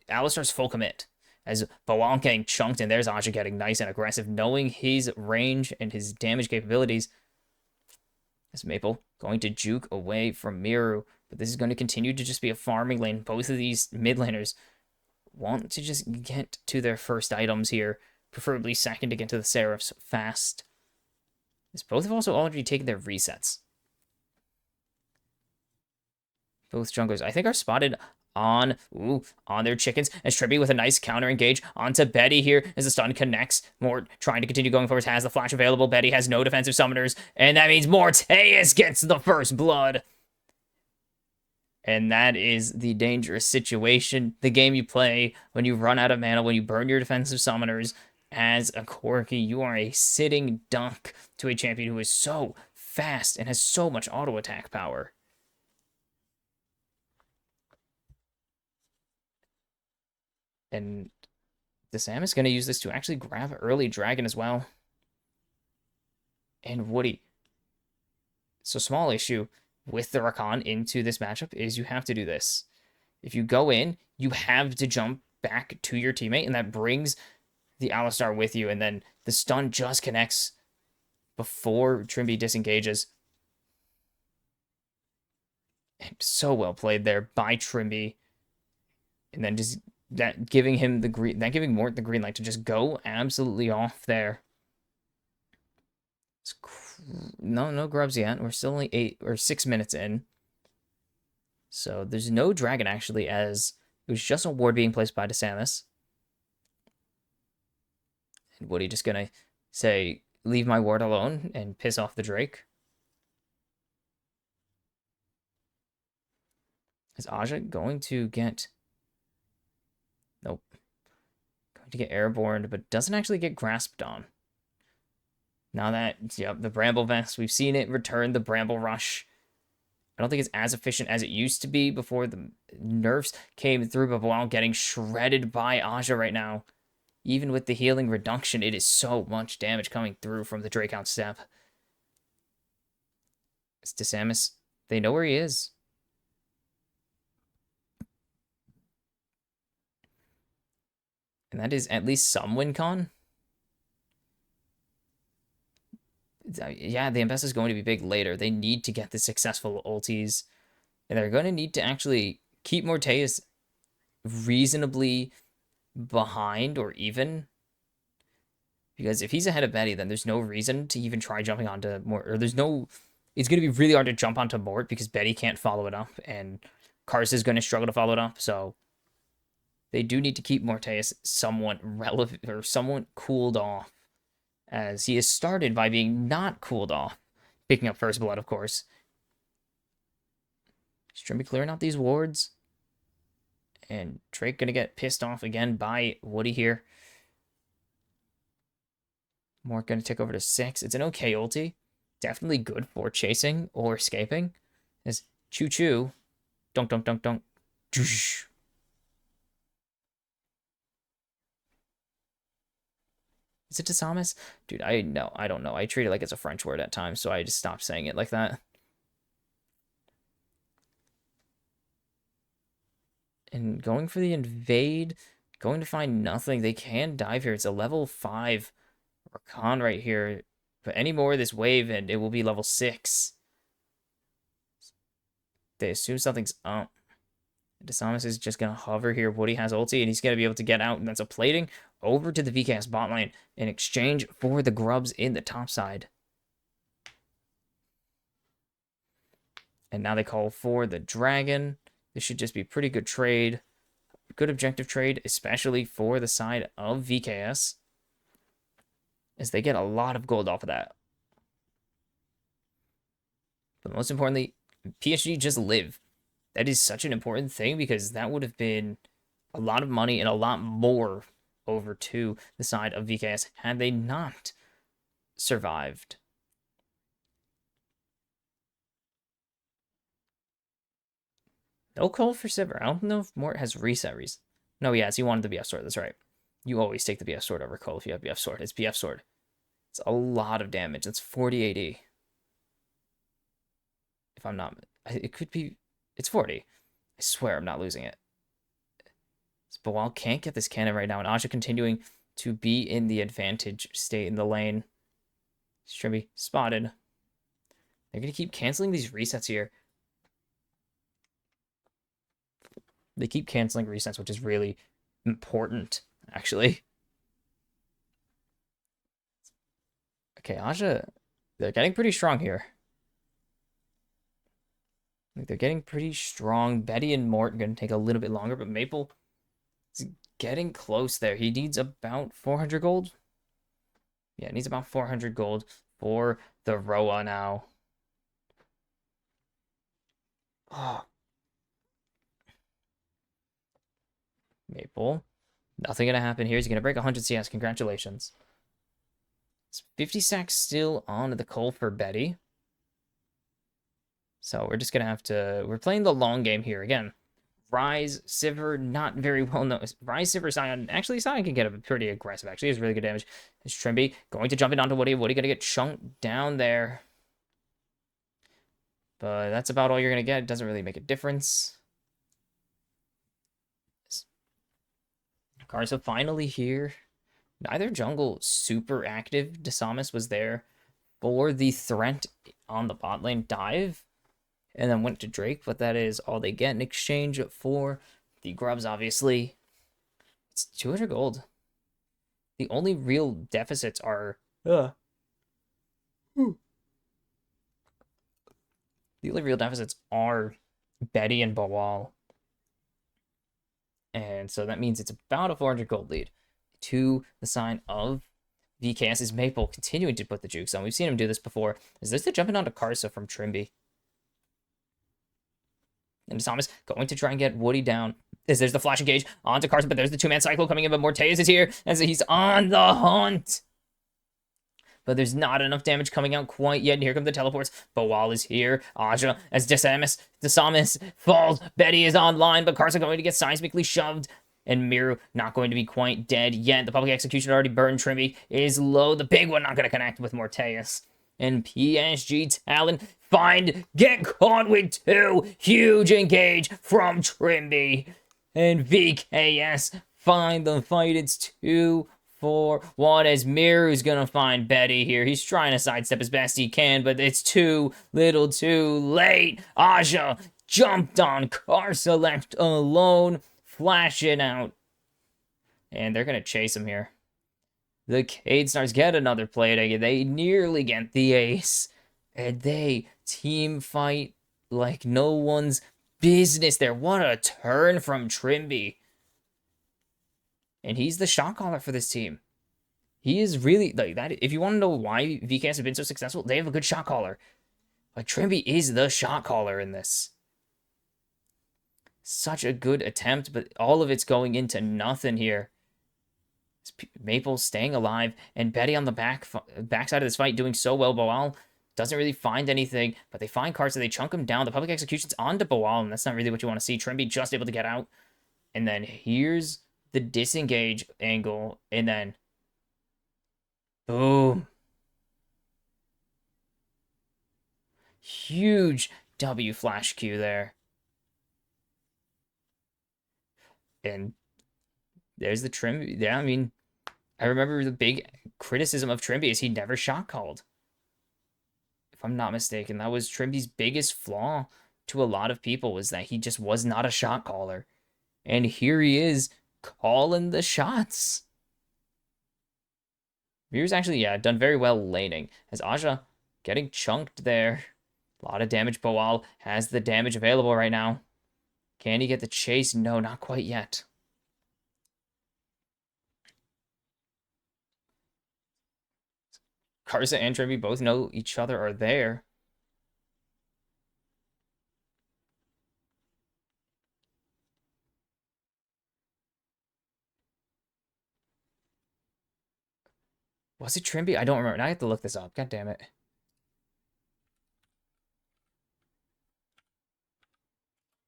Alistar's full commit. As Boal getting chunked, and there's Aja getting nice and aggressive, knowing his range and his damage capabilities. As Maple going to juke away from Miru, but this is going to continue to just be a farming lane. Both of these mid laners want to just get to their first items here, preferably second to get to the Seraphs fast. As both have also already taken their resets. Both junglers, I think, are spotted on their chickens, as Trimby with a nice counter engage onto Betty here as the stun connects. Mort trying to continue going forward, has the flash available. Betty has no defensive summoners, and that means Morteus gets the first blood. And that is the dangerous situation, the game you play when you run out of mana, when you burn your defensive summoners. as a Corki. You are a sitting duck to a champion who is so fast and has so much auto attack power. And the Sam is going to use this to actually grab early dragon as well. And Woody. So small issue with the Rakan into this matchup is you have to do this. If you go in, you have to jump back to your teammate, and that brings the Alistar with you, and then the stun just connects before Trimby disengages. And so well played there by Trimby. And then just that giving him the green, that giving Mort the green light to just go absolutely off there. No grubs yet. We're still only 8 or 6 minutes in. So there's no dragon actually, as it was just a ward being placed by DeSamus. And Woody just gonna say, leave my ward alone and piss off the Drake. Is Aja going to get... Nope. Going to get airborne, but doesn't actually get grasped on. Now that, yep, the Bramble Vest, we've seen it return the Bramble Rush. I don't think it's as efficient as it used to be before the nerfs came through, but while getting shredded by Aja right now, even with the healing reduction, it is so much damage coming through from the Drake out step. It's DeSamus. They know where he is. And that is at least some win con. Yeah, the Ambessa is going to be big later. They need to get the successful ultis. And they're going to need to actually keep Morteus reasonably behind or even. Because if he's ahead of Betty, then there's no reason to even try jumping onto Mort. Or there's no... It's going to be really hard to jump onto Mort because Betty can't follow it up. And Kars is going to struggle to follow it up. So they do need to keep Morteus somewhat relevant or somewhat cooled off, as he is started by being not cooled off. Picking up first blood, of course. Strimby clearing out these wards. And Drake gonna get pissed off again by Woody here. Mort gonna take over to 6. It's an okay ulti. Definitely good for chasing or escaping. As Choo Choo. Dunk, dunk, dunk, dunk. Is it DeSamus? Dude, I don't know. I treat it like it's a French word at times, so I just stopped saying it like that. And going for the invade, going to find nothing. They can dive here. It's a level 5 Rakan right here. But any more of this wave, and it will be level 6. They assume something's up. DeSamus is just going to hover here. Woody has ulti, and he's going to be able to get out. And that's a plating over to the VKS bot lane in exchange for the grubs in the top side. And now they call for the dragon. This should just be pretty good trade. Good objective trade, especially for the side of VKS, as they get a lot of gold off of that. But most importantly, PSG just live. That is such an important thing, because that would have been a lot of money and a lot more over to the side of VKS had they not survived. No call for Sivir. I don't know if Mort has reset reason. No, yes, he wanted the BF sword. That's right. You always take the BF sword over Cole if you have BF sword. It's BF sword. It's a lot of damage. That's 40 AD. If I'm not... It could be... It's 40. I swear I'm not losing it. Bawal can't get this cannon right now, and Aja continuing to be in the advantage state in the lane. Strimby spotted. They're going to keep canceling these resets here. They keep canceling resets, which is really important, actually. Okay, Aja, they're getting pretty strong here. Like, they're getting pretty strong. Betty and Mort are going to take a little bit longer, but Maple is getting close there. He needs about 400 gold. Yeah, it needs about 400 gold for the Roa now. Oh. Maple Nothing gonna happen here. He's gonna break 100 CS. Congratulations. It's 50 sacks still on the call for Betty. So we're just gonna have to... We're playing the long game here again. Rise, Sivir, not very well known. Rise, Sivir, Sion. Actually, Sion can get pretty aggressive, actually. He has really good damage. It's Trimby going to jump in onto Woody. Woody gonna get chunked down there. But that's about all you're gonna get. It doesn't really make a difference. Karsa finally here. Neither jungle super active. Desamus was there for the threat on the bot lane dive. And then went to Drake, but that is all they get in exchange for the grubs, obviously. It's 200 gold. The only real deficits are... The only real deficits are Betty and Bawal. And so that means it's about a 400 gold lead to the sign of VKS's Maple, continuing to put the jukes on. We've seen him do this before. Is this the jumping onto Karsa from Trimby? And Desamus going to try and get Woody down. There's the flash engage onto Karsa, but there's the two-man cycle coming in, but Morteus is here as he's on the hunt. But there's not enough damage coming out quite yet. And here come the teleports. Bawal is here. Aja as Desamus falls. Betty is online, but Karsa going to get seismically shoved. And Miru not going to be quite dead yet. The public execution already burned. Trimby is low. The big one not going to connect with Morteus. And PSG Talon get caught with two. Huge engage from Trimby. And VKS find the fight. It's 2-4-1 as Miru's gonna find Betty here. He's trying to sidestep as best he can, but it's too little too late. Aja jumped on Karsa, left alone, flashing out. And they're gonna chase him here. The Keyd Stars get another play. They nearly get the ace. And they team fight like no one's business there. What a turn from Trimby. And he's the shot caller for this team. He is really like that. If you want to know why VKS have been so successful, they have a good shot caller. Like Trimby is the shot caller in this. Such a good attempt, but all of it's going into nothing here. Maple staying alive, and Betty on the backside of this fight doing so well. Bawal doesn't really find anything, but they find Karsa, they chunk him down. The public execution's onto Bawal, and that's not really what you want to see. Trimby just able to get out. And then here's the disengage angle, and then boom. Huge W flash Q there. And there's the Trimby. Yeah, I mean, I remember the big criticism of Trimby is he never shot called. If I'm not mistaken, that was Trimby's biggest flaw to a lot of people, was that he just was not a shot caller. And here he is calling the shots. Miru's actually, yeah, done very well laning. As Aja getting chunked there. A lot of damage. Bawal has the damage available right now. Can he get the chase? No, not quite yet. Karsa and Trimby both know each other are there. Was it Trimby? I don't remember. Now I have to look this up. God damn it.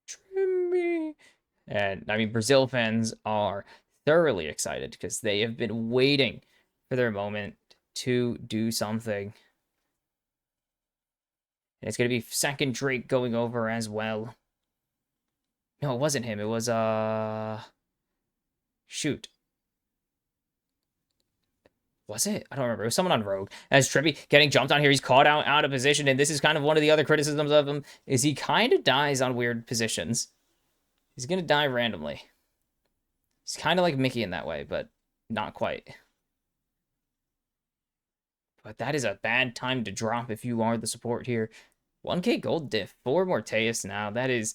Trimby. And, I mean, Brazil fans are thoroughly excited because they have been waiting for their moment to do something. And it's going to be second Drake going over as well. No, it wasn't him. It was, shoot. Was it? I don't remember. It was someone on Rogue. As Trimby getting jumped on here, he's caught out of position, and this is kind of one of the other criticisms of him, is he kind of dies on weird positions. He's going to die randomly. He's kind of like Mickey in that way, but not quite. But that is a bad time to drop if you are the support here. 1k gold diff for Morteus now. That is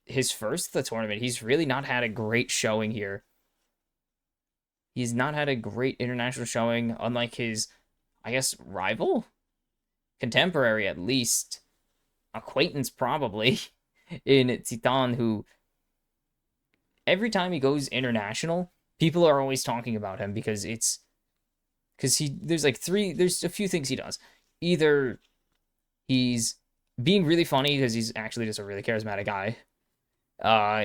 his first of the tournament. He's really not had a great showing here. He's not had a great international showing, unlike his, I guess, rival? Contemporary, at least. Acquaintance, probably, in Titan, who every time he goes international, People are always talking about him because there's like there's a few things he does. Either he's being really funny because he's actually just a really charismatic guy.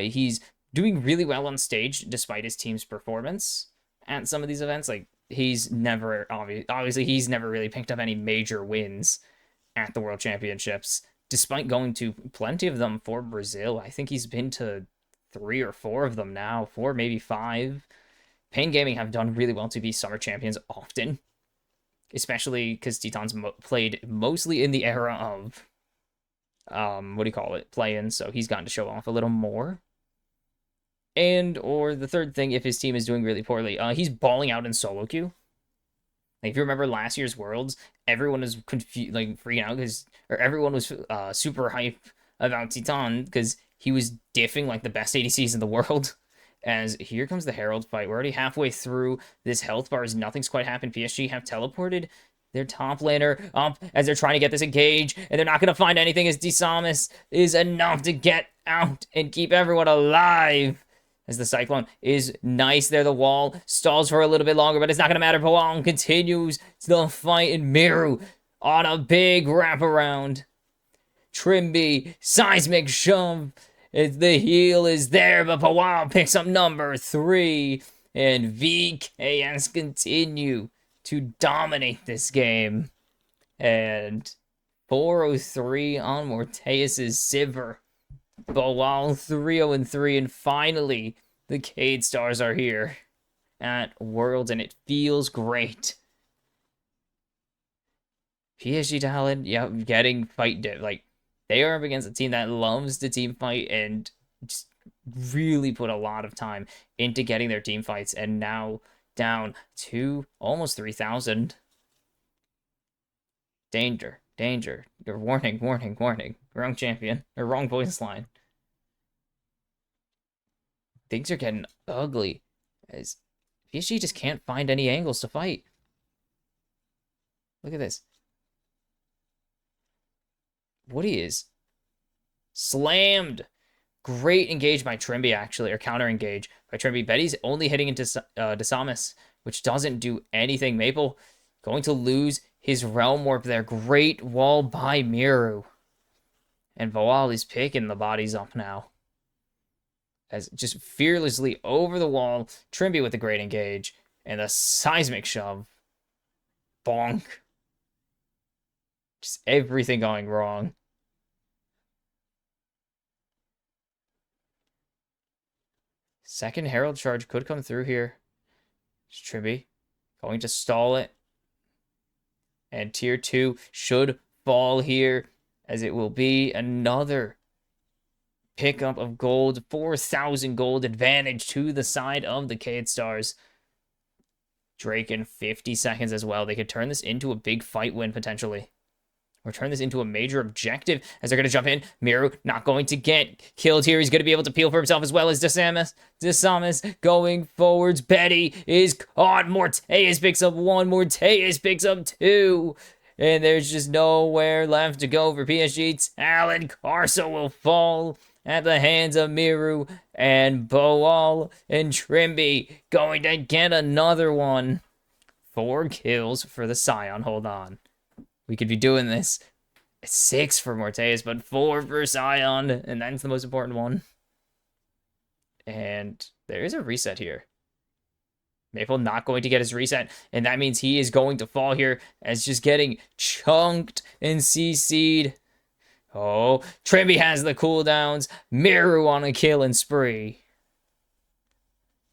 He's doing really well on stage despite his team's performance at some of these events. Like he's never obviously he's never really picked up any major wins at the World Championships, despite going to plenty of them for Brazil. I think he's been to 3 or 4 of them now, 4 maybe 5. Pain Gaming have done really well to be summer champions often, especially because Teton's played mostly in the era of what do you call it, play-in, so he's gotten to show off a little more. And or the third thing, if his team is doing really poorly, he's balling out in solo queue. Like, if you remember last year's Worlds, everyone was confused, like freaking out or everyone was super hype about Teton because he was diffing like the best ADCs in the world. As here comes the Herald fight. We're already halfway through this health bar as nothing's quite happened. PSG have teleported their top laner up as they're trying to get this engage, and they're not going to find anything as Desamus is enough to get out and keep everyone alive. As the Cyclone is nice there, the wall stalls for a little bit longer, but it's not going to matter. Boang continues the fight, and Miru on a big wraparound. Trimby, seismic shove. The heal is there, but Pawao picks up number 3. And VKS continue to dominate this game. And 403 on Morteus' Sivir. Boal 3-0-3, and finally, the Keyd Stars are here at Worlds, and it feels great. PSG Talon, yeah, getting fight like they are up against a team that loves to team fight and just really put a lot of time into getting their team fights, and now down to almost 3,000. Danger, danger. Warning, warning, warning. Wrong champion, or wrong voice line. Things are getting ugly as PSG just can't find any angles to fight. Look at this. Woody is slammed. Great engage by Trimby, actually, or counter engage by Trimby. Betty's only hitting into Desamus, which doesn't do anything. Maple going to lose his Realm Warp there. Great wall by Miru. And Voal is picking the bodies up now. As just fearlessly over the wall, Trimby with the great engage. And the seismic shove. Bonk. Just everything going wrong. Second Herald charge could come through here. Trimby going to stall it. And tier 2 should fall here, as it will be another pickup of gold. 4,000 gold advantage to the side of the Keyd Stars. Drake in 50 seconds as well. They could turn this into a big fight win, potentially. Or turn this into a major objective as they're going to jump in. Miru not going to get killed here. He's going to be able to peel for himself as well as Desamus. Desamus going forwards. Betty is caught. Morteus picks up 1. Morteus picks up 2. And there's just nowhere left to go for PSG. Talon Carso will fall at the hands of Miru. And Boal and Trimby going to get another one. 4 kills for the Scion. Hold on. We could be doing this. 6 for Morteus, but 4 for Scion, and that's the most important one. And there is a reset here. Maple not going to get his reset, and that means he is going to fall here as just getting chunked and CC'd. Oh, Trimby has the cooldowns. Miru on a killing spree.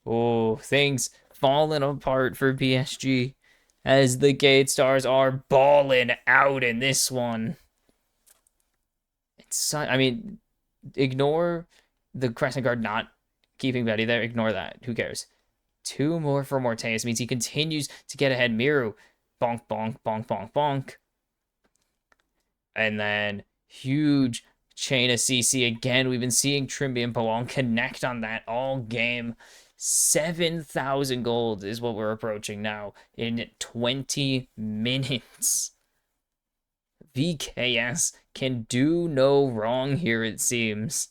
Oh, things falling apart for PSG. As the Keyd Stars are balling out in this one. I mean, ignore the Crescent Guard not keeping Betty there. Ignore that. Who cares? 2 more for Morteus means he continues to get ahead. Miru. Bonk, bonk, bonk, bonk, bonk. And then huge chain of CC again. We've been seeing Trimby and Poang connect on that all game. 7,000 gold is what we're approaching now in 20 minutes. VKS can do no wrong here, it seems.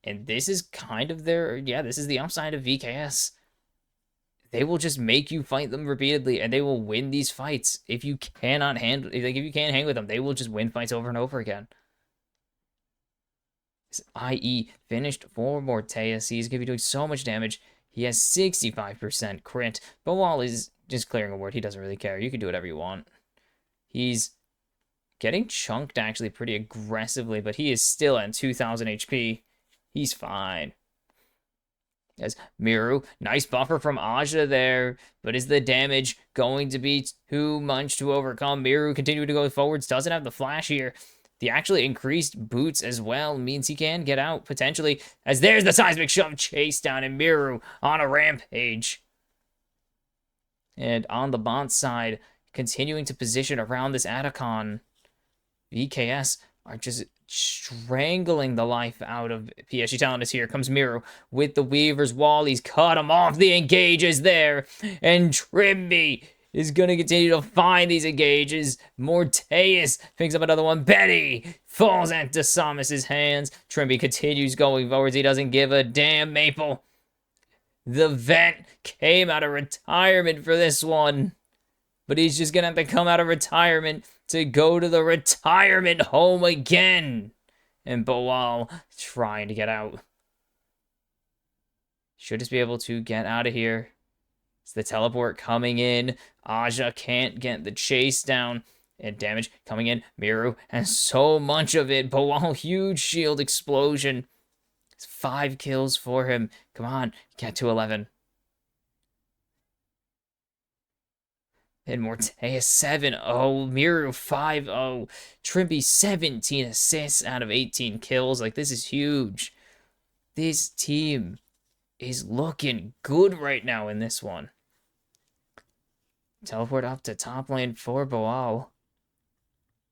And this is kind of their, yeah, this is the upside of VKS. They will just make you fight them repeatedly, and they will win these fights. If you cannot handle, like, if you can't hang with them, they will just win fights over and over again. This IE finished for Morteus. He's going to be doing so much damage. He has 65% crit. Bowal is just clearing a ward. He doesn't really care. You can do whatever you want. He's getting chunked actually pretty aggressively, but he is still at 2,000 HP. He's fine. As Miru, nice buffer from Aja there, but is the damage going to be too much to overcome? Miru continuing to go forwards, doesn't have the flash here. The actually increased boots as well means he can get out potentially, as there's the seismic shove chase down, and Miru on a rampage. And on the bot side, continuing to position around this Atacon, VKS are just strangling the life out of PSG Talon. Here comes Miru with the Weaver's Wall. He's cut him off. The engages there. And Trimby is going to continue to find these engages. Morteus picks up another one. Betty falls into Samus's hands. Trimby continues going forwards. He doesn't give a damn. Maple. The vet came out of retirement for this one. But he's just going to have to come out of retirement to go to the retirement home again. And Bowal trying to get out. Should just be able to get out of here. It's the teleport coming in. Aja can't get the chase down. And damage coming in. Miru has so much of it. Bowal, huge shield explosion. It's 5 kills for him. Come on, get to 11. And Morteus 7-0, Miru 5-0, Trimby 17 assists out of 18 kills. Like, this is huge. This team is looking good right now in this one. Teleport up to top lane for Bowal.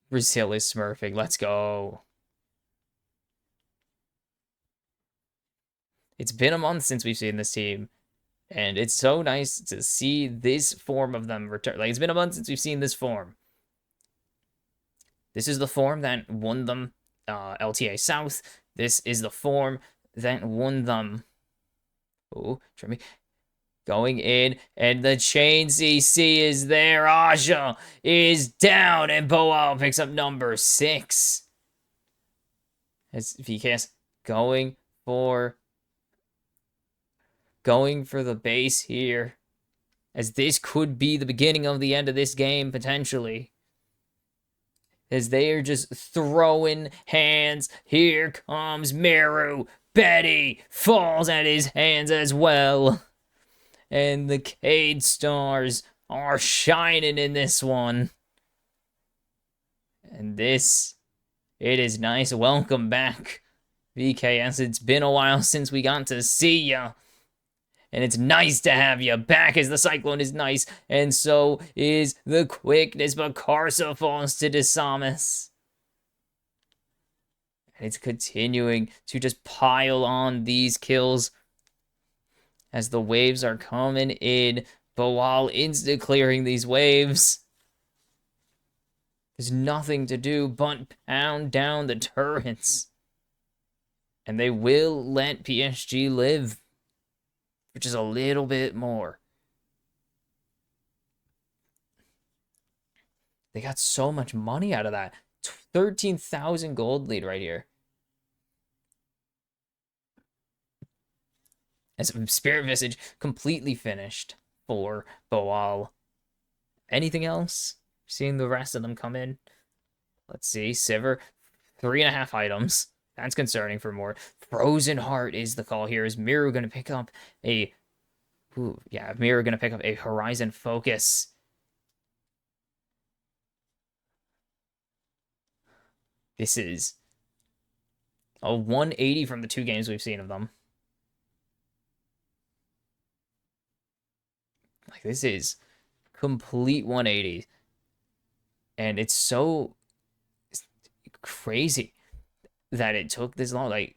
Brazil is smurfing. Let's go. It's been a month since we've seen this team. And it's so nice to see this form of them return. Like, it's been a month since we've seen this form. This is the form that won them LTA South. This is the form that won them. Oh, Trimmy going in. And the chain CC is there. Aja is down. And Bowal picks up number 6. As VKS going for the base here, as this could be the beginning of the end of this game, potentially. As they are just throwing hands. Here comes Miru. Betty falls at his hands as well. And the Keyd Stars are shining in this one. And this, it is nice. Welcome back, VKS. It's been a while since we got to see ya. And it's nice to have you back, as the Cyclone is nice. And so is the quickness. But Karsa falls to Samus. And it's continuing to just pile on these kills. As the waves are coming in. Bowal insta-clearing these waves. There's nothing to do but pound down the turrets. And they will let PSG live. Which is a little bit more. They got so much money out of that. 13,000 gold lead right here. As Spirit Visage completely finished for Bowal. Anything else? Seeing the rest of them come in. Let's see. Sivir, 3.5 items. That's concerning for more. Frozen Heart is the call here. Is Miru going to pick up a... Ooh, yeah, Miru going to pick up a Horizon Focus. This is a 180 from the 2 games we've seen of them. Like, this is complete 180. And it's so crazy that it took this long. Like,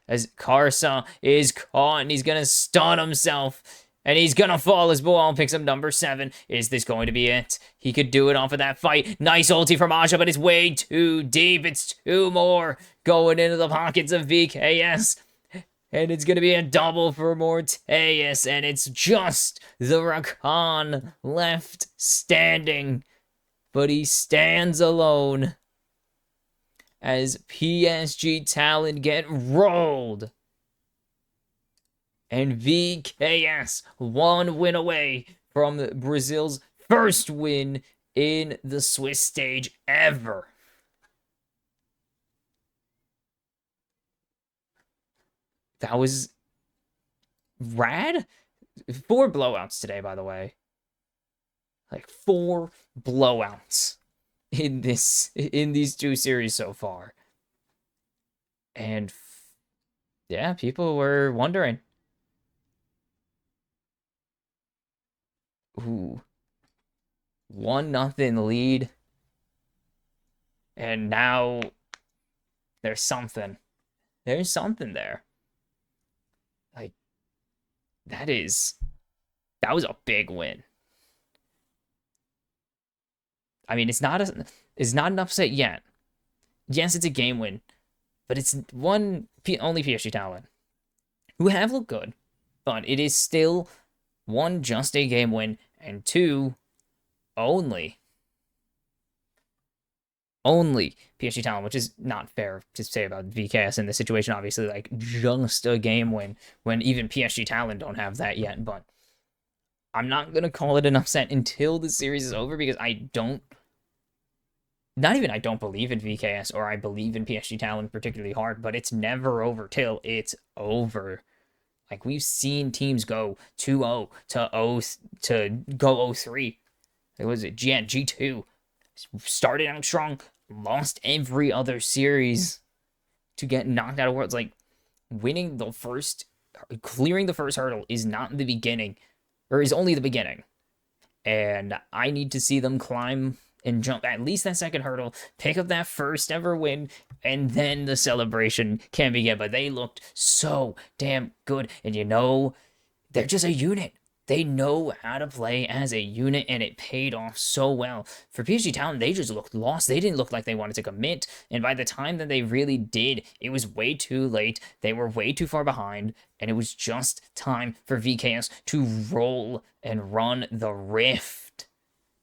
as Karsa is caught, and he's gonna stun himself, and he's gonna fall as Bowal picks up number 7. Is this going to be it? He could do it off of that fight. Nice ulti from Aja, but it's way too deep. It's 2 more going into the pockets of VKS. And it's going to be a double for Morteus, and it's just the Rakan left standing. But he stands alone as PSG Talon get rolled. And VKS one win away from Brazil's first win in the Swiss stage ever. That was rad. 4 blowouts today, by the way. Like 4 blowouts in these 2 series so far. And yeah, people were wondering. Ooh. 1-0 lead. And now there's something. There's something there. Like, that was a big win. I mean, it's not an upset yet. Yes, it's a game win, but it's only PSG Talon, who have looked good, but it is still 1, just a game win, and 2, only PSG Talon, which is not fair to say about VKS in this situation. Obviously, like, just a game win when even PSG Talon don't have that yet. But I'm not gonna call it an upset until the series is over, because I don't believe in VKS, or I believe in PSG Talon particularly hard, but it's never over till it's over. Like, we've seen teams go 2-0 to go 0-3. It was G2 started out strong, lost every other series to get knocked out of Worlds. Like, clearing the first hurdle is not the beginning, or is only the beginning. And I need to see them climb and jump at least that second hurdle, pick up that first ever win, and then the celebration can begin. But they looked so damn good, and they're just a unit. They know how to play as a unit, and it paid off so well. For PSG Talon, they just looked lost. They didn't look like they wanted to commit, and by the time that they really did, it was way too late. They were way too far behind, and it was just time for VKS to roll and run the rift.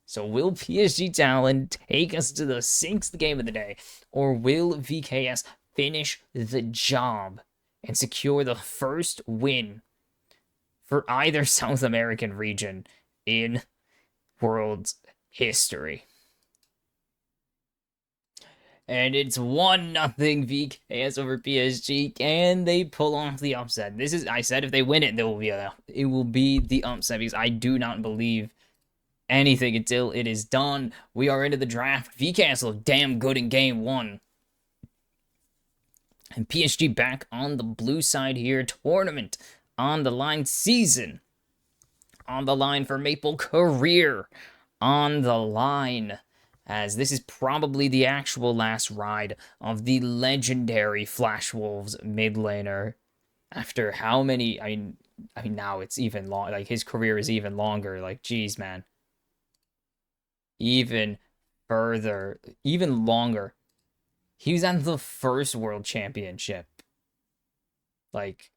So will PSG Talon take us to the 6th game of the day, or will VKS finish the job and secure the first win for either South American region in World's history? And it's 1-0 VKS over PSG, and they pull off the upset. I said if they win it, it will be the upset, because I do not believe anything until it is done. We are into the draft. VKS looked damn good in game 1. And PSG back on the blue side here. Tournament on the line. Season on the line for Maple. Career on the line, as this is probably the actual last ride of the legendary Flash Wolves mid laner. After how many? I mean, now it's even long. Like, his career is even longer. Like, geez, man. Even further, even longer. He was at the first World Championship. Like,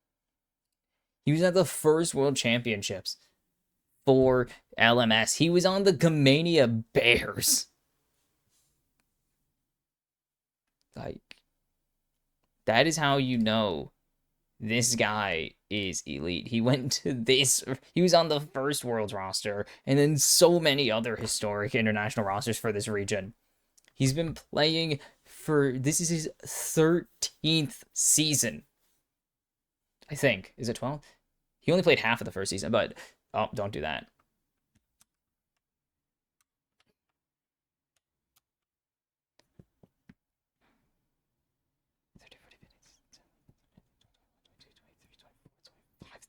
he was at the first World Championships for LMS. He was on the Gamania Bears. Like, that is how you know this guy is elite. He was on the first Worlds roster, and then so many other historic international rosters for this region. He's been playing this is his 13th season. I think. Is it 12? He only played half of the first season, but, oh, don't do that.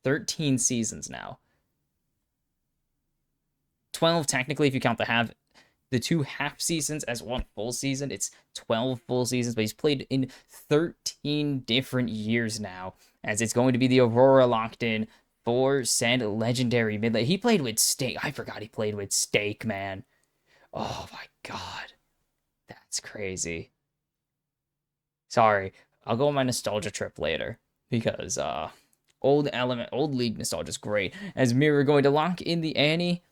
"13 seasons now. 12 technically if you count the 2 half seasons as 1 full season. It's 12 full seasons, but he's played in 13 different years now, as it's going to be the Aurora locked in for said legendary mid lane. He played with Stake. I forgot he played with Stake, man. Oh my god. That's crazy. Sorry. I'll go on my nostalgia trip later. because old league nostalgia is great. As Mirror going to lock in the Annie.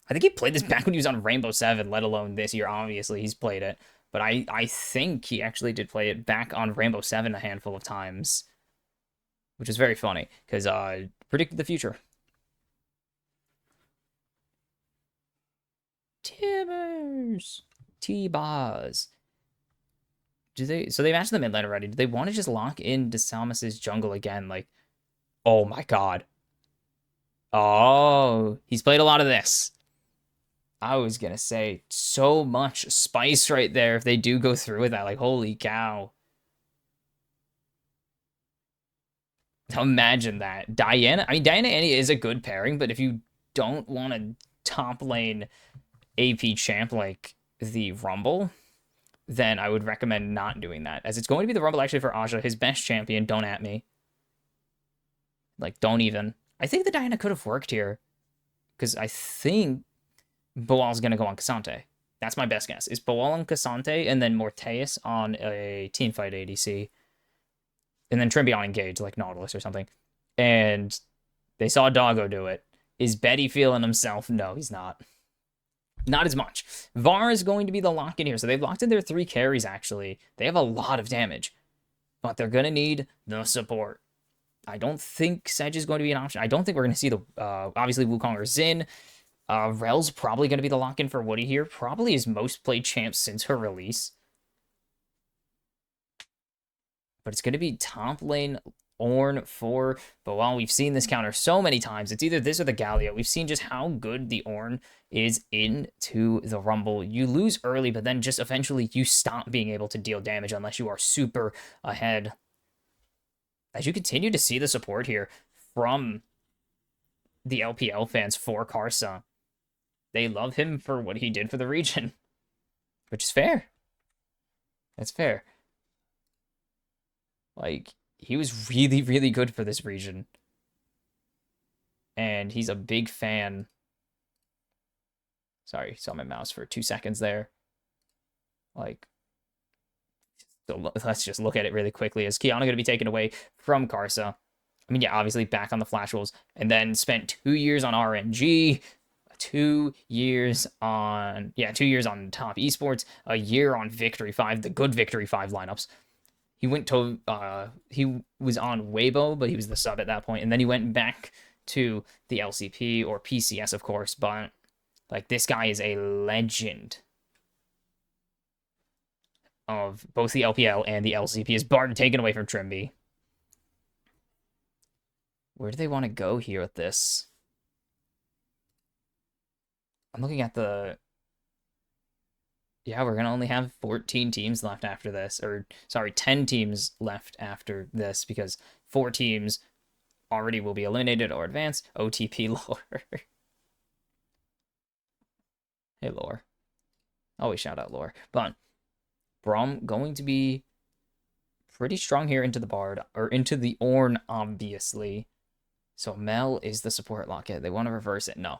I think he played this back when he was on Rainbow 7, let alone this year. Obviously, he's played it. But I think he actually did play it back on Rainbow 7 a handful of times. Which is very funny, because predicted the future. Tibbers. T-Bars. So they matched the mid lane already. Do they want to just lock in Samus's jungle again? Like, oh my god. Oh, he's played a lot of this. I was gonna say so much spice right there if they do go through with that. Like, holy cow. Imagine that. Diana Annie is a good pairing, but if you don't want a top lane AP champ like the Rumble, then I would recommend not doing that. As it's going to be the Rumble actually for Aja, his best champion. Don't at me. Like, don't even. I think the Diana could have worked here. Because I think Boal's going to go on Cassante. That's my best guess. Is Boal on Cassante and then Morteus on a teamfight ADC. And then Trimby on Engage, like Nautilus or something. And they saw Doggo do it. Is Betty feeling himself? No, he's not. Not as much. VAR is going to be the lock-in here. So they've locked in their 3 carries, actually. They have a lot of damage. But they're going to need the support. I don't think Sedge is going to be an option. I don't think we're going to see the... obviously, Wukong or Xin. Rel's probably going to be the lock-in for Woody here. Probably his most played champ since her release. But it's going to be top lane Ornn for Boal. We've seen this counter so many times. It's either this or the Galio. We've seen just how good the Ornn is into the Rumble. You lose early, but then just eventually you stop being able to deal damage unless you are super ahead. As you continue to see the support here from the LPL fans for Karsa. They love him for what he did for the region, which is fair. That's fair. Like, he was really, really good for this region. And he's a big fan. Sorry, saw my mouse for 2 seconds there. Like, so let's just look at it really quickly. Is Kiana going to be taken away from Karsa? I mean, yeah, obviously back on the Flash Wolves. And then spent 2 years on RNG. 2 years on... Yeah, 2 years on Top Esports. A year on Victory 5. The good Victory 5 lineups. He went to, he was on Weibo, but he was the sub at that point. And then he went back to the LCP or PCS, of course. But, like, this guy is a legend of both the LPL and the LCP. Is Barton taken away from Trimby? Where do they want to go here with this? I'm looking at the... Yeah, we're going to only have 14 teams left after this. Or, sorry, 10 teams left after this because 4 teams already will be eliminated or advanced. OTP lore. Hey, lore. Always shout out lore. But Braum going to be pretty strong here into the Bard. Or into the Ornn, obviously. So Mel is the support locket. They want to reverse it. No,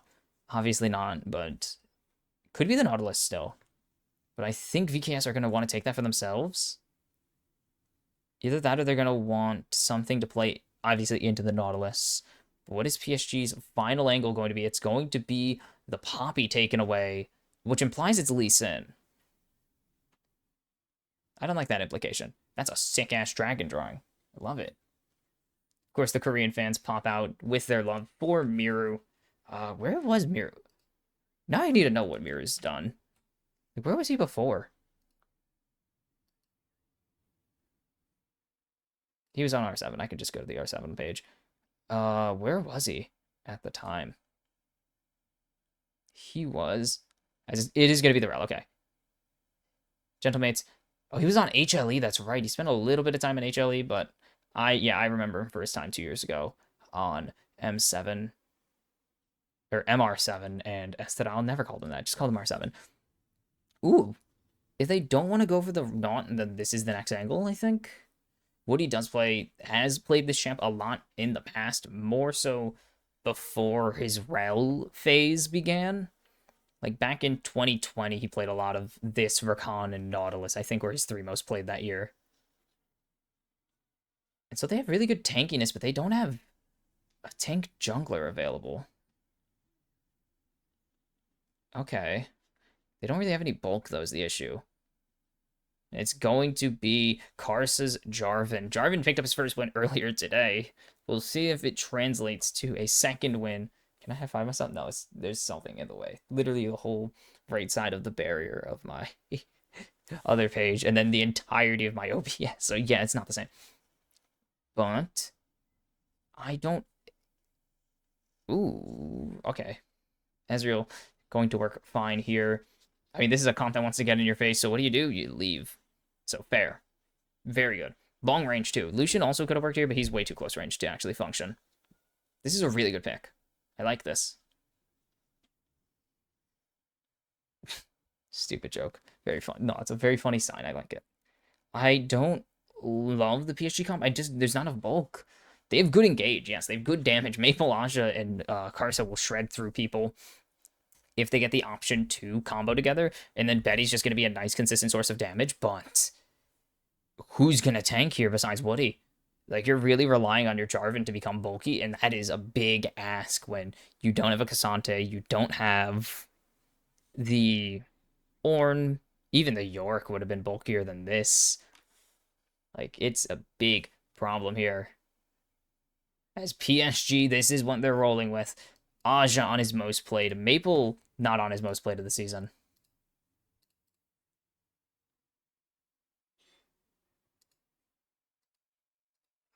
obviously not. But could be the Nautilus still. But I think VKS are going to want to take that for themselves. Either that or they're going to want something to play, obviously, into the Nautilus. But what is PSG's final angle going to be? It's going to be the Poppy taken away, which implies it's Lee Sin. I don't like that implication. That's a sick-ass dragon drawing. I love it. Of course, the Korean fans pop out with their love for Miru. Where was Miru? Now I need to know what Miru's done. Like, where was he before? He was on R7. I could just go to the R7 page. Where was he at the time? He was... It is going to be the Rel. Okay. Gentlemates. Oh, he was on HLE. That's right. He spent a little bit of time in HLE, but I remember him for his time 2 years ago on M7. Or MR7 and Esther. I'll never call him that. Just call him R7. Ooh, if they don't want to go for the not, then this is the next angle, I think. Woody has played this champ a lot in the past, more so before his Rel phase began. Like, back in 2020, he played a lot of this, Rakan, and Nautilus, I think were his 3 most played that year. And so they have really good tankiness, but they don't have a tank jungler available. Okay. They don't really have any bulk, though, is the issue. It's going to be Karsa's Jarvan. Jarvan picked up his first win earlier today. We'll see if it translates to a second win. Can I high-five myself? No, there's something in the way. Literally the whole right side of the barrier of my other page, and then the entirety of my OBS. So yeah, it's not the same. But I don't... Ooh, okay. Ezreal going to work fine here. I mean, this is a comp that wants to get in your face, so what do? You leave. So, fair. Very good. Long range, too. Lucian also could have worked here, but he's way too close range to actually function. This is a really good pick. I like this. Stupid joke. Very fun. No, it's a very funny sign. I like it. I don't love the PSG comp. There's not enough bulk. They have good engage, yes. They have good damage. Maple, Aja, and Karsa will shred through people if they get the option to combo together, and then Betty's just going to be a nice, consistent source of damage, but who's going to tank here besides Woody? Like, you're really relying on your Jarvan to become bulky, and that is a big ask when you don't have a Cassante, you don't have the Ornn, even the York would have been bulkier than this. Like, it's a big problem here. As PSG, this is what they're rolling with. Aja on his most played. Maple not on his most played of the season.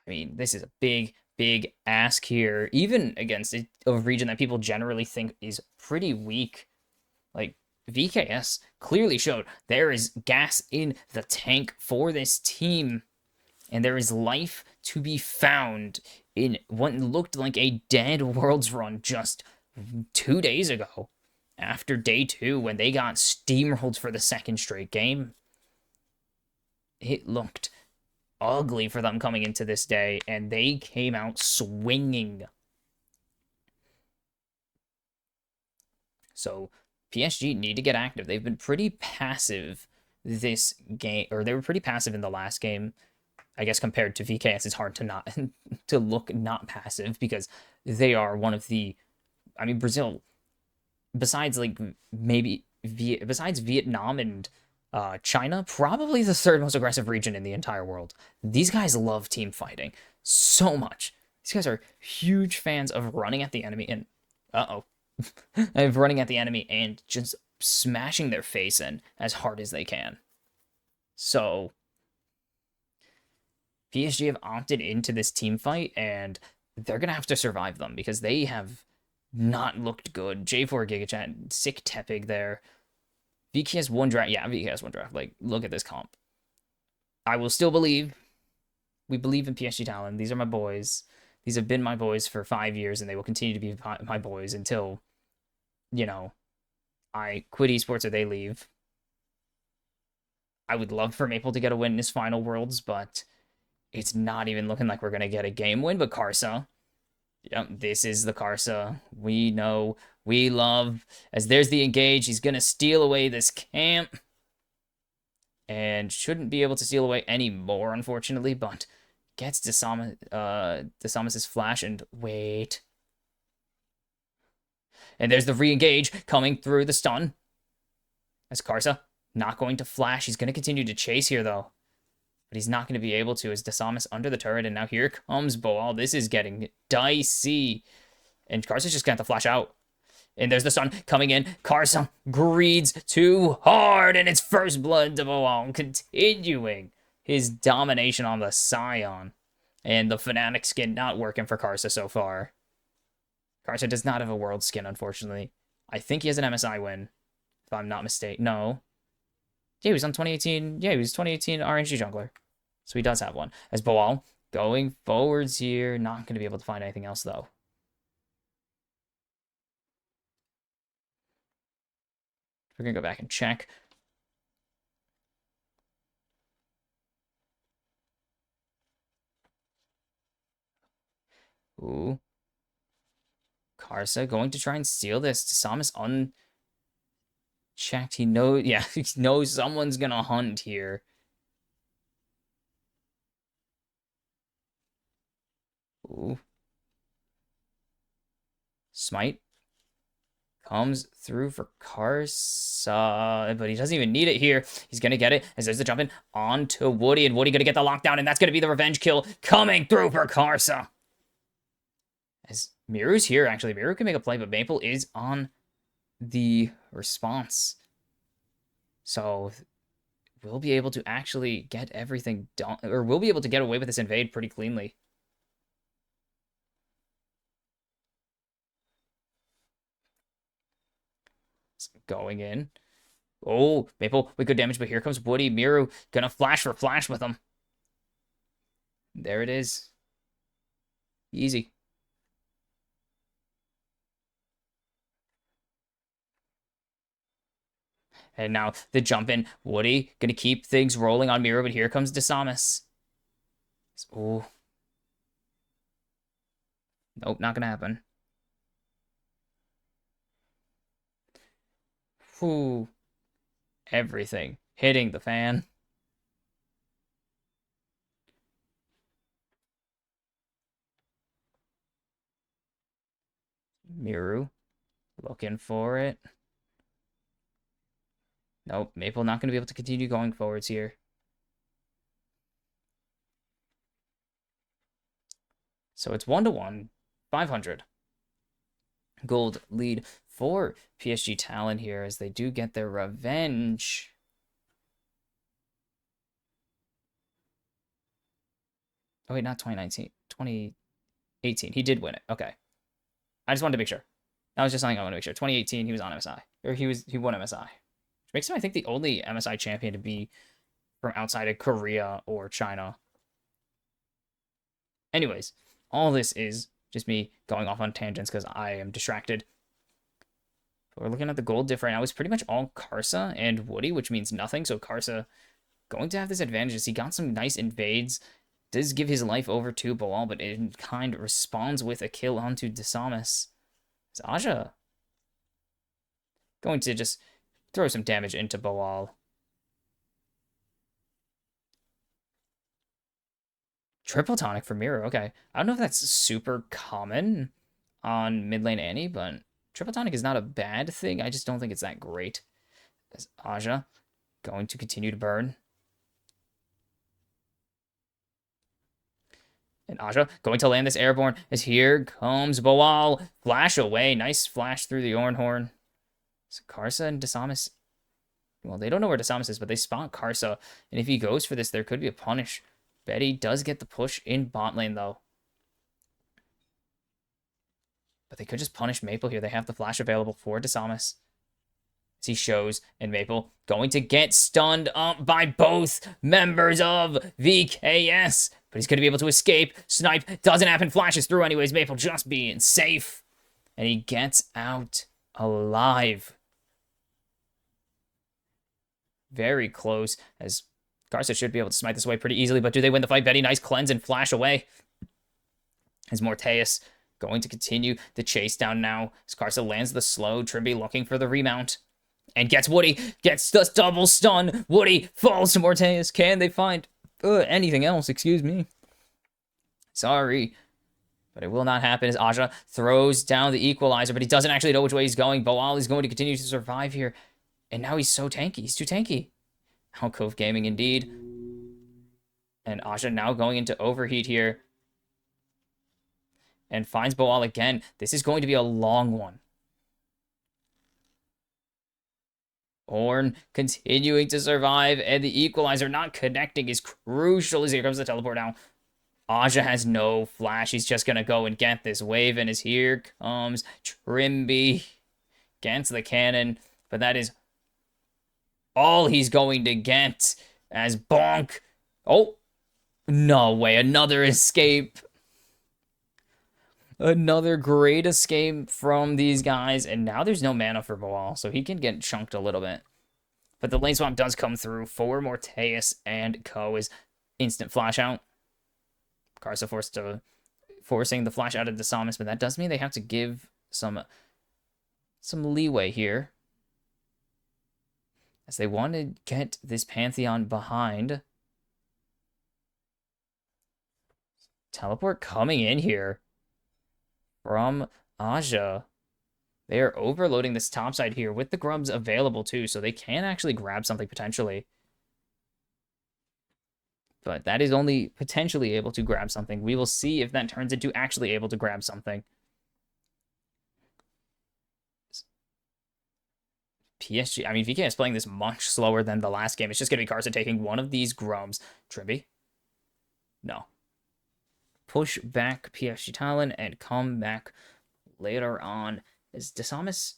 I mean, this is a big, big ask here, even against a region that people generally think is pretty weak. Like, VKS clearly showed there is gas in the tank for this team, and there is life to be found in what looked like a dead Worlds run just 2 days ago. After day 2, when they got steamrolled for the second straight game, it looked ugly for them coming into this day, and they came out swinging. So PSG need to get active. They've been pretty passive this game, or they were pretty passive in the last game. I guess compared to VKS, it's hard to not to look not passive because they are one of the. I mean, Brazil, besides like maybe besides Vietnam and China, probably the third most aggressive region in the entire world. These guys love team fighting so much. These guys are huge fans of running at the enemy and of running at the enemy and just smashing their face in as hard as they can. So PSG have opted into this team fight, and they're gonna have to survive them because they have not looked good. J4 GigaChat, sick Tepig there. VKS one draft. Yeah, VKS one draft. Like, look at this comp. I will still believe. We believe in PSG Talon. These are my boys. These have been my boys for 5 years, and they will continue to be my boys until, you know, I quit esports or they leave. I would love for Maple to get a win in his final Worlds, but it's not even looking like we're going to get a game win. But Karsa, yep, this is the Karsa we know, we love. As there's the engage, he's going to steal away this camp. And shouldn't be able to steal away any more, unfortunately, but gets Desamas' flash, and wait. And there's the re-engage coming through the stun. As Karsa not going to flash. He's going to continue to chase here, though. But he's not going to be able to as Desamas under the turret. And now here comes Boal. This is getting dicey. And Karsa's just going to have to flash out. And there's the sun coming in. Karsa greeds too hard. And it's first blood to Boal. Continuing his domination on the Scion. And the Fnatic skin not working for Karsa so far. Karsa does not have a world skin, unfortunately. I think he has an MSI win, if I'm not mistaken. No. Yeah, he was on 2018. Yeah, he was 2018 RNG jungler. So he does have one. As Boal going forwards here. Not going to be able to find anything else, though. We're going to go back and check. Ooh. Karsa going to try and steal this. Desamas unchecked. He knows, yeah, he knows someone's going to hunt here. Ooh. Smite comes through for Karsa, but he doesn't even need it here. He's going to get it as there's the jump in onto Woody, and Woody going to get the lockdown, and that's going to be the revenge kill coming through for Karsa. As Miru's here, actually. Miru can make a play, but Maple is on the response. So we'll be able to actually get everything done, or we'll be able to get away with this invade pretty cleanly. Going in. Oh, Maple with good damage, but here comes Woody. Miru gonna flash for flash with him. There it is. Easy. And now the jump in. Woody gonna keep things rolling on Miru, but here comes DeSamus. Oh. Nope, not gonna happen. Whew. Everything hitting the fan. Miru looking for it. Nope, Maple not going to be able to continue going forwards here. So it's 1-1, 500. Gold lead for PSG Talon here as they do get their revenge. Oh, wait, not 2019. 2018. He did win it. Okay. I just wanted to make sure. That was just something I want to make sure. 2018, he was on MSI. Or he won MSI. Which makes him, I think, the only MSI champion to be from outside of Korea or China. Anyways, all this is just me going off on tangents because I am distracted. But we're looking at the gold diff right now. It's pretty much all Karsa and Woody, which means nothing. So Karsa going to have this advantage as he got some nice invades. Does give his life over to Boal, but in kind responds with a kill onto DeSamus. Is Aja going to just throw some damage into Boal? Triple tonic for Miru. Okay. I don't know if that's super common on mid lane Annie, but triple tonic is not a bad thing. I just don't think it's that great. As Aja going to continue to burn. And Aja going to land this airborne as here comes Boal. Flash away. Nice flash through the Ornhorn. So Karsa and DeSamus. Well, they don't know where DeSamus is, but they spot Karsa. And if he goes for this, there could be a punish. Betty does get the push in bot lane, though. But they could just punish Maple here. They have the flash available for DeSamus. As he shows, and Maple going to get stunned up by both members of VKS. But he's going to be able to escape. Snipe doesn't happen. Flashes through anyways. Maple just being safe. And he gets out alive. Very close, as Karsa should be able to smite this away pretty easily. But do they win the fight? Betty, nice cleanse and flash away. As Morteus going to continue the chase down now. As Karsa lands the slow. Trimby looking for the remount. And gets Woody. Gets the double stun. Woody falls to Morteus. Can they find anything else? Excuse me. Sorry. But it will not happen as Aja throws down the equalizer. But he doesn't actually know which way he's going. Boal is going to continue to survive here. And now he's so tanky. He's too tanky. Alcove Gaming indeed. And Aja now going into overheat here. And finds Boal again. This is going to be a long one. Ornn continuing to survive. And the equalizer not connecting is crucial as here comes the teleport now. Aja has no flash. He's just going to go and get this wave. And as here comes Trimby against the cannon. But that is all he's going to get as Bonk. Oh, no way. Another escape. Another great escape from these guys. And now there's no mana for Boal, so he can get chunked a little bit. But the lane swap does come through for Morteus, and Ko is instant flash out. Karsa forcing the flash out of DeSamus, but that does mean they have to give some leeway here. As they want to get this Pantheon behind. Teleport coming in here from Aja. They are overloading this top side here with the grubs available too, so they can actually grab something potentially. But that is only potentially able to grab something. We will see if that turns into actually able to grab something. PSG, I mean, VK is playing this much slower than the last game. It's just going to be Carson taking one of these Groms. Trimby? No. Push back PSG Talon and come back later on. As Desamis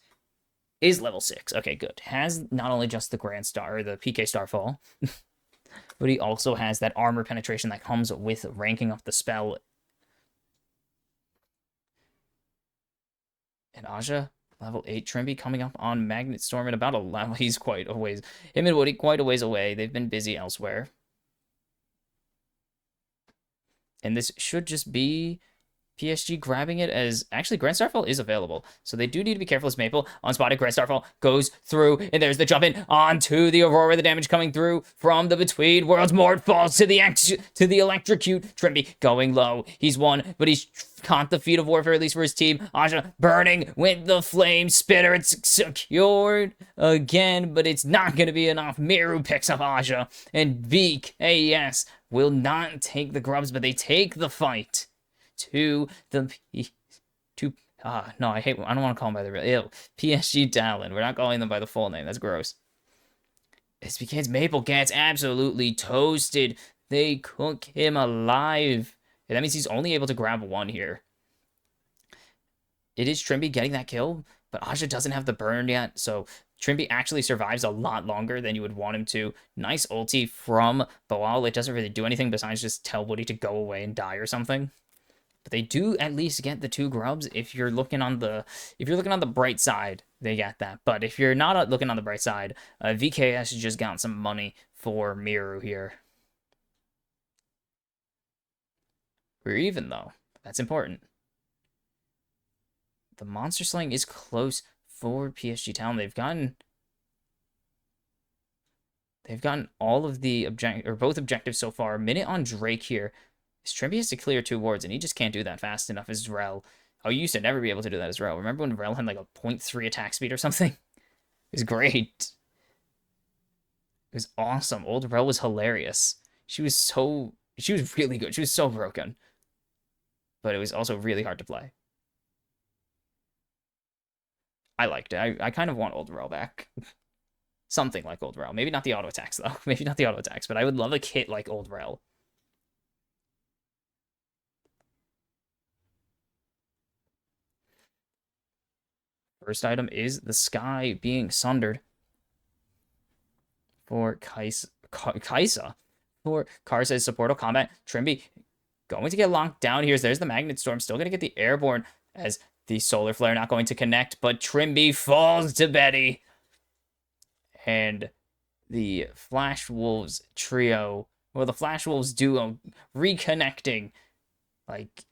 is level 6. Okay, good. Has not only just the Grand Star, or the PK Starfall, but he also has that armor penetration that comes with ranking up the spell. And Aja, level 8. Trimby coming up on Magnet Storm in about a level. He's quite a ways. Him and Woody quite a ways away. They've been busy elsewhere. And this should just be PSG grabbing it, as actually Grand Starfall is available. So they do need to be careful as Maple. Unspotted, Grand Starfall goes through, and there's the jump in onto the Aurora. The damage coming through from the Between Worlds. Mort falls to the electrocute. Trimby going low. He's won, but he's caught the feat of warfare, at least for his team. Aja burning with the flame spitter. It's secured again, but it's not going to be enough. Miru picks up Aja, and VKS will not take the grubs, but they take the fight to the no, I don't want to call them by the real PSG Talon. We're not calling them by the full name. That's gross. It's because Maple gets absolutely toasted. They cook him alive. And that means he's only able to grab one here. It is Trimby getting that kill, but Aja doesn't have the burn yet, so Trimby actually survives a lot longer than you would want him to. Nice ulti from Boal. It doesn't really do anything besides just tell Woody to go away and die or something. But they do at least get the 2 grubs. If you're looking on the bright side, they get that. But if you're not looking on the bright side, VKS just got some money for Miru here. We're even though. That's important. The monster slaying is close for PSG Talon. They've gotten all of the both objectives so far. Minute on Drake here. Trimby has to clear 2 wards, and he just can't do that fast enough as Rel. Oh, you used to never be able to do that as Rel. Remember when Rel had like a 0.3 attack speed or something? It was great. It was awesome. Old Rel was hilarious. She was really good. She was so broken. But it was also really hard to play. I liked it. I kind of want Old Rel back. Something like Old Rel. Maybe not the auto attacks, though. Maybe not the auto attacks, but I would love a kit like Old Rel. First item is the sky being sundered for Kaisa. For Karsa's supportal combat. Trimby going to get locked down here. There's the Magnet Storm. Still going to get the Airborne as the Solar Flare not going to connect. But Trimby falls to Betty. And the Flash Wolves trio, well, the Flash Wolves duo reconnecting. Like,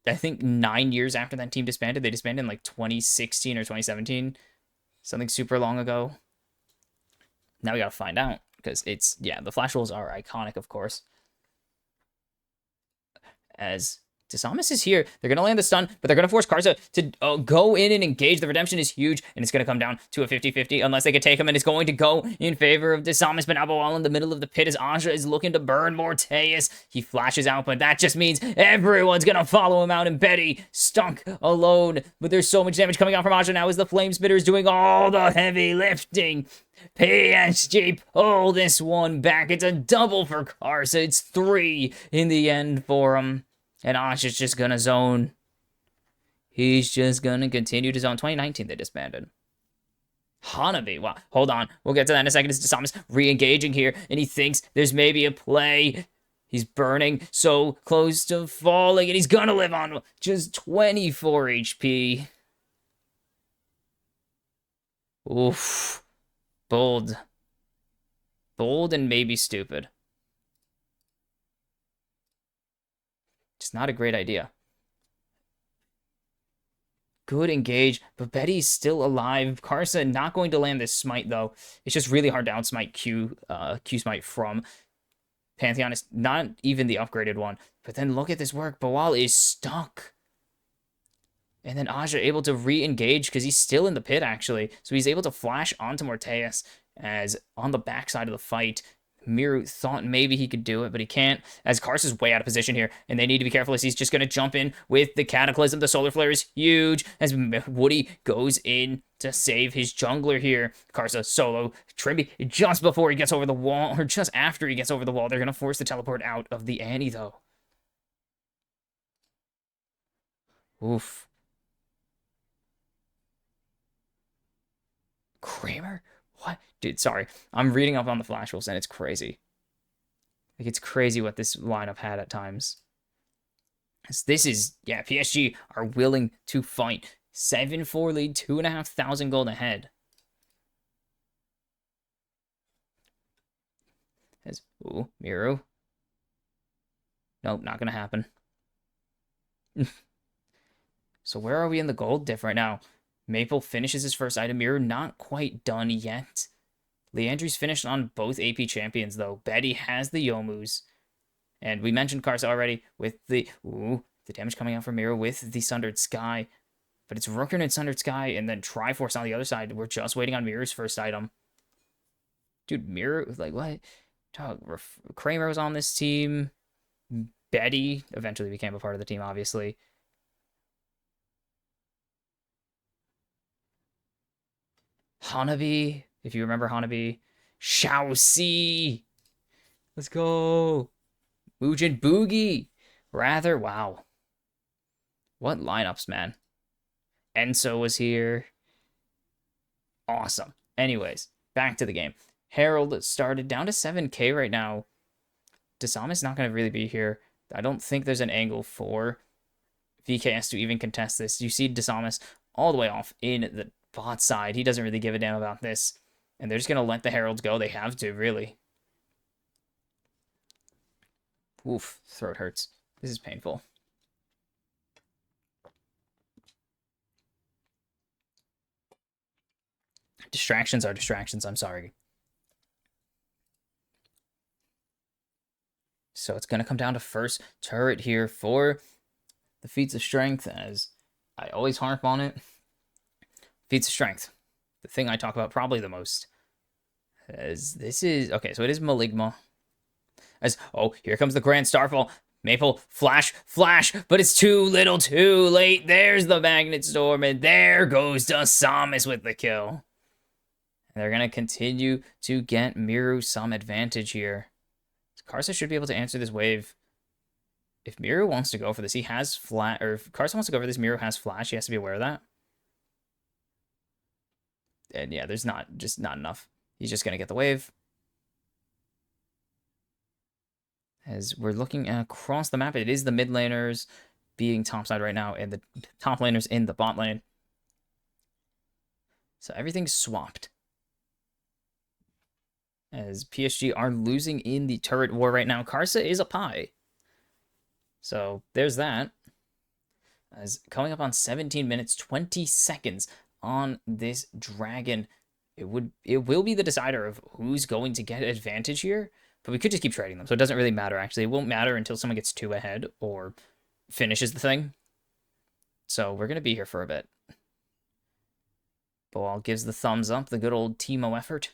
I think 9 years after that team disbanded. They disbanded in like 2016 or 2017. Something super long ago. Now we gotta find out. Because it's, yeah, the Flash Wolves are iconic, of course. As Desamis is here. They're going to land the stun, but they're going to force Karsa to go in and engage. The redemption is huge, and it's going to come down to a 50-50 unless they can take him, and it's going to go in favor of Desamis. But now Boal in the middle of the pit as Aja is looking to burn Morteus. He flashes out, but that just means everyone's going to follow him out, and Betty stuck alone. But there's so much damage coming out from Aja now as the Flame Spitter is doing all the heavy lifting. PSG pull this one back. It's a double for Karsa. It's 3 in the end for him. And Aja's just gonna zone. He's just gonna continue to zone. 2019, they disbanded. Hanabi, wow, hold on. We'll get to that in a second. It's Desamis re-engaging here, and he thinks there's maybe a play. He's burning so close to falling, and he's gonna live on just 24 HP. Oof. Bold. Bold and maybe stupid. Just not a great idea. Good engage, but Betty's still alive. Karsa not going to land this smite, though. It's just really hard to outsmite Q smite from Pantheon is not even the upgraded one. But then look at this work. Bawal is stuck. And then Aja able to re-engage because he's still in the pit, actually. So he's able to flash onto Morteus as on the backside of the fight. Miru thought maybe he could do it, but he can't, as Karsa's way out of position here, and they need to be careful as he's just going to jump in with the Cataclysm. The Solar Flare is huge as Woody goes in to save his jungler here. Karsa solo. Trimby, just before he gets over the wall, or just after he gets over the wall, they're going to force the teleport out of the Annie, though. Oof. Kramer? What? Dude, sorry. I'm reading up on the Flash rules, and it's crazy. Like, it's crazy what this lineup had at times. This is, yeah, PSG are willing to fight. 7-4 lead, 2,500 gold ahead. As, ooh, Miru. Nope, not gonna happen. So where are we in the gold diff right now? Maple finishes his first item. Miru not quite done yet. Leandri's finished on both AP champions, though. Betty has the Yomus. And we mentioned Karsa already with the damage coming out from Miru with the Sundered Sky. But it's Rooker and Sundered Sky, and then Triforce on the other side. We're just waiting on Miru's first item. Dude, Miru, like, what? Kramer was on this team. Betty eventually became a part of the team, obviously. Hanabi, if you remember Hanabi. Xiaoxi. Let's go. Muujin Boogie. Rather, wow. What lineups, man. Enso was here. Awesome. Anyways, back to the game. Herald started down to 7k right now. Dasama's not going to really be here. I don't think there's an angle for VKS to even contest this. You see Dasamas all the way off in the bot side. He doesn't really give a damn about this. And they're just going to let the Heralds go. They have to, really. Oof, throat hurts. This is painful. Distractions are distractions, I'm sorry. So it's going to come down to first turret here for the feats of strength, as I always harp on it. Feats of strength. The thing I talk about probably the most. As this is... Okay, so it is Maligma. As... Oh, here comes the Grand Starfall. Maple, flash, but it's too little, too late. There's the Magnet Storm, and there goes Dasamas with the kill. And they're going to continue to get Miru some advantage here. Karsa should be able to answer this wave. If Miru wants to go for this, he has flash, or if Karsa wants to go for this, Miru has flash. He has to be aware of that. And yeah, there's just not enough. He's just going to get the wave. As we're looking across the map, it is the mid laners being topside right now, and the top laners in the bot lane. So everything's swapped. As PSG are losing in the turret war right now. Karsa is a pie. So there's that. As coming up on 17 minutes, 20 seconds on this dragon. It will be the decider of who's going to get advantage here. But we could just keep trading them. So it doesn't really matter, actually. It won't matter until someone gets 2 ahead or finishes the thing. So we're going to be here for a bit. Boal gives the thumbs up. The good old Teemo effort.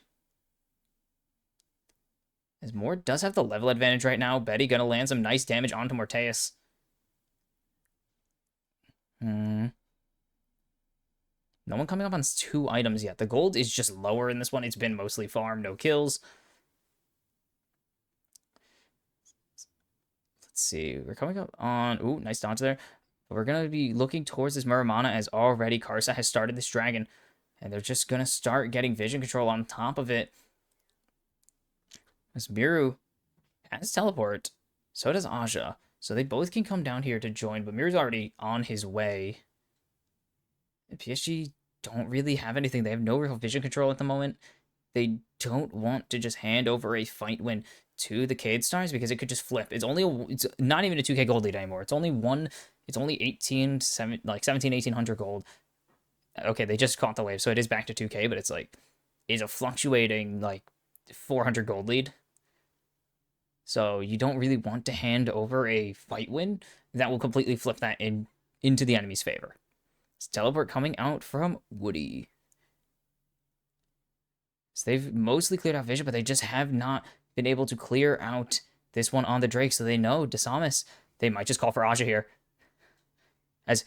As Moore does have the level advantage right now. Betty going to land some nice damage onto Morteus. No one coming up on 2 items yet. The gold is just lower in this one. It's been mostly farm, no kills. Let's see. We're coming up on... Ooh, nice dodge there. But we're going to be looking towards this Muramana as already Karsa has started this dragon. And they're just going to start getting vision control on top of it. As Miru has teleport. So does Aja. So they both can come down here to join. But Miru's already on his way. And PSG don't really have anything. They have no real vision control at the moment. They don't want to just hand over a fight win to the Keyd Stars because it could just flip. It's not even a 2k gold lead anymore. It's only 17, 1800 gold. Okay, they just caught the wave, so it is back to 2k, but it's like, is a fluctuating, like, 400 gold lead. So you don't really want to hand over a fight win that will completely flip that into the enemy's favor. It's teleport coming out from Woody. So they've mostly cleared out vision, but they just have not been able to clear out this one on the Drake. So they know Desamis. They might just call for Aja here. As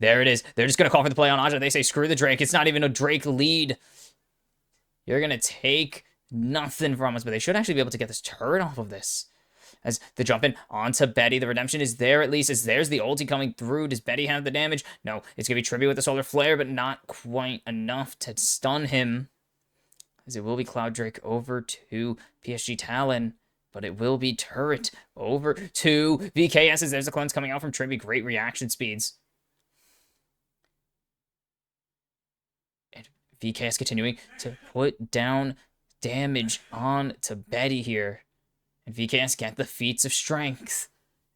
there it is. They're just going to call for the play on Aja. They say, screw the Drake. It's not even a Drake lead. You're going to take nothing from us, but they should actually be able to get this turret off of this. As the jump in onto Betty. The redemption is there at least, as there's the ulti coming through. Does Betty have the damage? No, it's going to be Tribute with the solar flare, but not quite enough to stun him. As it will be Cloud Drake over to PSG Talon, but it will be turret over to VKS, as there's the cleanse coming out from Tribute. Great reaction speeds. And VKS continuing to put down damage on to Betty here. And VKS get the feats of strength.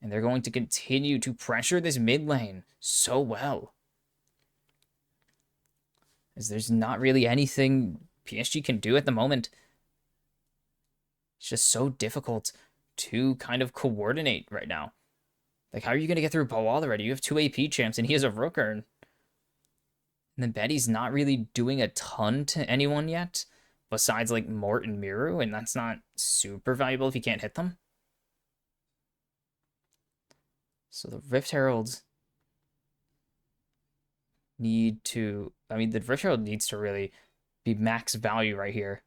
And they're going to continue to pressure this mid lane so well. As there's not really anything PSG can do at the moment. It's just so difficult to kind of coordinate right now. Like, how are you going to get through Boal already? You have 2 AP champs, and he has a Rooker. And then Betty's not really doing a ton to anyone yet, besides, like, Mort and Miru, and that's not super valuable if you can't hit them. So the Rift Heralds need to... I mean, the Rift Herald needs to really be max value right here,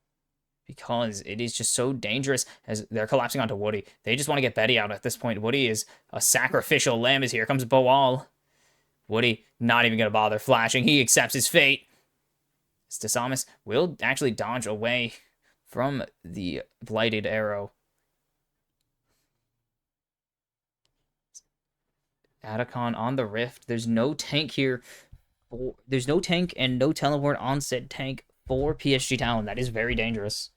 because it is just so dangerous as they're collapsing onto Woody. They just want to get Betty out at this point. Woody is a sacrificial lamb as here comes Boal. Woody not even going to bother flashing. He accepts his fate. Desamis will actually dodge away from the blighted arrow. Atacon on the Rift. There's no tank here. There's no tank and no teleport on said tank for PSG Talon. That is very dangerous.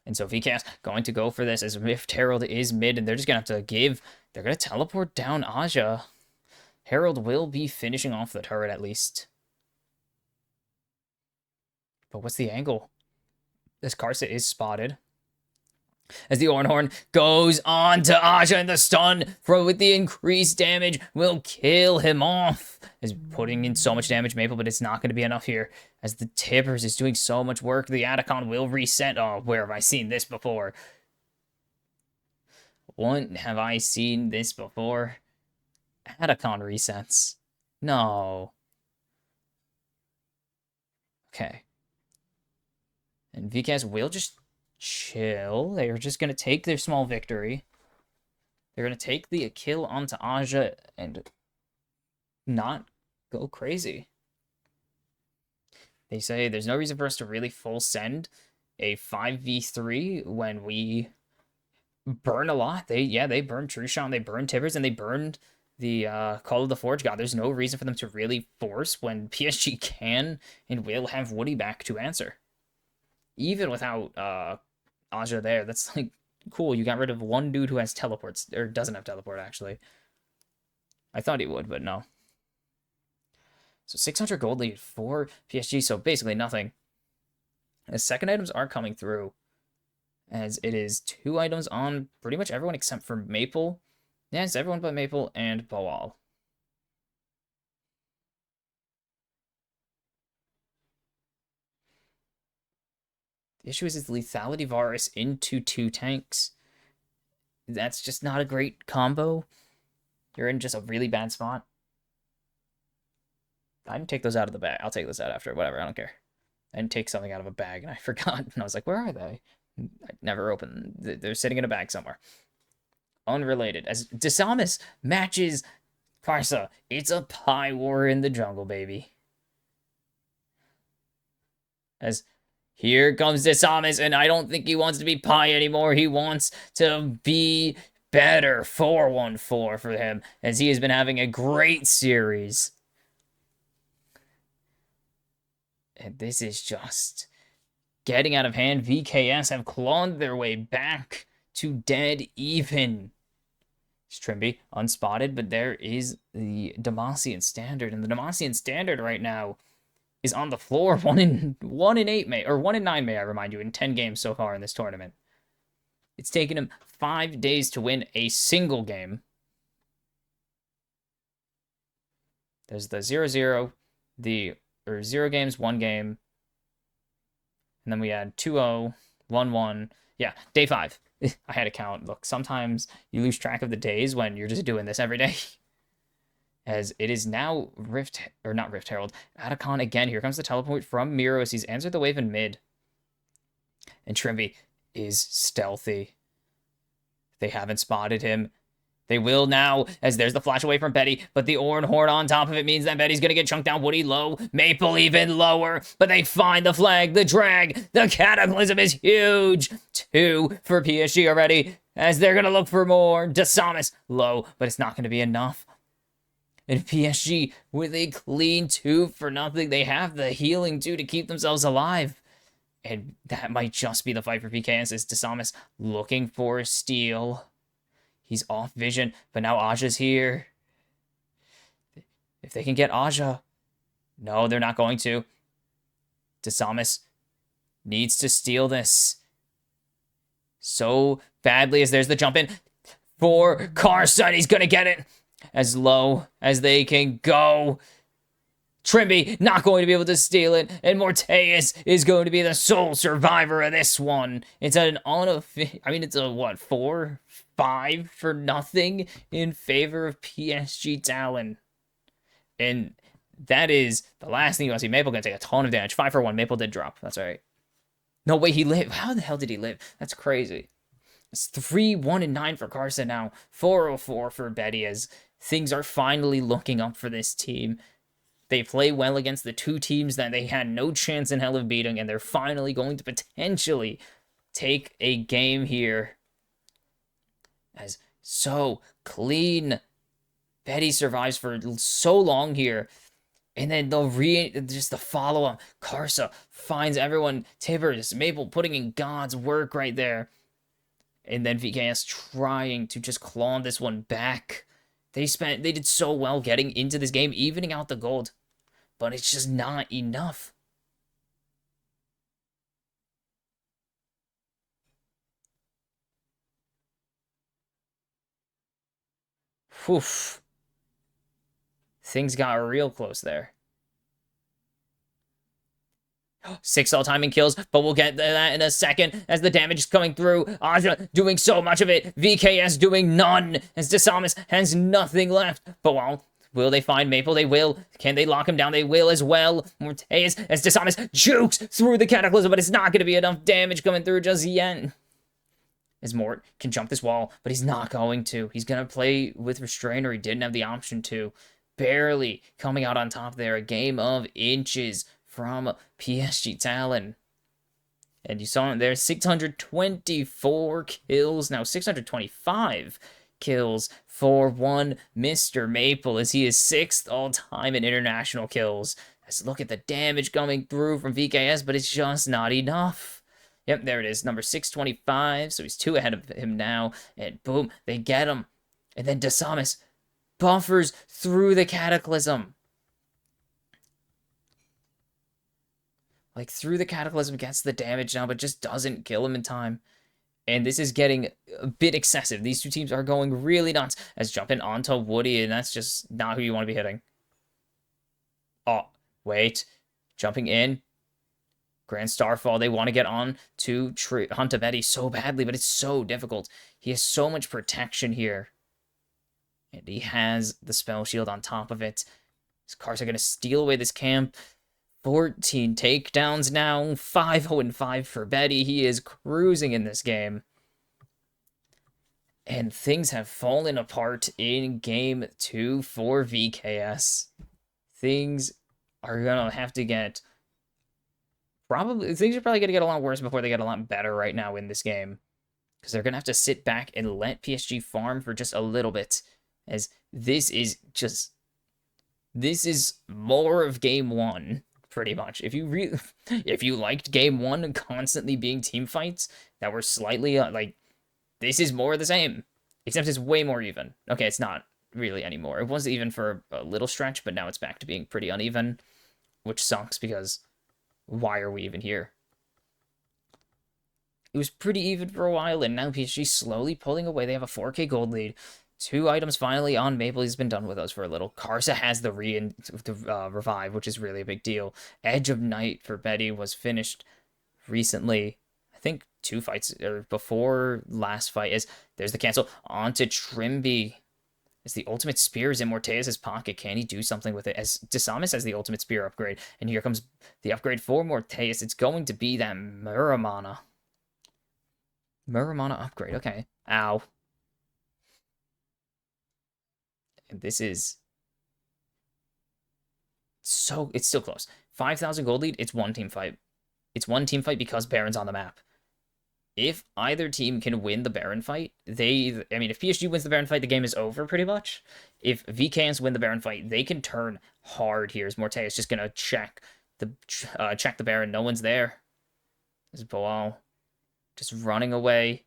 And so VKS going to go for this as Rift Herald is mid, and they're just going to have to give... They're going to teleport down Aja. Herald will be finishing off the turret at least. But what's the angle? This Karsa is spotted. As the Ornhorn goes on to Aja, and the stun with the increased damage will kill him off. Is putting in so much damage, Maple, but it's not going to be enough here. As the Tippers is doing so much work, the Atacon will reset. Oh, where have I seen this before? When have I seen this before? Atacon resets. No. Okay. And VKS will just chill. They are just going to take their small victory. They're going to take the kill onto Aja and not go crazy. They say there's no reason for us to really full send a 5v3 when we burn a lot. They burn True Shot, they burn Tibbers, and they burned the Call of the Forge God. There's no reason for them to really force when PSG can and will have Woody back to answer. Even without Aja there, that's like cool. You got rid of one dude who has teleports, or doesn't have teleport actually. I thought he would, but no. So 600 gold lead for PSG, so basically nothing. As second items are coming through, as it is 2 items on pretty much everyone except for Maple. Yeah, it's everyone but Maple and Boal. The issue is the lethality virus into 2 tanks. That's just not a great combo. You're in just a really bad spot. I didn't take those out of the bag. I'll take those out after. Whatever, I don't care. I didn't take something out of a bag, and I forgot. And I was like, where are they? I never opened. They're sitting in a bag somewhere. Unrelated. As Desamis matches Karsa. It's a pie war in the jungle, baby. As here comes Desamis, and I don't think he wants to be pie anymore. He wants to be better. 4-1-4 for him, as he has been having a great series. And this is just getting out of hand. VKS have clawed their way back to dead even. It's Trimby, unspotted, but there is the Demacian Standard. And the Demacian Standard right now is on the floor. 1 in 8 May, or 1 in 9 May, I remind you, in 10 games so far in this tournament. It's taken him 5 days to win a single game. There's the 0-0, or 0 games, 1 game. And then we had 2-0, 1-1. Yeah, day 5. I had to count. Look, sometimes you lose track of the days when you're just doing this every day. As it is now not Rift Herald, Atacon again. Here comes the teleport from Miro as he's answered the wave in mid. And Trimby is stealthy. They haven't spotted him. They will now, as there's the flash away from Betty, but the Orn Horde on top of it means that Betty's gonna get chunked down. Woody low, Maple even lower, but they find the flag, the drag, the Cataclysm is huge. 2 for PSG already, as they're gonna look for more. Desamis low, but it's not gonna be enough. And PSG with a clean 2-0. They have the healing too to keep themselves alive. And that might just be the fight for PKS. Is Desamis looking for a steal? He's off vision, but now Aja's here. If they can get Aja. No, they're not going to. Desamis needs to steal this so badly as there's the jump in for Carson. He's going to get it as low as they can go. Trimby not going to be able to steal it, and Morteus is going to be the sole survivor of this one. It's it's a what, 4-5 for nothing in favor of PSG Talon. And that is the last thing you want to see. Maple gonna take a ton of damage. 5 for 1. Maple did drop. That's all right. No way, he lived. How the hell did he live? That's crazy. It's 3-1-9 for Carson now. 4-0-4 for Betty as things are finally looking up for this team. They play well against the 2 teams that they had no chance in hell of beating, and they're finally going to potentially take a game here. As so clean. Betty survives for so long here. And then just the follow-up. Karsa finds everyone. Tibbers, Maple putting in God's work right there. And then VKS trying to just claw this one back. They did so well getting into this game, evening out the gold. But it's just not enough. Whew. Things got real close there. 6 all-timing kills, but we'll get to that in a second as the damage is coming through. Aja doing so much of it. VKS doing none as Desamis has nothing left. But well, will they find Maple? They will. Can they lock him down? They will as well. Morteus as Desamis jukes through the Cataclysm, but it's not going to be enough damage coming through just yet. As Mort can jump this wall, but he's not going to. He's going to play with Restrainer. He didn't have the option to. Barely coming out on top there. A game of inches from PSG Talon. And you saw it there, 624 kills. Now 625 kills for one Mr. Maple as he is 6th all-time in international kills. Let's look at the damage coming through from VKS, but it's just not enough. Yep, there it is, number 625. So he's 2 ahead of him now. And boom, they get him. And then Desamis buffers through the Cataclysm. Like, through the Cataclysm, gets the damage now, but just doesn't kill him in time. And this is getting a bit excessive. These 2 teams are going really nuts as jumping onto Woody, and that's just not who you want to be hitting. Oh, wait. Jumping in. Grand Starfall, they want to get on to Hunter Betty so badly, but it's so difficult. He has so much protection here. And he has the spell shield on top of it. His cars are going to steal away this camp. 14 takedowns now. 5-0-5 for Betty. He is cruising in this game. And things have fallen apart in game 2 for VKS. Things are going to have to get... Things are probably going to get a lot worse before they get a lot better right now in this game. Because they're going to have to sit back and let PSG farm for just a little bit. As this is more of game 1, pretty much. If you liked game 1 and constantly being team fights that were slightly this is more of the same, except it's way more even. Okay, it's not really anymore. It was even for a little stretch, but now it's back to being pretty uneven, which sucks because why are we even here? it was pretty even for a while, and now PSG slowly pulling away. They have a 4K gold lead. 2 items finally on Maple. He's been done with us for a little. Karsa has the revive, which is really a big deal. Edge of Night for Betty was finished recently. I think 2 fights or before last fight. Is there's the cancel onto Trimby. As the ultimate spear is in Mortea's pocket. Can he do something with it? As Desamis has the ultimate spear upgrade. And here comes the upgrade for Morteas. It's going to be that Muramana. Muramana upgrade. Okay. Ow. And this is... so... it's still close. 5,000 gold lead. It's one team fight. It's one team fight because Baron's on the map. If either team can win the Baron fight, if PSG wins the Baron fight, the game is over pretty much. If VKans win the Baron fight, they can turn hard here. As Morte is just gonna check the Baron. No one's there. This is Boal just running away.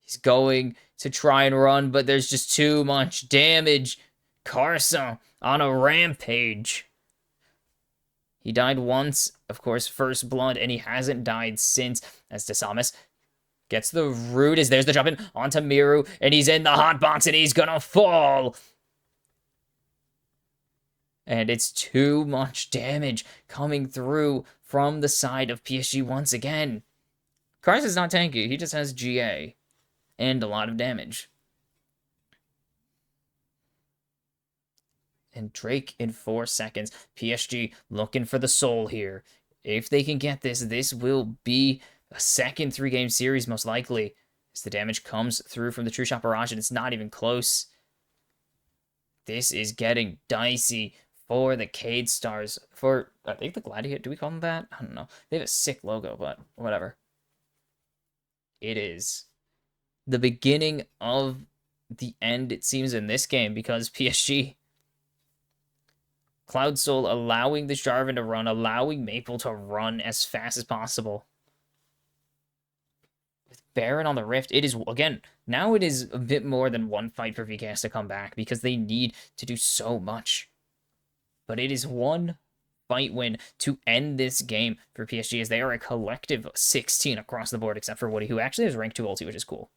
He's going to try and run, but there's just too much damage. Karsa on a rampage. He died once, of course, first blood, and he hasn't died since, as Desamis gets the root, as there's the jump in onto Miru, and he's in the hot box, and he's gonna fall. And it's too much damage coming through from the side of PSG once again. Karsa's not tanky, he just has GA, and a lot of damage. And Drake in 4 seconds. PSG looking for the soul here. If they can get this, this will be a second 3-game series, most likely. As the damage comes through from the True Shot Barrage, and it's not even close. This is getting dicey for the Keyd Stars. For, I think the Gladiator, do we call them that? I don't know. They have a sick logo, but whatever. It is the beginning of the end, it seems, in this game, because PSG... Cloud Soul allowing the Jarvan to run, allowing Maple to run as fast as possible. With Baron on the Rift, it is, again, now it is a bit more than one fight for VKS to come back because they need to do so much. But it is one fight win to end this game for PSG as they are a collective 16 across the board except for Woody, who actually has rank 2 ulti, which is cool.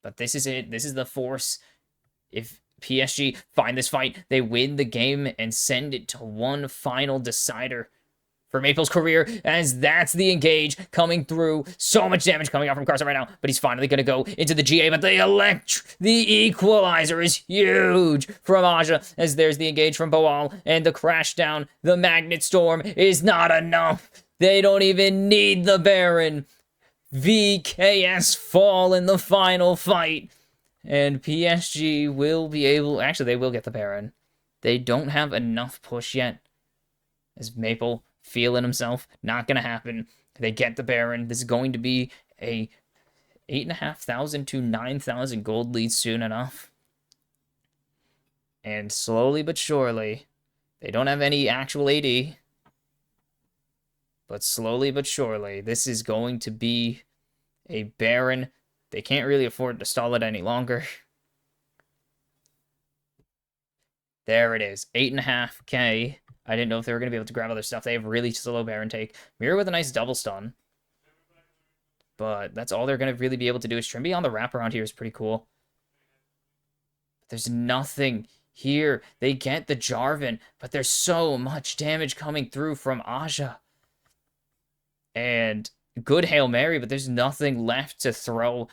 But this is it. This is the force. If PSG find this fight, they win the game and send it to one final decider for Maple's career, as that's the engage coming through. So much damage coming out from Karsa right now, but he's finally going to go into the GA, but the equalizer is huge from Aja, as there's the engage from Boal, and the crash down. The Magnet Storm is not enough. They don't even need the Baron. VKS fall in the final fight. And PSG will be able... actually, they will get the Baron. They don't have enough push yet. As Maple feeling himself. Not going to happen. They get the Baron. This is going to be a 8,500 to 9,000 gold lead soon enough. And slowly but surely, they don't have any actual AD. But slowly but surely, this is going to be a Baron. They can't really afford to stall it any longer. There it is. 8.5k. I didn't know if they were going to be able to grab other stuff. They have really slow Baron take. Mirror with a nice double stun. But that's all they're going to really be able to do. Is Trimby on the wraparound here is pretty cool. There's nothing here. They get the Jarvan, but there's so much damage coming through from Aja. And... good Hail Mary, but there's nothing left to throw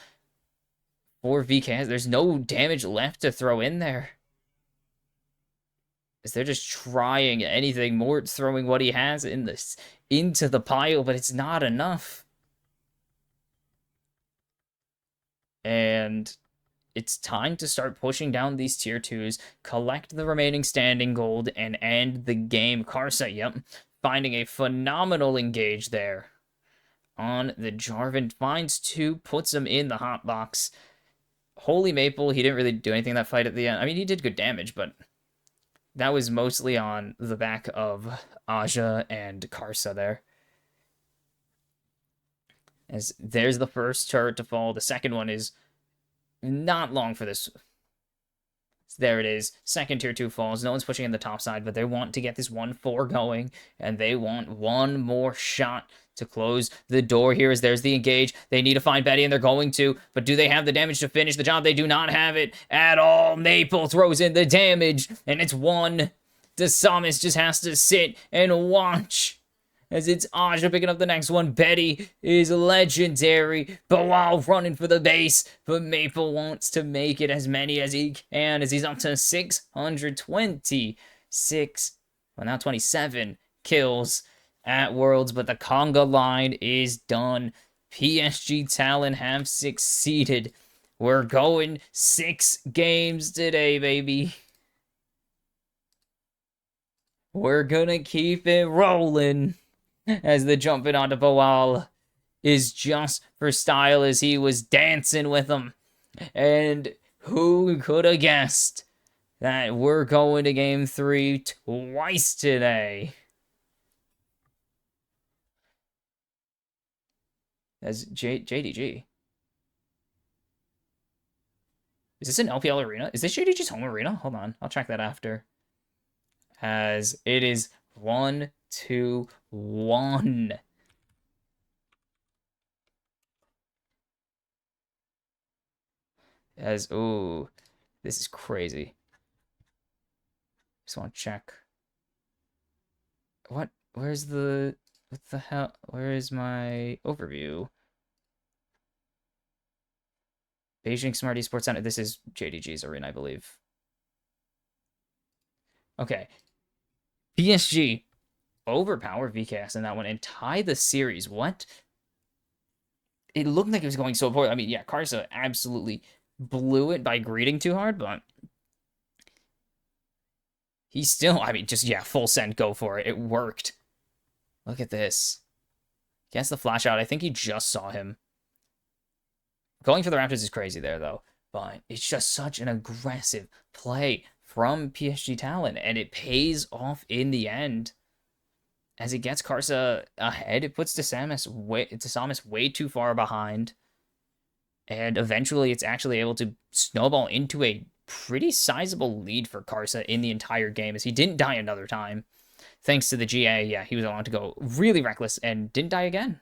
for VK. There's no damage left to throw in there. As they're just trying anything more, throwing what he has in this into the pile, but it's not enough. And it's time to start pushing down these tier 2s, collect the remaining standing gold, and end the game. Karsa, yep, finding a phenomenal engage there. On the Jarvan, finds 2, puts him in the hot box. Holy Maple, he didn't really do anything in that fight at the end. I mean, he did good damage, but that was mostly on the back of Aja and Karsa there. As there's the first turret to fall. The second one is not long for this. There it is. Second tier 2 falls. No one's pushing in the top side, but they want to get this 1-4 going, and they want one more shot to close the door here as there's the engage. They need to find Betty, and they're going to, but do they have the damage to finish the job? They do not have it at all. Maple throws in the damage, and it's one. DeSamis just has to sit and watch as it's Aja picking up the next one. Betty is legendary. Bilal running for the base, but Maple wants to make it as many as he can as he's up to 626, well now 27 kills at Worlds, but the conga line is done. PSG Talon have succeeded. We're going 6 games today, baby. We're gonna keep it rolling. As the jumping onto Bilal is just for style as he was dancing with him. And who could have guessed that we're going to game 3 twice today? As JDG. Is this an LPL arena? Is this JDG's home arena? Hold on, I'll check that after. As it is 1-2-1. As, ooh, this is crazy. Just want to check. What the hell? Where is my overview? Beijing Smart Esports Center. This is JDG's arena, I believe. Okay. PSG overpower VKS in that one and tie the series. What? It looked like it was going so poorly. I mean, yeah, Karsa absolutely blew it by greeting too hard, but he still, I mean, just, yeah, full send, go for it. It worked. Look at this. Gets the flash out. I think he just saw him. Going for the Raptors is crazy there, though, but it's just such an aggressive play from PSG Talon, and it pays off in the end. As it gets Karsa ahead, it puts DeSamis way too far behind. And eventually it's actually able to snowball into a pretty sizable lead for Karsa in the entire game, as he didn't die another time. Thanks to the GA, yeah, he was allowed to go really reckless and didn't die again.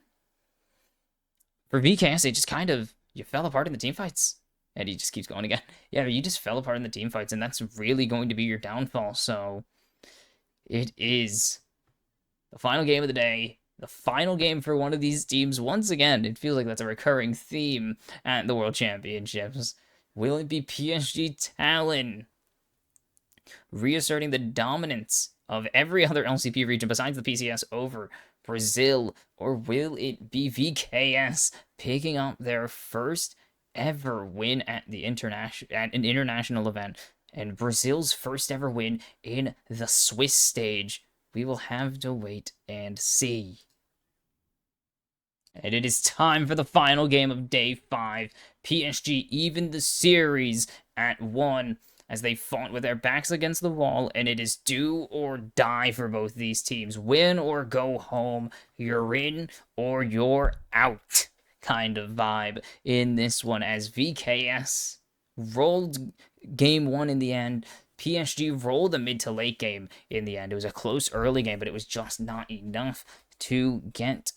For VKS, it just kind of, you fell apart in the teamfights. And he just keeps going again. Yeah, you just fell apart in the teamfights, and that's really going to be your downfall. So it is the final game of the day. The final game for one of these teams. Once again, it feels like that's a recurring theme at the World Championships. Will it be PSG Talon reasserting the dominance of every other LCP region besides the PCS over Brazil? Or will it be VKS picking up their first ever win at an international event, and Brazil's first ever win in the Swiss stage? We will have to wait and see. And it is time for the final game of day 5. PSG even the series at 1 as they fought with their backs against the wall, and it is do or die for both these teams. Win or go home. You're in or you're out kind of vibe in this one, as VKS rolled game 1 in the end. PSG rolled a mid to late game in the end. It was a close early game, but it was just not enough to get,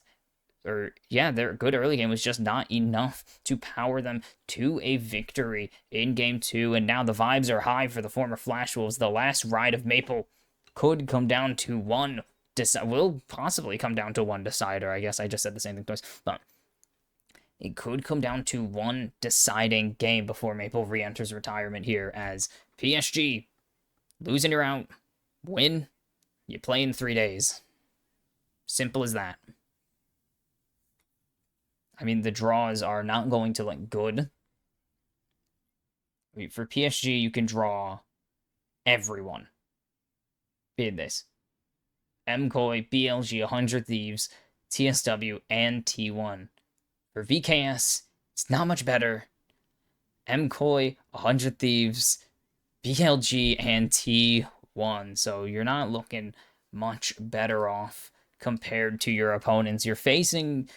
their good early game was just not enough to power them to a victory in game 2. And now the vibes are high for the former Flash Wolves. The last ride of Maple could come down to one, will possibly come down to one decider. I guess I just said the same thing twice, but it could come down to one deciding game before Maple re-enters retirement here, as PSG, losing you're out, win, you play in 3 days. Simple as that. I mean, the draws are not going to look good. I mean, for PSG, you can draw everyone in this. MKOI, BLG, 100 Thieves, TSW, and T1. For VKS, it's not much better. MKOI, 100 Thieves, BLG, and T1. So you're not looking much better off compared to your opponents. You're facing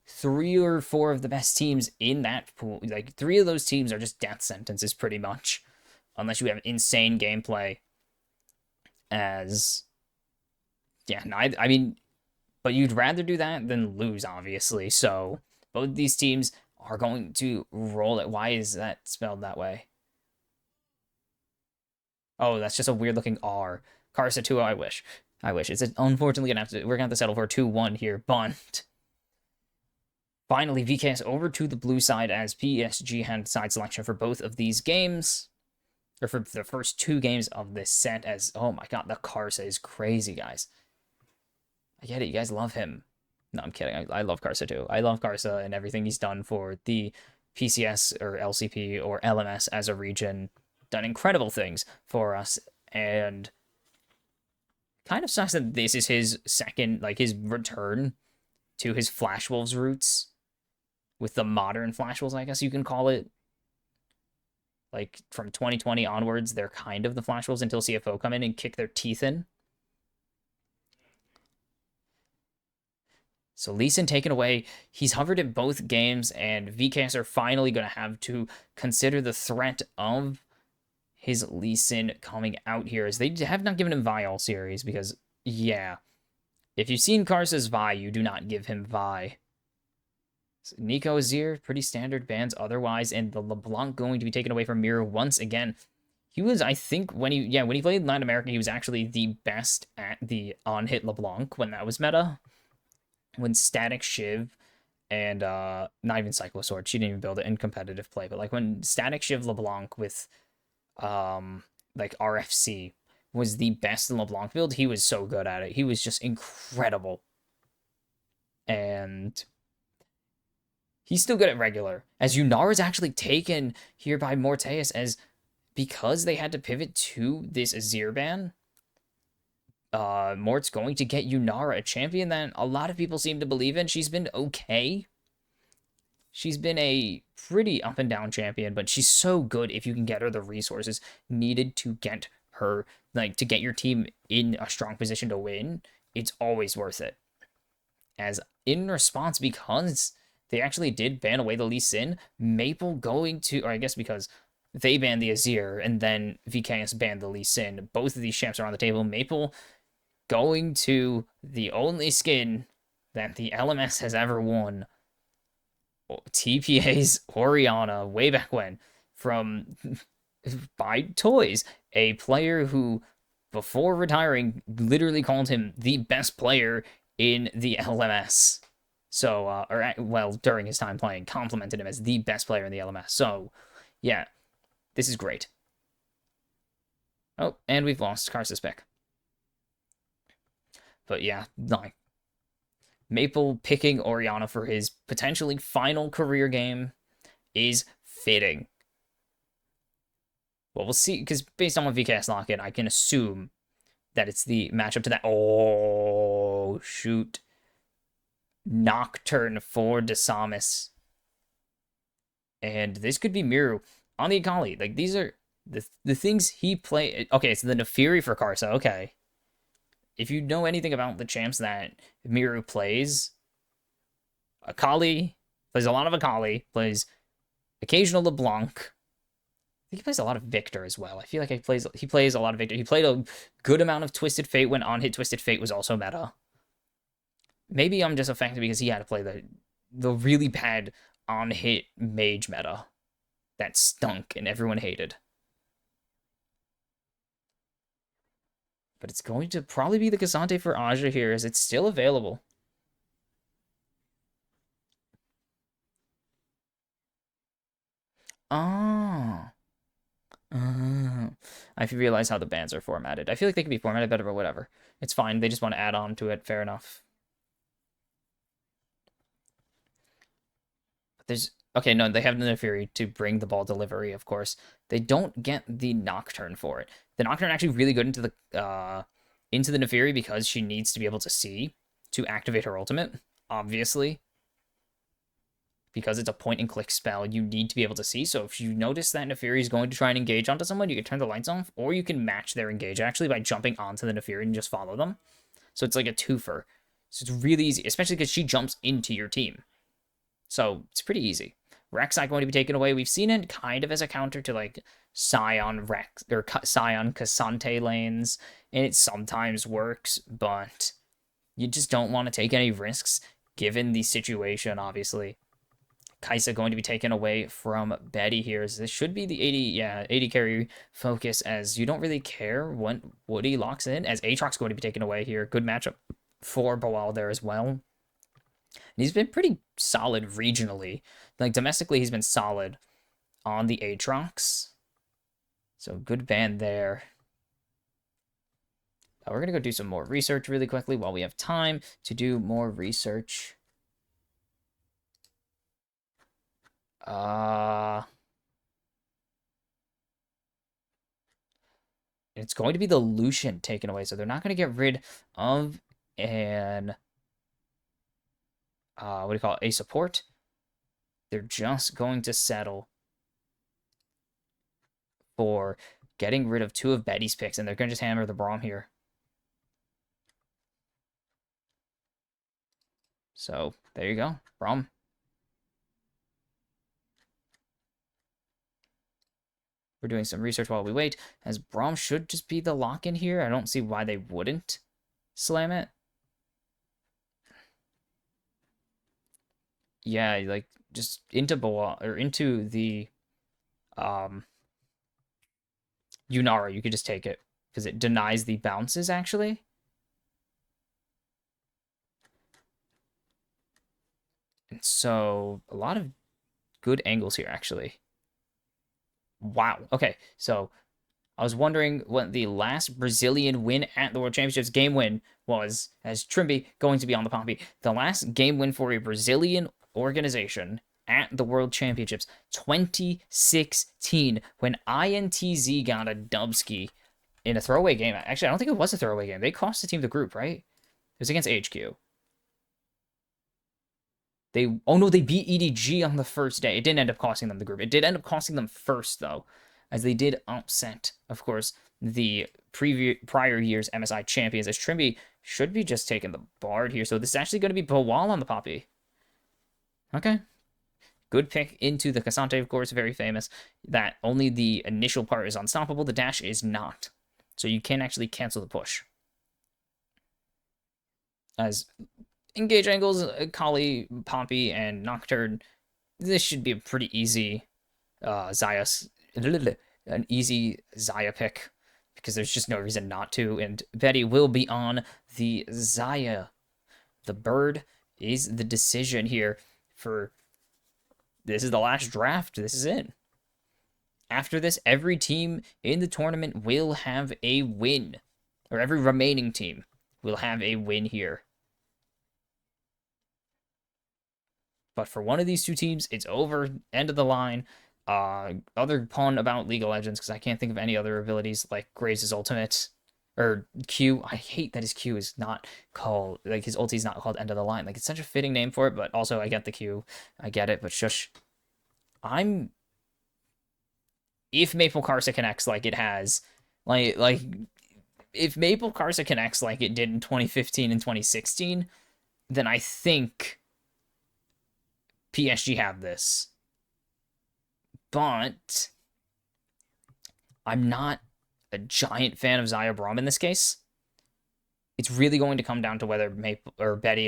3 or 4 of the best teams in that pool. Like, 3 of those teams are just death sentences, pretty much. unless you have insane gameplay as... Yeah, no, I mean, but you'd rather do that than lose, obviously. So both these teams are going to roll it. Why is that spelled that way? Oh, that's just a weird looking R. Karsa 2, I wish. I wish. It's unfortunately we're gonna have to settle for a 2-1 here, but finally VKS over to the blue side as PSG had side selection for both of these games. Or for the first 2 games of this set, as oh my god, the Karsa is crazy, guys. I get it, you guys love him. No, I'm kidding. I love Karsa too. I love Karsa and everything he's done for the PCS or LCP or LMS as a region. Done incredible things for us, and kind of sucks that this is his second, like his return to his Flash Wolves roots with the modern Flash Wolves, I guess you can call it. Like from 2020 onwards, they're kind of the Flash Wolves until CFO come in and kick their teeth in. So Lee Sin taken away. He's hovered in both games, and VKS are finally going to have to consider the threat of his Lee Sin coming out here, as they have not given him Vi all series, because, yeah, if you've seen Karsa's Vi, you do not give him Vi. So Nico Azir, pretty standard bans otherwise, and the LeBlanc going to be taken away from Miro once again. He was, I think, when he played Latin America, he was actually the best at the on-hit LeBlanc when that was meta. When Static Shiv and, not even Cyclosword, she didn't even build it in competitive play, but like when Static Shiv LeBlanc with like RFC was the best in LeBlanc build, he was so good at it. He was just incredible. And he's still good at regular. As Yunara's actually taken here by Morteus, as because they had to pivot to this Azir ban, Mort's going to get Yunara, a champion that a lot of people seem to believe in. She's been okay. She's been a pretty up and down champion, but she's so good if you can get her the resources needed to get her, like, to get your team in a strong position to win. It's always worth it. As in response, because they actually did ban away the Lee Sin, Maple going to, or I guess because they banned the Azir and then VKS banned the Lee Sin. Both of these champs are on the table. Maple going to the only skin that the LMS has ever won, TPA's Orianna, way back when, from by Toys, a player who, before retiring, literally called him the best player in the LMS. So, well, during his time playing, complimented him as the best player in the LMS. So, yeah, this is great. Oh, and we've lost Karsa's pick. But yeah, like, Maple picking Orianna for his potentially final career game is fitting. Well, we'll see, because based on what VKS lock in, I can assume that it's the matchup to that. Oh, shoot. Nocturne for Desamis. And this could be Miru on the Akali. Like, these are the things he play. Okay, it's the Nefiri for Karsa. Okay. If you know anything about the champs that Miru plays, Akali, plays a lot of Akali, plays occasional LeBlanc. I think he plays a lot of Victor as well. I feel like he plays a lot of Victor. He played a good amount of Twisted Fate when on-hit Twisted Fate was also meta. Maybe I'm just affected because he had to play the really bad on-hit mage meta that stunk and everyone hated. But it's going to probably be the Cassante for Aja here, as it's still available. Oh. I realize how the bans are formatted. I feel like they could be formatted better, but whatever. It's fine. They just want to add on to it. Fair enough. But there's... Okay, no, they have the Nefiri to bring the ball delivery, of course. They don't get the Nocturne for it. The Nocturne actually really good into the Nefiri because she needs to be able to see to activate her ultimate, obviously. Because it's a point-and-click spell, you need to be able to see. So if you notice that Nefiri is going to try and engage onto someone, you can turn the lights off, or you can match their engage, actually, by jumping onto the Nefiri and just follow them. So it's like a twofer. So it's really easy, especially because she jumps into your team. So it's pretty easy. Rek'Sai going to be taken away. We've seen it kind of as a counter to like Scion Rex or Scion Cassante lanes, and it sometimes works, but you just don't want to take any risks given the situation, obviously. Kai'Sa going to be taken away from Betty here. So this should be the 80 carry focus, as you don't really care when Woody locks in, as Aatrox going to be taken away here. Good matchup for Boal there as well. And he's been pretty solid regionally. Like, domestically, he's been solid on the Aatrox. So, good ban there. We're going to go do some more research really quickly while we have time to do more research. It's going to be the Lucian taken away, so they're not going to get rid of an what do you call it? A support. They're just going to settle for getting rid of 2 of Betty's picks, and they're going to just hammer the Braum here. So there you go, Braum. We're doing some research while we wait, as Braum should just be the lock-in here. I don't see why they wouldn't slam it. Yeah, like, just into Boa, or into the Yunara, you could just take it, because it denies the bounces, actually. And so, a lot of good angles here, actually. Wow. Okay, so I was wondering what the last Brazilian win at the World Championships game win was, as Trimby going to be on the Poppy. The last game win for a Brazilian organization at the World Championships, 2016, when INTZ got a dubski in a throwaway game. Actually, I don't think it was a throwaway game. They cost the team the group, right? It was against HQ. Oh no, they beat EDG on the first day. It didn't end up costing them the group. It did end up costing them first, though, as they did upset, of course, the prior year's MSI champions, as Trimby should be just taking the Bard here. So this is actually going to be Boal on the Poppy. Okay. Good pick into the Cassante, of course, very famous. That only the initial part is unstoppable. The dash is not. So you can actually cancel the push. As engage angles, Kali, Poppy, and Nocturne, this should be a pretty easy an easy Xayah pick, because there's just no reason not to, and Betty will be on the Xayah. The bird is the decision here for... This is the last draft. This is it. After this, every team in the tournament will have a win, or every remaining team will have a win here. But for one of these 2 teams, it's over. End of the line. Other pun about League of Legends, because I can't think of any other abilities like Graves' ultimate. Or Q. I hate that his Q is not called... Like, his ulti is not called End of the Line. Like, it's such a fitting name for it, but also I get the Q. I get it, but shush. If Maple Karsa connects like it has... Like... If Maple Karsa connects like it did in 2015 and 2016, then I think... PSG have this. But I'm not a giant fan of Xayah Braum in this case. It's really going to come down to whether Betty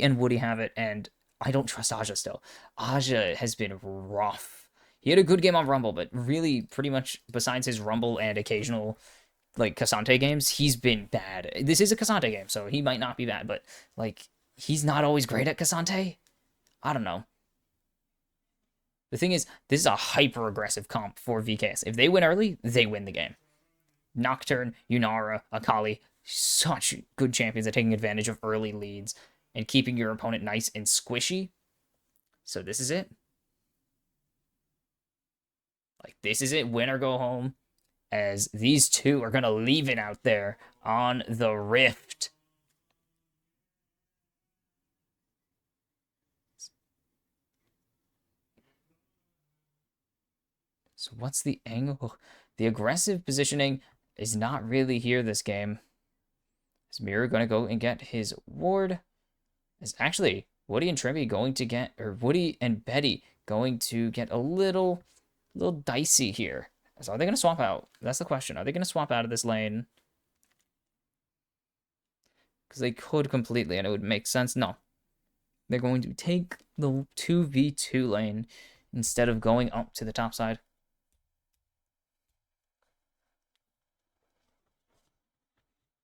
and Woody have it, and I don't trust Aja still. Aja has been rough. He had a good game on Rumble, but really pretty much besides his Rumble and occasional like Cassante games, he's been bad. This is a Cassante game, so he might not be bad, but like he's not always great at Cassante. I don't know. The thing is, this is a hyper-aggressive comp for VKS. If they win early, they win the game. Nocturne, Yunara, Akali, such good champions at taking advantage of early leads and keeping your opponent nice and squishy. So this is it. Like, this is it. Win or go home. As these 2 are going to leave it out there on the Rift. So what's the angle? The aggressive positioning is not really here this game. Is Mirror going to go and get his ward? Is actually Woody and Trimby going to get, or Woody and Betty going to get a little dicey here. So are they going to swap out? That's the question. Are they going to swap out of this lane? Because they could completely, and it would make sense. No. They're going to take the 2v2 lane instead of going up to the top side.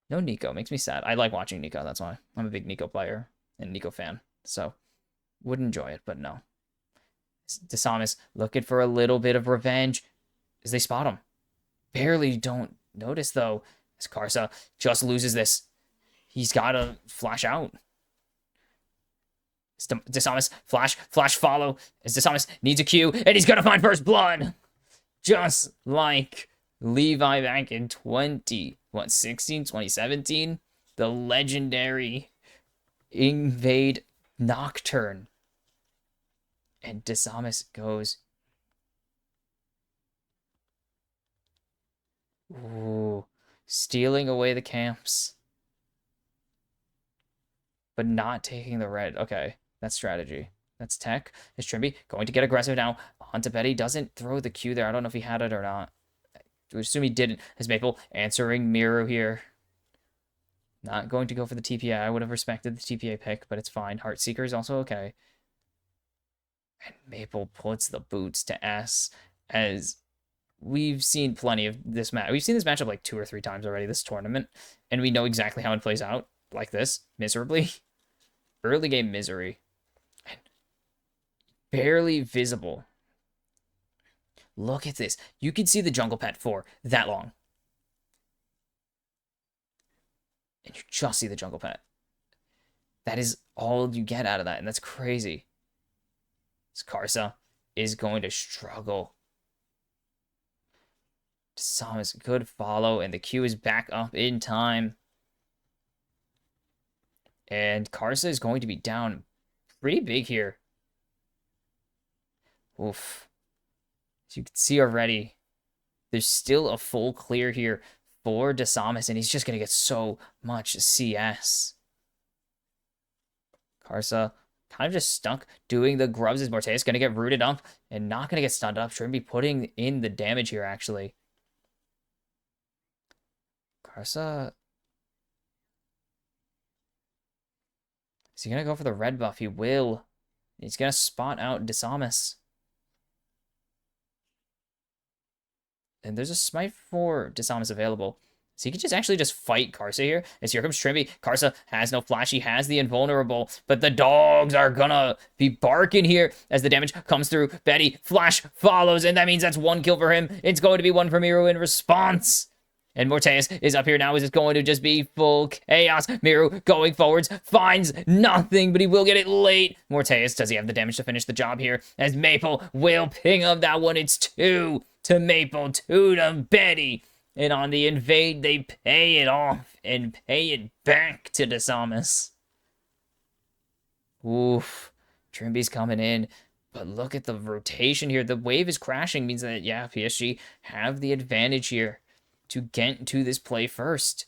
No Nico. Makes me sad. I like watching Nico. That's why. I'm a big Nico player and Nico fan. So, would enjoy it, but no. DeSamis looking for a little bit of revenge as they spot him. Barely don't notice, though, as Karsa just loses this. He's got to flash out. DeSamis, flash follow. As DeSamis needs a Q, and he's going to find first blood. Just like Levi back in 2017? The legendary Invade Nocturne. And DeSamis goes. Ooh. Stealing away the camps. But not taking the red. Okay. That's strategy. That's tech. Is Trimby going to get aggressive now? Onto Betty. Doesn't throw the Q there. I don't know if he had it or not. I assume he didn't. As Maple answering Miro here. Not going to go for the TPA. I would have respected the TPA pick, but it's fine. Heartseeker is also okay. And Maple puts the boots to S, as we've seen plenty of this match. We've seen this matchup like 2 or 3 times already this tournament, and we know exactly how it plays out. Like this, miserably. Early game misery. And barely visible. Look at this. You can see the jungle pet for that long. And you just see the jungle pet. That is all you get out of that, and that's crazy. Karsa is going to struggle. DeSamis, good follow, and the Q is back up in time. And Karsa is going to be down pretty big here. Oof. As you can see already, there's still a full clear here for DeSamis, and he's just going to get so much CS. Karsa kind of just stuck doing the grubs as Morteus going to get rooted up and not going to get stunned up. Shouldn't be putting in the damage here, actually. Karsa. Is he going to go for the red buff? He will. He's going to spot out DeSamis. And there's a smite for DeSamis available. So he can actually just fight Karsa here. As here comes Trimby. Karsa has no flash. He has the invulnerable. But the dogs are gonna be barking here as the damage comes through. Betty, flash follows. And that means that's 1 kill for him. It's going to be 1 for Miro in response. And Morteus is up here now. Is it going to just be full chaos? Miro going forwards. Finds nothing, but he will get it late. Morteus, does he have the damage to finish the job here? As Maple will ping up that one. It's 2 to Maple, 2 to Betty. And on the invade, they pay it off and pay it back to DeSamis. Oof. Trimby's coming in. But look at the rotation here. The wave is crashing. Means that, yeah, PSG have the advantage here to get to this play first.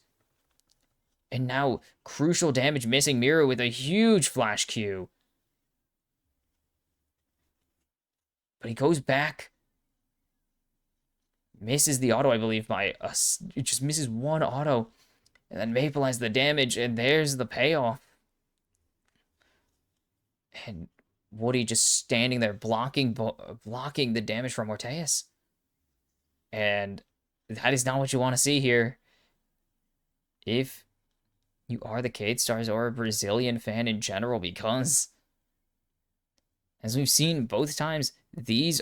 And now, crucial damage missing. Miro with a huge flash Q. But he goes back. Misses the auto, I believe, by us. It just misses 1 auto. And then Maple has the damage, and there's the payoff. And Woody just standing there blocking the damage from Morteus. And that is not what you want to see here. If you are the Keyd Stars or a Brazilian fan in general, because as we've seen both times, these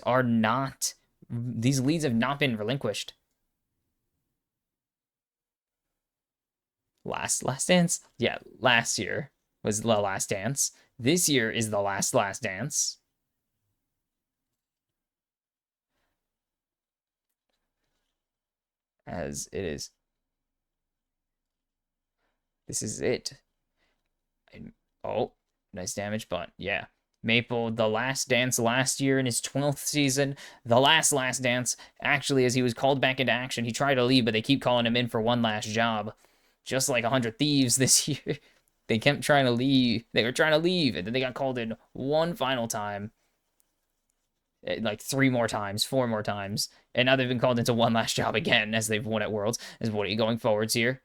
leads have not been relinquished. Last dance? Yeah, last year was the last dance. This year is the last dance. As it is. This is it. Oh, nice damage, but yeah. Maple, the last dance last year in his 12th season. The last dance, actually, as he was called back into action. He tried to leave, but they keep calling him in for one last job. Just like 100 Thieves this year. They kept trying to leave. They were trying to leave, and then they got called in one final time. Like 3 more times, 4 more times. And now they've been called into one last job again as they've won at Worlds. As what are you going forwards here?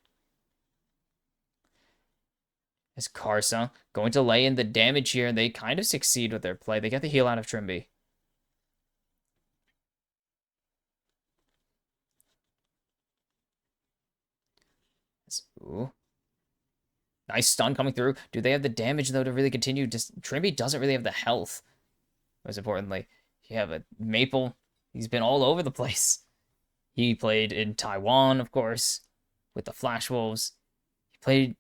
As Karsa going to lay in the damage here, and they kind of succeed with their play. They get the heal out of Trimby. Ooh. Nice stun coming through. Do they have the damage, though, to really continue? Trimby doesn't really have the health, most importantly. You have a Maple. He's been all over the place. He played in Taiwan, of course, with the Flash Wolves. He played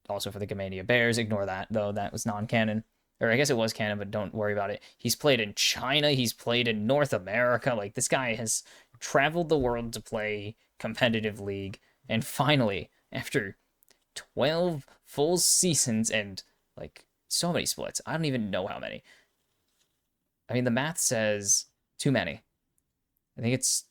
also for the Gamania Bears. Ignore that, though. That was non-canon. Or I guess it was canon, but don't worry about it. He's played in China. He's played in North America. Like, this guy has traveled the world to play competitive League. And finally, after 12 full seasons and, like, so many splits. I don't even know how many. I mean, the math says too many. I think it's...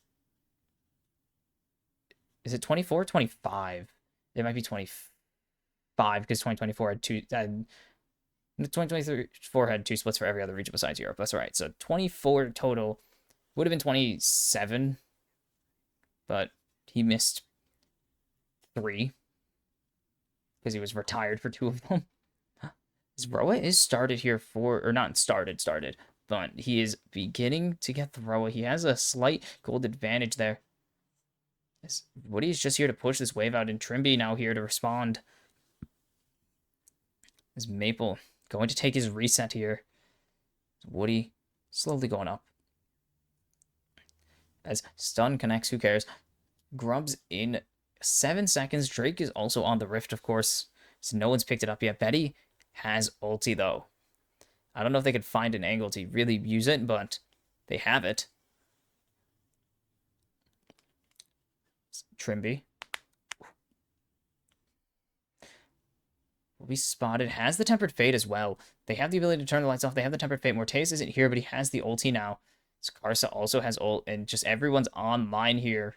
Is it 24? 25. It might be 25 because 2024 had 2024 had 2 splits for every other region besides Europe. That's right. So 24 total. Would have been 27, but he missed 3 because he was retired for 2 of them. Roa is started here or not started, but he is beginning to get the Roa. He has a slight gold advantage there. Woody's just here to push this wave out, and Trimby now here to respond. Is Maple going to take his reset here? Woody slowly going up. As stun connects, who cares? Grubs in 7 seconds. Drake is also on the Rift, of course, so no one's picked it up yet. Betty has ulti, though. I don't know if they could find an angle to really use it, but they have it. Trimby will be spotted. Has the Tempered Fate as well. They have the ability to turn the lights off. They have the Tempered Fate. Mortez isn't here, but he has the ulti now. Skarsa also has ult, and just everyone's online here.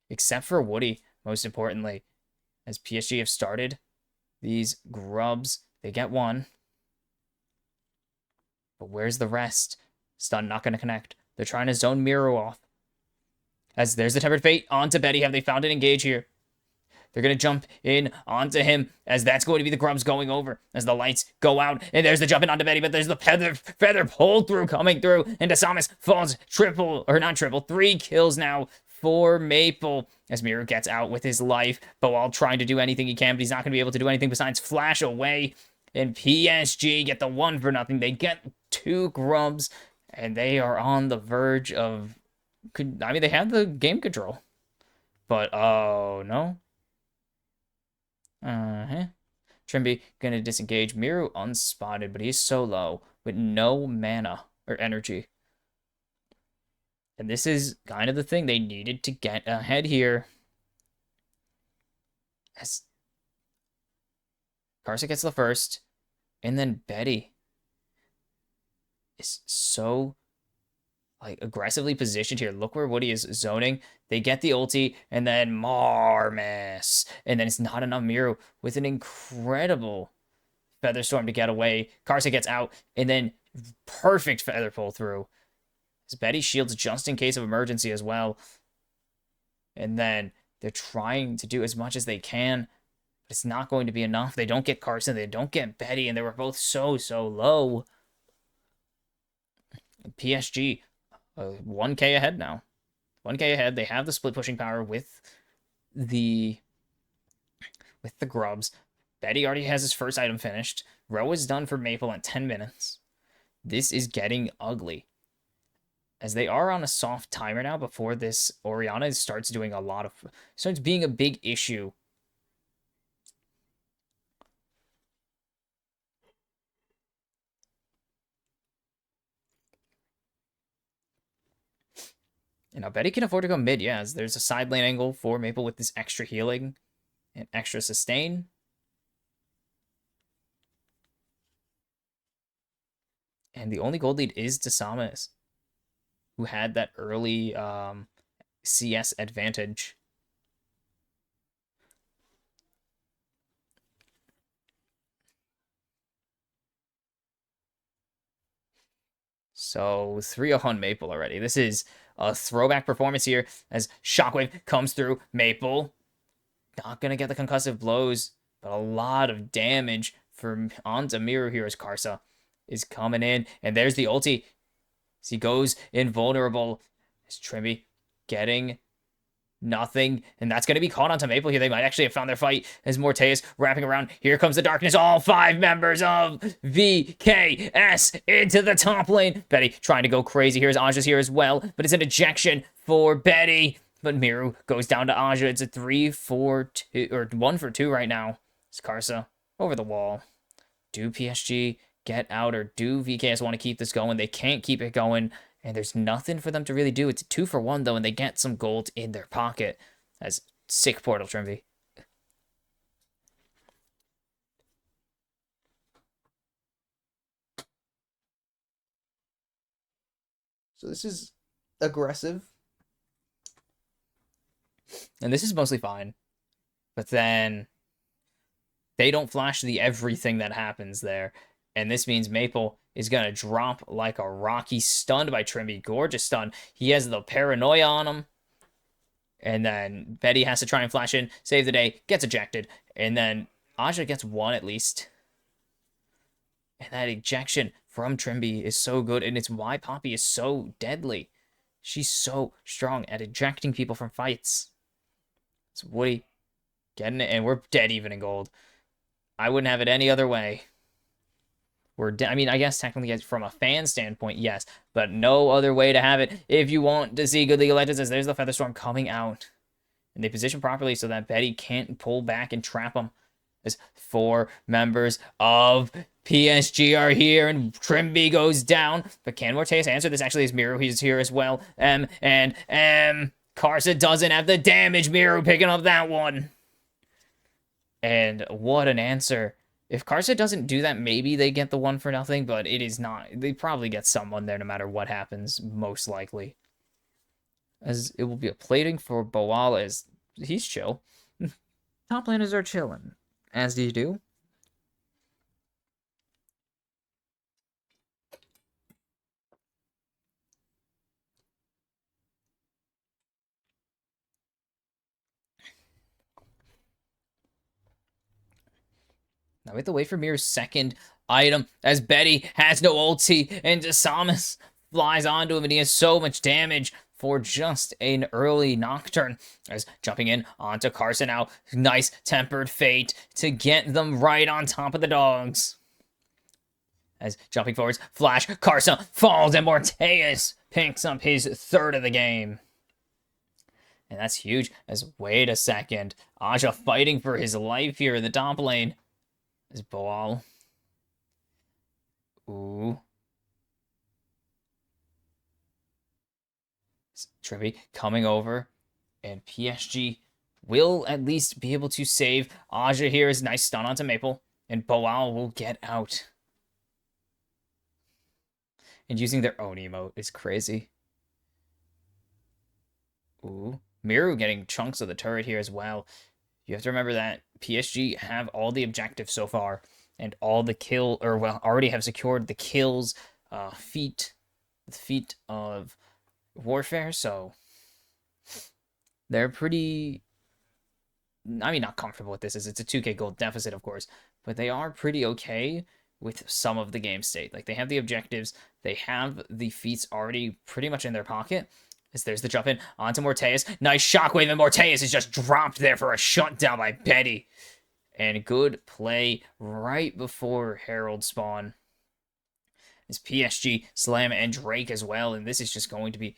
Except for Woody, most importantly. As PSG have started these grubs. They get 1. But where's the rest? Stun not going to connect. They're trying to zone Miro off. As there's the Tempered Fate onto Betty. Have they found an engage here? They're going to jump in onto him, as that's going to be the grubs going over as the lights go out. And there's the jumping onto Betty, but there's the feather pull through coming through. And Desamas falls 3 kills now for Maple as Miro gets out with his life, but while trying to do anything he can, but he's not going to be able to do anything besides flash away. And PSG get the 1-0. They get 2 grubs, and they are on the verge of... I mean, they have the game control. But, oh, no. Trimby gonna disengage. Miru unspotted, but he's so low with no mana or energy. And this is kind of the thing. They needed to get ahead here. As Karsa gets the first. And then Betty is so aggressively positioned here. Look where Woody is zoning. They get the ulti, and then Marmis. And then it's not enough. Miru with an incredible Feather Storm to get away. Karsa gets out, and then perfect Feather pull through. As Betty shields just in case of emergency as well. And then they're trying to do as much as they can, but it's not going to be enough. They don't get Carson, they don't get Betty, and they were both so low. PSG 1k ahead now. 1k ahead. They have the split pushing power with the grubs. Betty already has his first item finished. Row is done for Maple in 10 minutes. This is getting ugly. As they are on a soft timer now before this Orianna starts doing starts being a big issue. And now Betty can afford to go mid, yeah, as there's a side lane angle for Maple with this extra healing and extra sustain. And the only gold lead is Desamas, who had that early CS advantage. So 3-0 on Maple already. This is a throwback performance here as Shockwave comes through. Maple not going to get the concussive blows, but a lot of damage onto Miru here as Karsa is coming in. And there's the ulti as he goes invulnerable. As Trimby getting nothing, and that's going to be caught onto Maple here. They might actually have found their fight as Morteus wrapping around. Here comes the darkness. All 5 members of VKS into the top lane. Betty trying to go crazy. Here's Aja's here as well, but it's an ejection for Betty. But Miru goes down to Aja. It's a 3-4-2, or 1-for-2 right now. It's Karsa over the wall. Do PSG get out, or do VKS want to keep this going? They can't keep it going. And there's nothing for them to really do. It's a 2-for-1, though, and they get some gold in their pocket. As sick Portal Trimby. So this is aggressive. And this is mostly fine. But then they don't flash the everything that happens there. And this means Maple is going to drop like a rock. He's stunned by Trimby. Gorgeous stun. He has the paranoia on him. And then Betty has to try and flash in, save the day, gets ejected. And then Aja gets 1 at least. And that ejection from Trimby is so good. And it's why Poppy is so deadly. She's so strong at ejecting people from fights. It's Woody getting it. And we're dead even in gold. I wouldn't have it any other way. I mean, I guess technically from a fan standpoint, yes, but no other way to have it if you want to see good League of Legends. As there's the Featherstorm coming out, and they position properly so that Betty can't pull back and trap them. As 4 members of PSG are here, and Trimby goes down, but can Morteus answer this? Actually, is Miru, he's here as well. Karsa doesn't have the damage. Miru picking up that one, and what an answer. If Karsa doesn't do that, maybe they get the 1-for-0, but it is not. They probably get someone there no matter what happens, most likely. As it will be a plating for Boal, as he's chill. Top laners are chilling, as do you do. Now we have to wait for Mir's second item, as Betty has no ulti, and Samus flies onto him, and he has so much damage for just an early Nocturne. As jumping in onto Karsa now. Nice Tempered Fate to get them right on top of the dogs. As jumping forwards, flash, Karsa falls, and Morteus picks up his 3rd of the game. And that's huge, as wait a second. Aja fighting for his life here in the top lane. Is Boal. Ooh. Trimby coming over. And PSG will at least be able to save. Aja here is nice stun onto Maple. And Boal will get out. And using their own emote is crazy. Ooh. Miru getting chunks of the turret here as well. You have to remember that PSG have all the objectives so far, and all the already have secured the kills, feat of warfare. So they're pretty, I mean, not comfortable with this, as it's a 2k gold deficit, of course, but they are pretty okay with some of the game state. Like, they have the objectives, they have the feats already pretty much in their pocket. As there's the jump in onto Morteus. Nice shockwave, and Morteus is just dropped there for a shutdown by Betty. And good play right before Herald spawn. As PSG, Slam, and Drake as well. And this is just going to be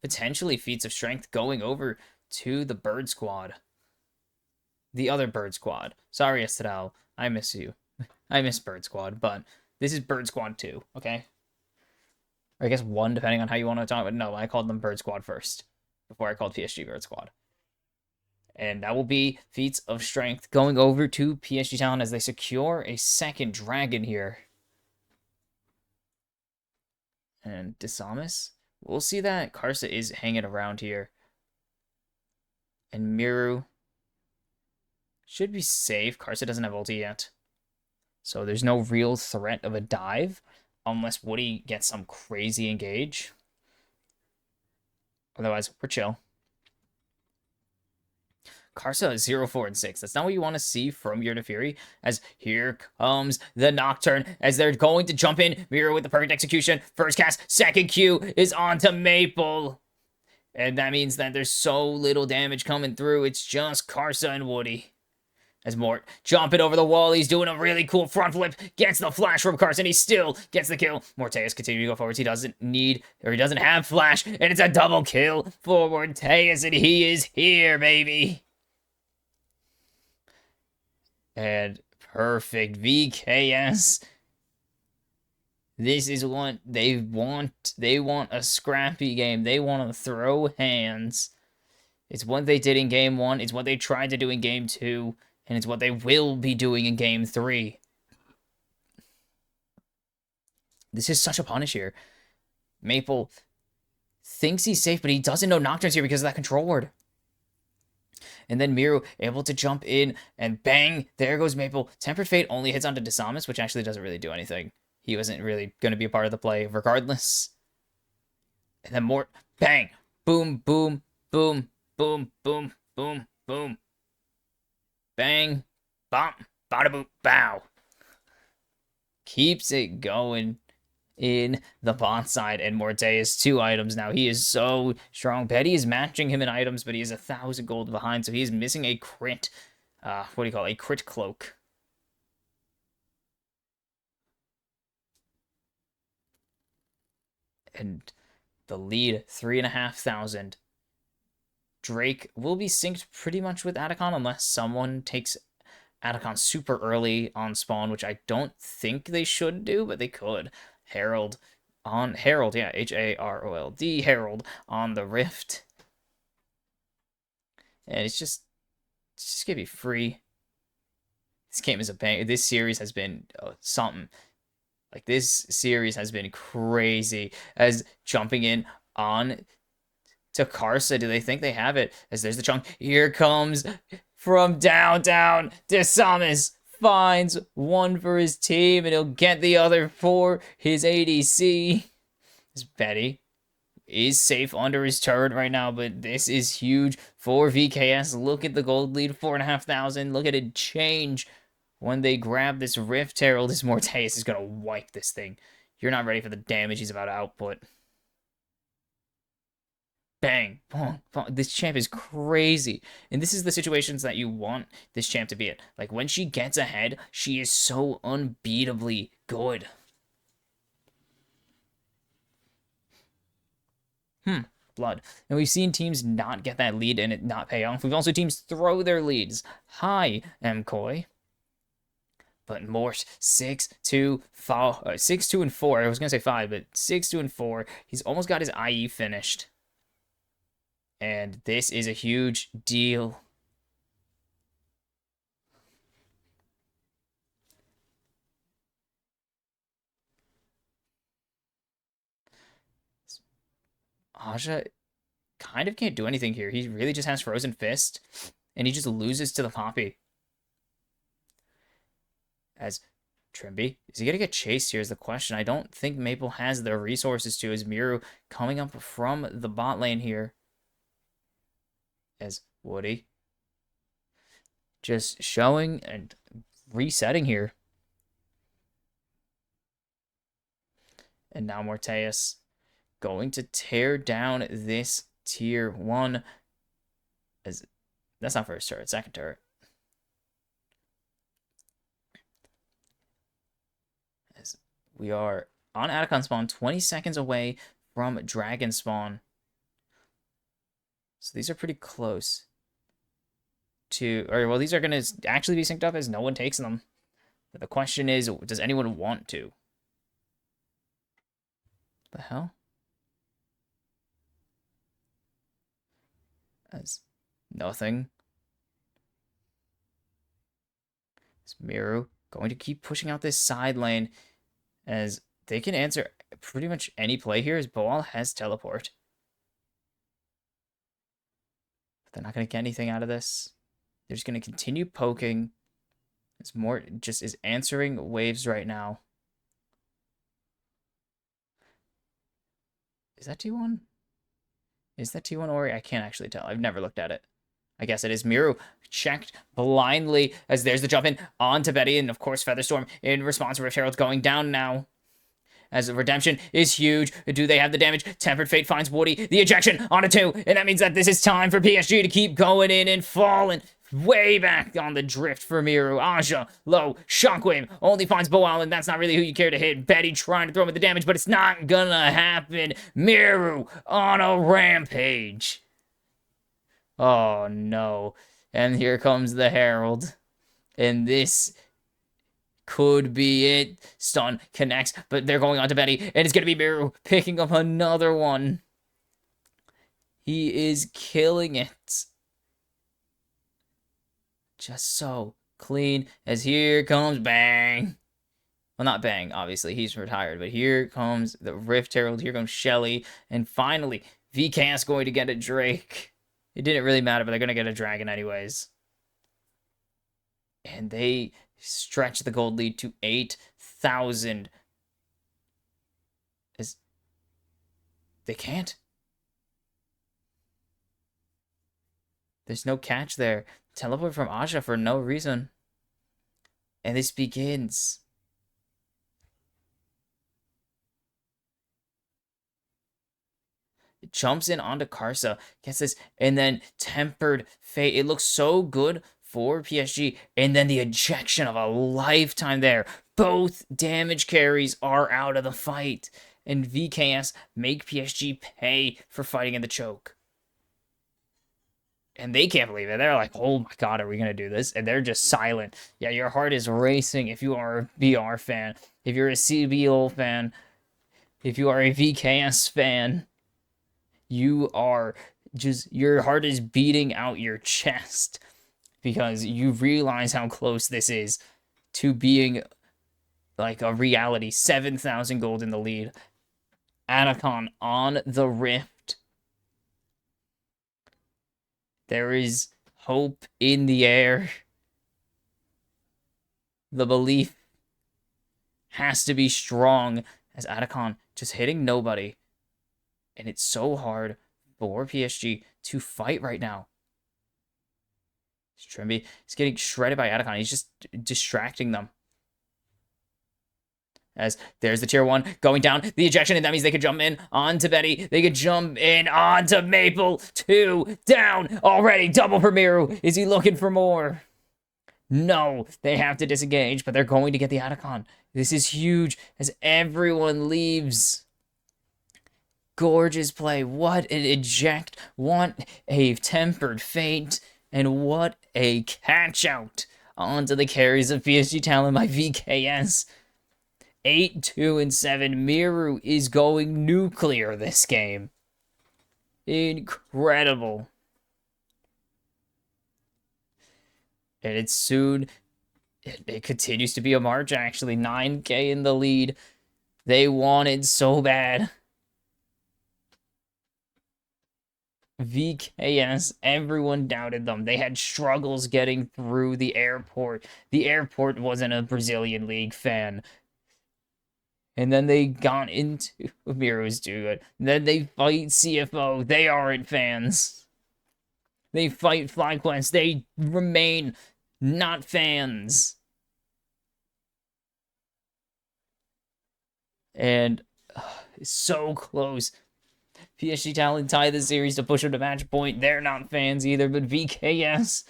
potentially feats of strength going over to the Bird Squad. The other Bird Squad. Sorry, Estelle. I miss you. I miss Bird Squad, but this is Bird Squad 2, okay? Or I guess 1, depending on how you want to talk about it. No, I called them Bird Squad first, before I called PSG Bird Squad. And that will be feats of strength going over to PSG Talon as they secure a 2nd dragon here. And Samus, we'll see that Karsa is hanging around here. And Miru should be safe. Karsa doesn't have ulti yet, so there's no real threat of a dive. unless Woody gets some crazy engage. Otherwise, we're chill. Karsa is 0, 4, and 6. That's not what you want to see from Year to Fury. As here comes the Nocturne. As they're going to jump in. Mirror with the perfect execution. First cast, second Q is on to Maple. And that means that there's so little damage coming through. It's just Karsa and Woody. As Mort jumping over the wall, he's doing a really cool front flip, gets the flash from Carson, he still gets the kill. Morteus continuing to go forwards, he doesn't need, or he doesn't have flash, and it's a double kill for Morteus, and he is here, baby. And perfect VKS. This is what they want. They want a scrappy game. They want to throw hands. It's what they did in game 1. It's what they tried to do in game 2. And it's what they will be doing in game 3. This is such a punish here. Maple thinks he's safe, but he doesn't know Nocturne's here because of that control ward. And then Miru able to jump in, and bang, there goes Maple. Tempered Fate only hits onto Desamus, which actually doesn't really do anything. He wasn't really going to be a part of the play regardless. And then Mort, bang, boom, boom, boom, boom, boom, boom, boom. Bang, bump, bada boop, bow. Keeps it going in the bot side, and Morteus 2 items now. He is so strong. Betty is matching him in items, but he is 1,000 gold behind, so he's missing a crit. What do you call it? A crit cloak. And the lead, 3,500. Drake will be synced pretty much with Atacon unless someone takes Atacon super early on spawn, which I don't think they should do, but they could. Herald, yeah, Harold, Herald on the Rift. And it's just gonna be free. This game is a bang. This series has been something. Like, this series has been crazy. As jumping in on to Karsa, do they think they have it? As there's the chunk. Here comes from downtown. Desamus finds one for his team, and he'll get the other for his ADC. As Betty is safe under his turret right now, but this is huge for VKS. Look at the gold lead, 4,500. Look at it change when they grab this Rift Herald. This Morteus is going to wipe this thing. You're not ready for the damage he's about to output. Bang, bong, bong. This champ is crazy. And this is the situations that you want this champ to be in. Like, when she gets ahead, she is so unbeatably good. Blood. And we've seen teams not get that lead and it not pay off. We've also seen teams throw their leads. Hi, MKOI. But Mort, 6, 2, 5, 6, 2, and 4. I was going to say 5, but 6, 2, and 4. He's almost got his IE finished. And this is a huge deal. Aja kind of can't do anything here. He really just has Frozen Fist, and he just loses to the Poppy. As Trimby, is he going to get chased here is the question. I don't think Maple has the resources to, as Miru coming up from the bot lane here. As Woody just showing and resetting here. And now Morteus going to tear down this tier 1. As that's not first turret, second turret. As we are on Atacon spawn, 20 seconds away from Dragon spawn. So these are pretty close to, or well, these are going to actually be synced up as no one takes them. But the question is, does anyone want to? The hell? As nothing. It's Miru going to keep pushing out this side lane as they can answer pretty much any play here as Boal has teleport. But they're not going to get anything out of this. They're just going to continue poking. As Mort just is answering waves right now. Is that T1? Is that T1 Ori? I can't actually tell. I've never looked at it. I guess it is. Miru checked blindly as there's the jump in onto Betty, and of course Featherstorm in response. Rift Herald's going down now. As the redemption is huge. Do they have the damage? Tempered Fate finds Woody. The ejection on a 2. And that means that this is time for PSG to keep going in and falling way back on the drift for Miru. Aja, low, Shockwave, only finds Boal, and that's not really who you care to hit. Betty trying to throw him with the damage, but it's not gonna happen. Miru on a rampage. Oh, no. And here comes the Herald. And this could be it. Stun connects, but they're going on to Betty, and it's going to be Miru picking up another one. He is killing it. Just so clean as here comes Bang. Well, not Bang, obviously. He's retired, but here comes the Rift Herald. Here comes Shelly, and finally, VK's going to get a Drake. It didn't really matter, but they're going to get a Dragon anyways. And they stretch the gold lead to 8,000. They can't. There's no catch there. Teleport from Aja for no reason. And this begins. It jumps in onto Karsa, gets this, and then Tempered Fate. It looks so good for PSG, and then the ejection of a lifetime there. Both damage carries are out of the fight, and VKS make PSG pay for fighting in the choke. And they can't believe it. They're like, oh my god, are we going to do this? And they're just silent. Yeah, your heart is racing if you are a BR fan, if you're a CBO fan, if you are a VKS fan. You are just, your heart is beating out your chest because you realize how close this is to being like a reality. 7,000 gold in the lead. Atacon on the Rift. There is hope in the air. The belief has to be strong as Atacon just hitting nobody. And it's so hard for PSG to fight right now. Trimby is getting shredded by Atacon. He's just distracting them. As there's the tier 1 going down. The ejection, and that means they could jump in onto Betty. They could jump in onto Maple. 2 down already. Double for Miru. Is he looking for more? No, they have to disengage, but they're going to get the Atacon. This is huge as everyone leaves. Gorgeous play. What an eject. What a Tempered Fate. And what a catch out onto the carries of PSG Talon by VKS. 8, 2, and 7. Miru is going nuclear this game. Incredible. And it's soon, it continues to be a march, actually. 9K in the lead. They wanted so bad. VKS, everyone doubted them. They had struggles getting through the airport. The airport wasn't a Brazilian league fan. And then they got into Miru's too good. Then they fight CFO. They aren't fans. They fight FlyQuest. They remain not fans. And it's so close. PSG Talon tie the series to push them to match point. They're not fans either, but VKS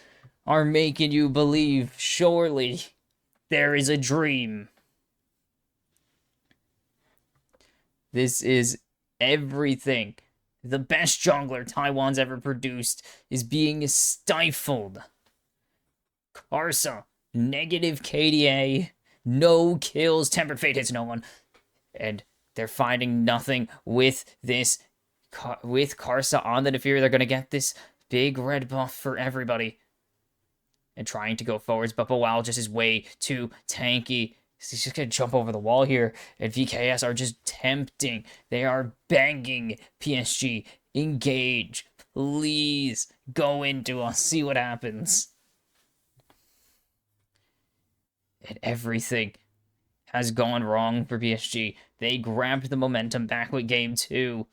are making you believe, surely there is a dream. This is everything. The best jungler Taiwan's ever produced is being stifled. Karsa, negative KDA, no kills, Tempered Fate hits no one. And they're finding nothing with this. With Karsa on the Defeater, they're going to get this big red buff for everybody. And trying to go forwards, but Boal just is way too tanky. He's just going to jump over the wall here. And VKS are just tempting. They are banging PSG. Engage. Please go into us. See what happens. And everything has gone wrong for PSG. They grabbed the momentum back with game 2.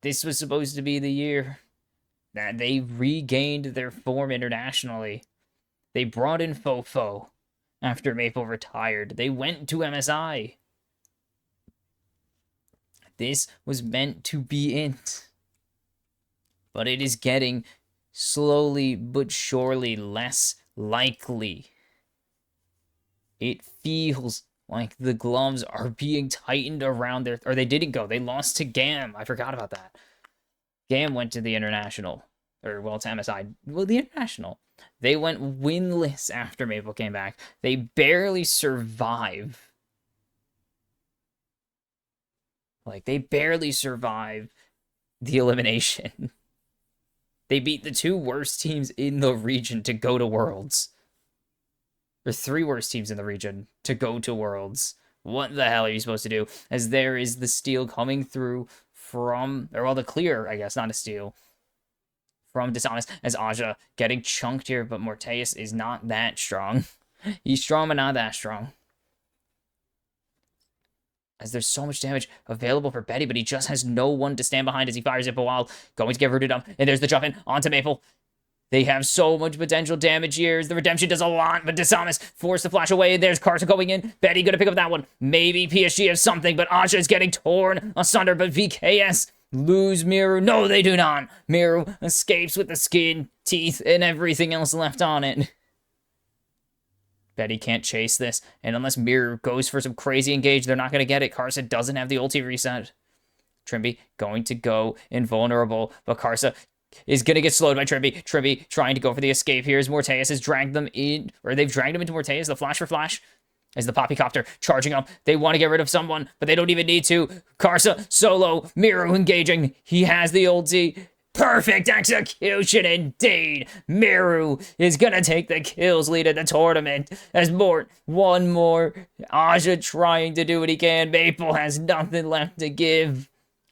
This was supposed to be the year that they regained their form internationally. They brought in Fofo after Maple retired. They went to MSI. This was meant to be it. But it is getting slowly but surely less likely. It feels like the gloves are being tightened around their... Or they didn't go. They lost to GAM. I forgot about that. GAM went to the International. Or, well, to MSI. Well, the International. They went winless after Maple came back. They barely survive. Like, they barely survive the elimination. They beat the 2 worst teams in the region to go to Worlds. Or 3 worst teams in the region to go to Worlds. What the hell are you supposed to do? As there is the steal coming through from... Or, well, the clear, I guess, not a steal. From Dishonest, as Aja getting chunked here, but Morteus is not that strong. He's strong, but not that strong. As there's so much damage available for Betty, but he just has no one to stand behind as he fires it while going to get rooted up. And there's the jump in onto Maple. They have so much potential damage here. The Redemption does a lot, but Dishonest forced to flash away. There's Carson going in. Betty gonna pick up that one. Maybe PSG has something, but Aja is getting torn asunder, but VKS lose Miru. No, they do not. Miru escapes with the skin, teeth, and everything else left on it. Betty can't chase this, and unless Miru goes for some crazy engage, they're not going to get it. Karsa doesn't have the ulti reset. Trimby going to go invulnerable, but Karsa is going to get slowed by Trimby. Trimby trying to go for the escape here as Morteus has dragged them in, or they've dragged him into Morteus. The flash for flash as the Poppycopter charging up. They want to get rid of someone, but they don't even need to. Karsa solo, Miru engaging. He has the ulti. Perfect execution indeed. Miru is gonna take the kills lead in the tournament. As one more. Aja trying to do what he can. Maple has nothing left to give.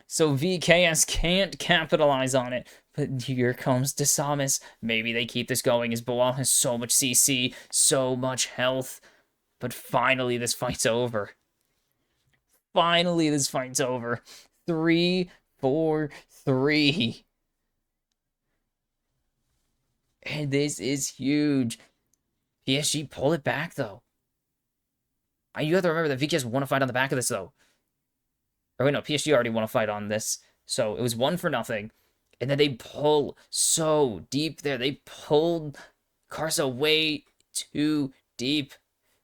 So VKS can't capitalize on it. But here comes Desamis. Maybe they keep this going as Boal has so much CC, so much health. But finally this fight's over. Finally this fight's over. 3-4-3. And this is huge. PSG pull it back, though. You have to remember that VKS won a fight on the back of this, though. Or wait, no, PSG already won a fight on this. So it was 1-0. And then they pull so deep there. They pulled Karsa way too deep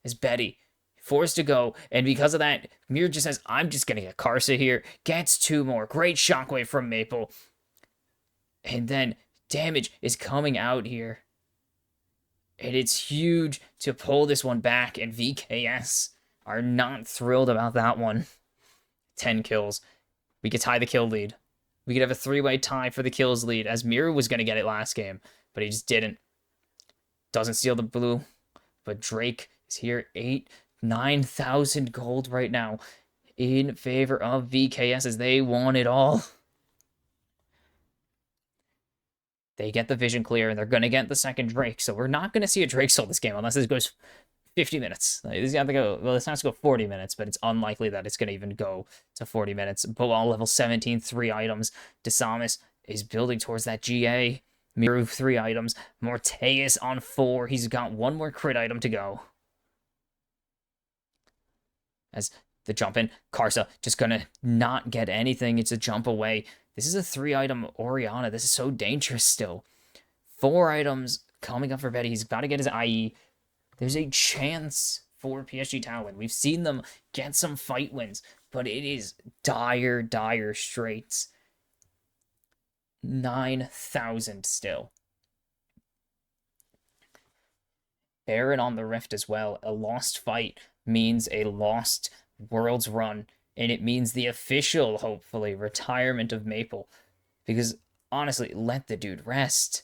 as Betty forced to go. And because of that, Mir just says, I'm just going to get Karsa here. Gets 2 more. Great shockwave from Maple. And then damage is coming out here. And it's huge to pull this one back. And VKS are not thrilled about that one. 10 kills. We could tie the kill lead. We could have a 3-way tie for the kills lead, as Miru was going to get it last game, but he just didn't. Doesn't steal the blue, but Drake is here. 9,000 gold right now in favor of VKS as they want it all. They get the vision clear, and they're going to get the second Drake, so we're not going to see a Drake soul this game unless this goes 50 minutes. Like, this has to go, well, it's not to go 40 minutes, but it's unlikely that it's going to even go to 40 minutes. Boal level 17, 3 items. Desamis is building towards that GA. Miru, 3 items. Morteus on 4. He's got 1 more crit item to go. As the jump in, Karsa just going to not get anything. It's a jump away. This is a 3-item Orianna. This is so dangerous still. 4 items coming up for Betty. He's about to get his IE. There's a chance for PSG Talon. We've seen them get some fight wins, but it is dire, dire straits. 9,000 still. Baron on the Rift as well. A lost fight means a lost Worlds run, and it means the official, hopefully, retirement of Maple. Because, honestly, let the dude rest.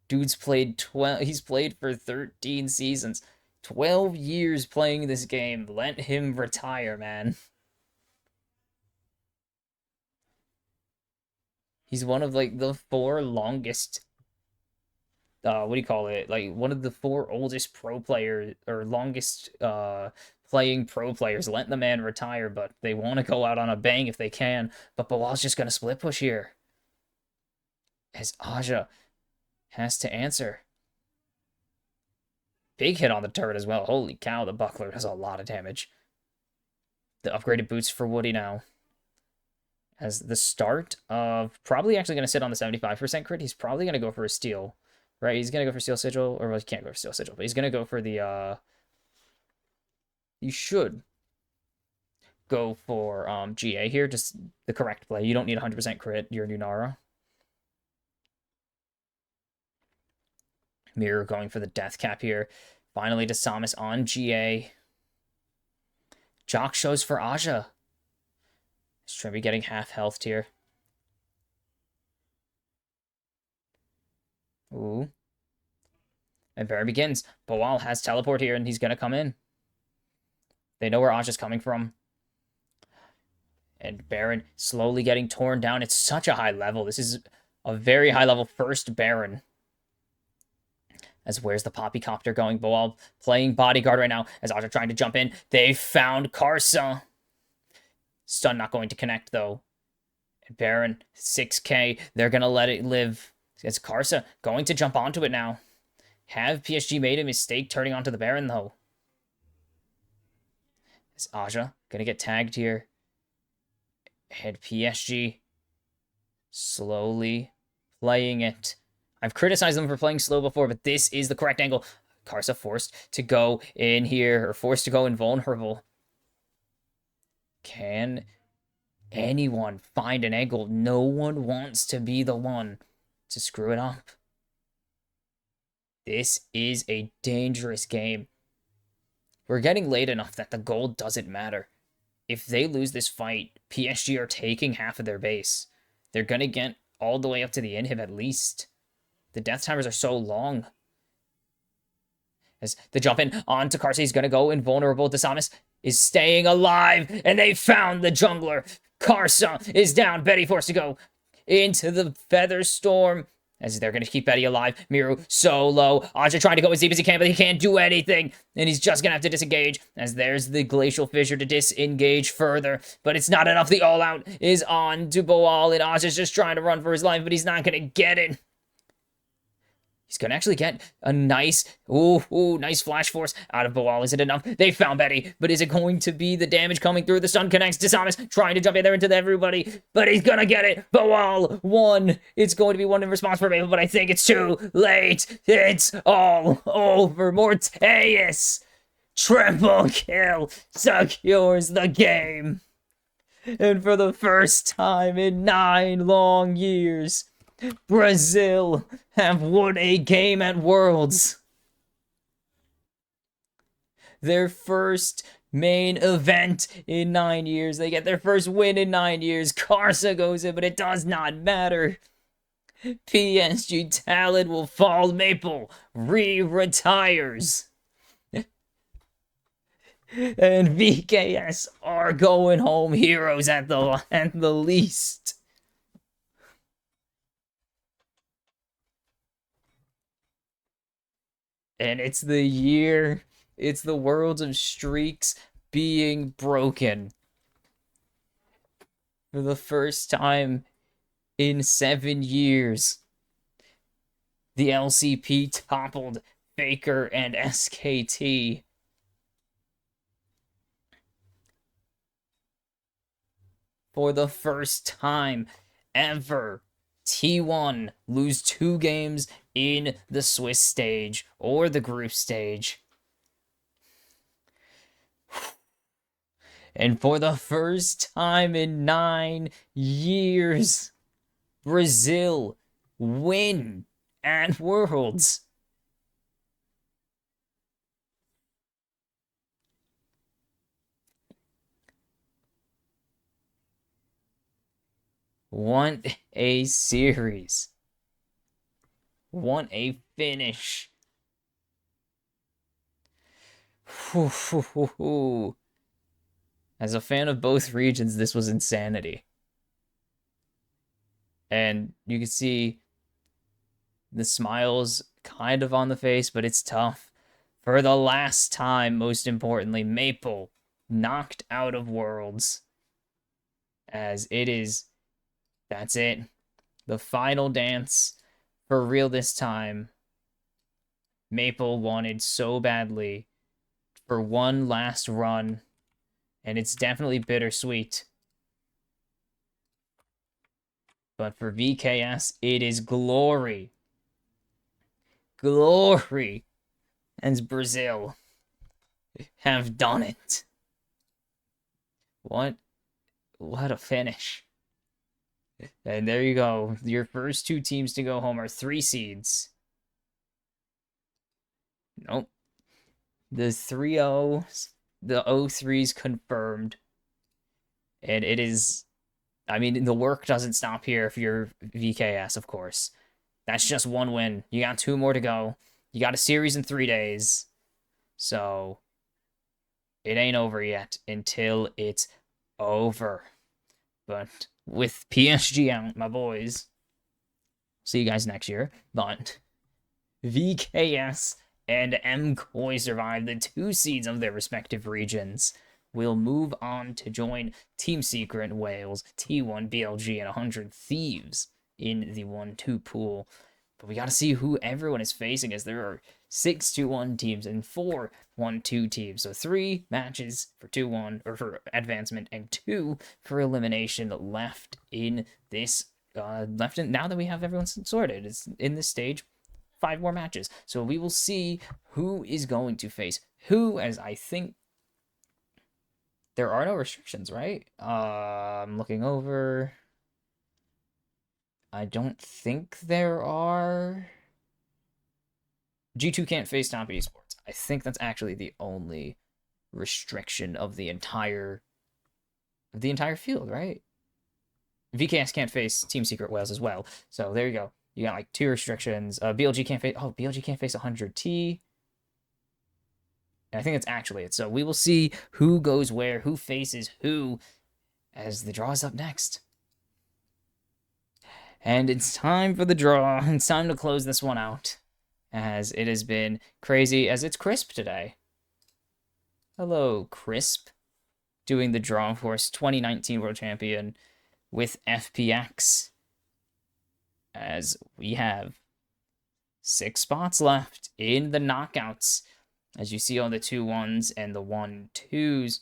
Dude's played he's played for 13 seasons. 12 years playing this game. Let him retire, man. He's one of, like, the 4 longest... what do you call it? Like, one of the 4 oldest pro players, or longest, playing pro players. Let the man retire, but they want to go out on a bang if they can. But Bawal's just going to split push here. As Aja has to answer. Big hit on the turret as well. Holy cow, the buckler does a lot of damage. The upgraded boots for Woody now. As the start of probably actually going to sit on the 75% crit. He's probably going to go for a steal. Right? He's going to go for Steel Sigil. Or well, he can't go for Steel Sigil. But he's going to go for the... You should go for GA here. Just the correct play. You don't need 100% crit. You're Nunara. Mirror going for the death cap here. Finally to Samus on GA. Jock shows for Aja. Trimby getting half health here. Ooh. And Baron begins. Bawal has teleport here, and he's going to come in. They know where Aja's coming from. And Baron slowly getting torn down. It's such a high level. This is a very high level first Baron. As where's the Poppycopter going? Bawal playing bodyguard right now. As Aja trying to jump in. They found Karsa. Stun not going to connect, though. Baron, 6k. They're going to let it live. It's Karsa going to jump onto it now. Have PSG made a mistake turning onto the Baron, though? Is Aja going to get tagged here? And PSG slowly playing it. I've criticized them for playing slow before, but this is the correct angle. Karsa forced to go in here, or forced to go invulnerable. Can anyone find an angle? No one wants to be the one to screw it up. This is a dangerous game. We're getting late enough that the gold doesn't matter. If they lose this fight, PSG are taking half of their base. They're going to get all the way up to the inhib at least. The death timers are so long. As the jump in onto Karsa, he's going to go invulnerable. Samus is staying alive, and they found the jungler. Karsa is down. Betty forced to go into the Feather Storm. As they're going to keep Betty alive. Miru so low. Aja trying to go as deep as he can, but he can't do anything. And he's just going to have to disengage. As there's the Glacial Fissure to disengage further. But it's not enough. The all-out is on to Bawal. And Aja's just trying to run for his life, but he's not going to get it. He's going to actually get a nice, nice flash force out of Bawal. Is it enough? They found Betty, but is it going to be the damage coming through? The stun connects to Samus, trying to jump in there into everybody, but he's going to get it. Bawal won. It's going to be one in response for Maple, but I think it's too late. It's all over. Morteus, triple kill, secures the game. And for the first time in 9 long years, Brazil have won a game at Worlds. Their first main event in 9 years. They get their first win in 9 years. Karsa goes in, but it does not matter. PSG Talon will fall. Maple retires. And VKS are going home heroes at the least. And it's the year, it's the worlds of streaks being broken. For the first time in 7 years, the LCP toppled Faker and SKT. For the first time ever, T1 lose 2 games in the Swiss stage or the group stage. And for the first time in 9 years, Brazil win at Worlds. Won a series. Won a finish. As a fan of both regions, this was insanity. And you can see the smiles kind of on the face, but it's tough. For the last time, most importantly, Maple knocked out of Worlds. As it is, that's it. The final dance for real this time. Maple wanted so badly for one last run, and it's definitely bittersweet. But for VKS, it is glory. Glory. And Brazil have done it. What a finish. And there you go. Your first two teams to go home are 3 seeds. Nope. The 3-0s, the 0-3s confirmed. And it is, I mean, the work doesn't stop here if you're VKS, of course. That's just one win. You got 2 more to go. You got a series in 3 days. So it ain't over yet until it's over. But with PSG out, my boys, see you guys next year. But VKS and MKOI survive the 2 seeds of their respective regions. Will move on to join Team Secret Wales, T1 BLG, and 100 Thieves in the 1-2 pool. But we got to see who everyone is facing, as there are 6 2-1 teams and 4 1-2 teams. So 3 matches for 2-1 or for advancement and 2 for elimination left in this. Now that we have everyone sorted, it's in this stage. 5 more matches. So we will see who is going to face who, as I think there are no restrictions, right? I'm looking over. I don't think there are. G2 can't face top esports. I think that's actually the only restriction of the entire field, right? VKS can't face Team Secret Wales as well. So there you go. You got like 2 restrictions. BLG can't face 100T. And I think that's actually it. So we will see who goes where, who faces who, as the draw is up next. And it's time for the draw. It's time to close this one out, as it has been crazy, as it's Crisp today. Hello, Crisp. Doing the draw, of course, 2019 World Champion with FPX. As we have 6 spots left in the knockouts. As you see on the 2-1s and the 1-2s.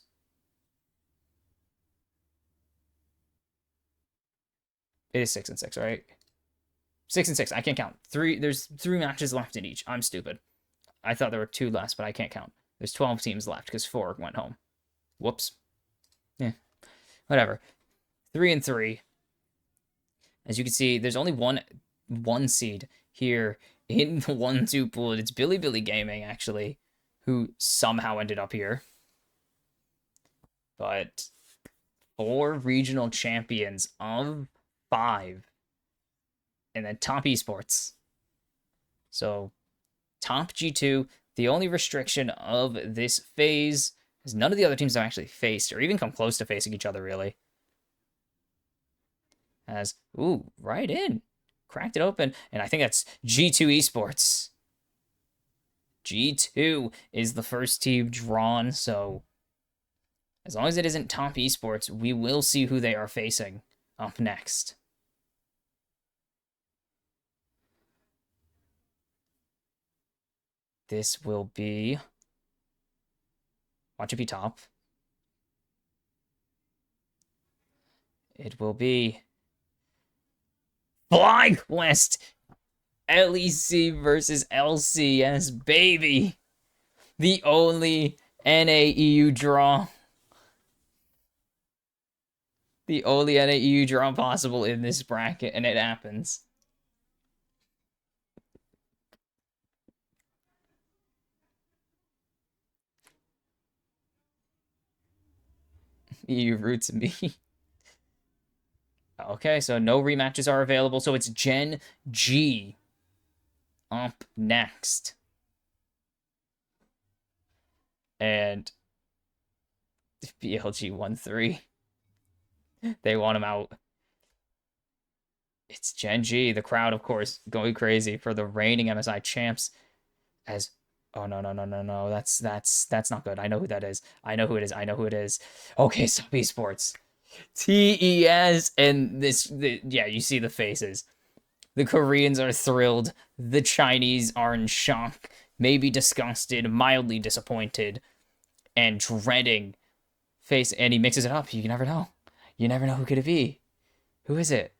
It is 6 and 6, right? 6 and 6. I can't count. There's 3 matches left in each. I'm stupid. I thought there were 2 less, but I can't count. There's 12 teams left because 4 went home. Whoops. Yeah. Whatever. 3 and 3. As you can see, there's only one seed here in the 1-2 pool. It's Billy Gaming, actually, who somehow ended up here. But 4 regional champions of 5. And then top esports. So, top G2, the only restriction of this phase is none of the other teams have actually faced or even come close to facing each other, really. As, ooh, right in. Cracked it open. And I think that's G2 Esports. G2 is the first team drawn, so as long as it isn't top esports, we will see who they are facing up next. This will be... Watch it be top. It will be... FlyQuest! LEC versus LCS, baby! The only NAEU draw. The only NAEU draw possible in this bracket, and it happens. EU roots me. Okay, so no rematches are available, so it's Gen G up next. And BLG 1-3. They want him out. It's Gen G. The crowd, of course, going crazy for the reigning MSI champs. As Oh no no no no no. That's not good. I know who that is. I know who it is. I know who it is. Okay, so esports. TES and yeah, you see the faces. The Koreans are thrilled. The Chinese are in shock, maybe disgusted, mildly disappointed, and dreading face. And he mixes it up. You never know. You never know who could it be. Who is it?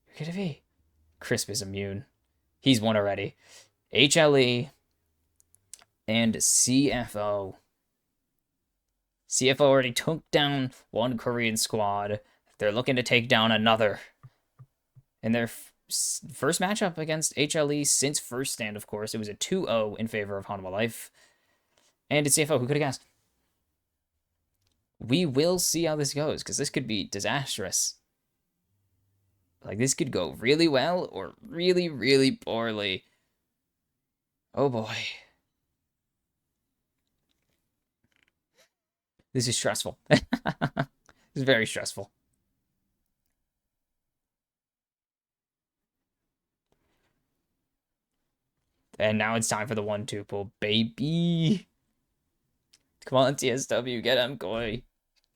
Who could it be? Crisp is immune. He's won already. HLE and CFO. CFO already took down one Korean squad. They're looking to take down another. In their first matchup against HLE since first stand, of course, it was a 2-0 in favor of Hanwha Life. And it's CFO. Who could have guessed? We will see how this goes, because this could be disastrous. Like, this could go really well or really, really poorly. Oh boy. This is stressful. This is very stressful. And now it's time for the 1-2 baby. Come on, TSW, get MKOI.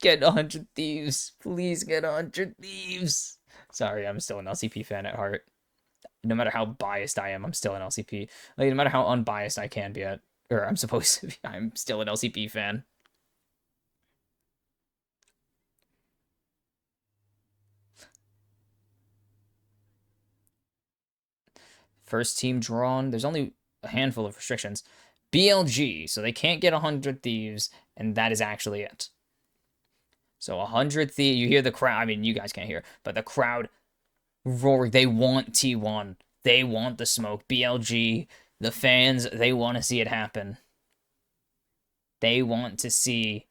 Get 100 Thieves. Please get 100 Thieves. Sorry, I'm still an LCP fan at heart. No matter how biased I am, I'm still an LCP. Like, no matter how unbiased I can be or I'm supposed to be, I'm still an LCP fan. First team drawn. There's only a handful of restrictions. BLG, so they can't get 100 Thieves, and that is actually it. So 100 Thieves, you hear the crowd. I mean, you guys can't hear, but the crowd roaring. They want T1. They want the smoke. BLG, the fans, they want to see it happen. They want to see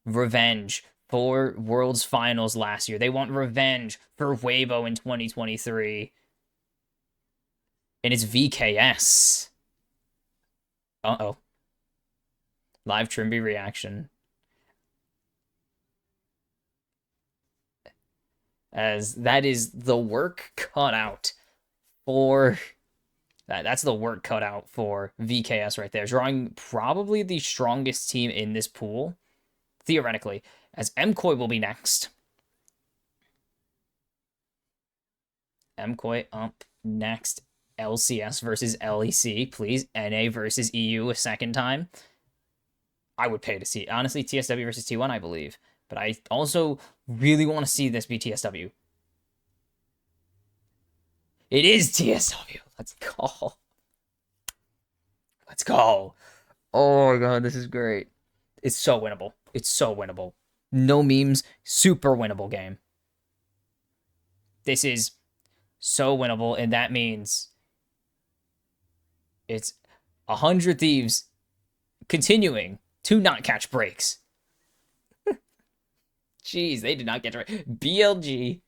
revenge for Worlds Finals last year. They want revenge for Weibo in 2023. And it's VKS. Uh-oh. Live Trimby reaction. As that is the work cut out for... That's the work cut out for VKS right there. Drawing probably the strongest team in this pool, theoretically, as MKOI will be next. MKOI up next. LCS versus LEC, please. NA versus EU a second time. I would pay to see. Honestly, TSW versus T1, I believe. But I also really want to see this be TSW. It is TSW. Let's go. Let's go. Oh my god, this is great. It's so winnable. It's so winnable. No memes. Super winnable game. This is so winnable, and that means it's 100 Thieves continuing to not catch breaks. Jeez, they did not get right. BLG,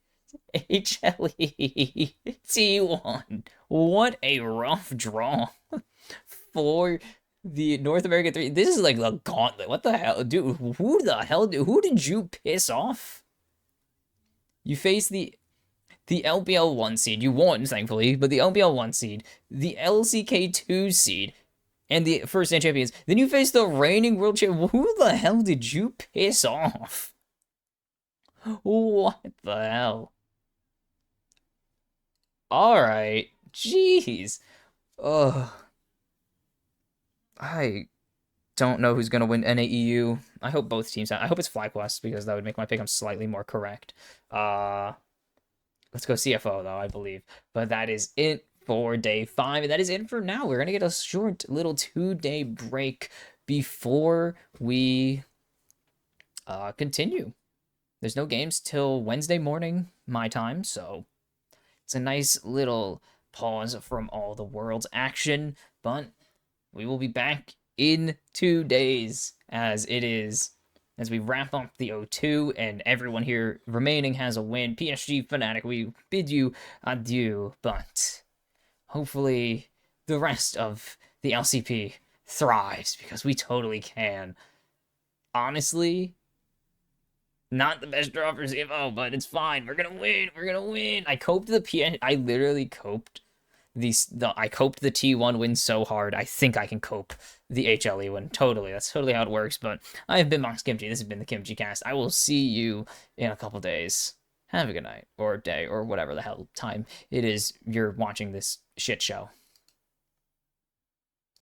HLE, T1. What a rough draw for the North American 3. This is like the gauntlet. What the hell? Dude, who did you piss off? You face the LPL 1 seed. You won, thankfully, but the LPL 1 seed, the LCK 2 seed, and the first stand champions. Then you face the reigning world champion. Who the hell did you piss off? What the hell? Alright. Jeez. Ugh. I don't know who's going to win NAEU. I hope both teams have. I hope it's FlyQuest, because that would make my pick slightly more correct. Let's go CFO, though, I believe. But that is it for day 5. And that is it for now. We're going to get a short little 2-day break before we continue. There's no games till Wednesday morning, my time, so it's a nice little pause from all the world's action, but we will be back in 2 days as we wrap up the O2 and everyone here remaining has a win. PSG Fnatic, we bid you adieu, but hopefully the rest of the LCP thrives, because we totally can. Honestly, not the best draw for CFO, but it's fine. We're gonna win. We're gonna win. I coped the PN. I literally coped I coped the T1 win so hard. I think I can cope the HLE win. Totally. That's totally how it works. But I have been Mox Kimchi. This has been the Kimchi Cast. I will see you in a couple days. Have a good night or day or whatever the hell time it is you're watching this shit show.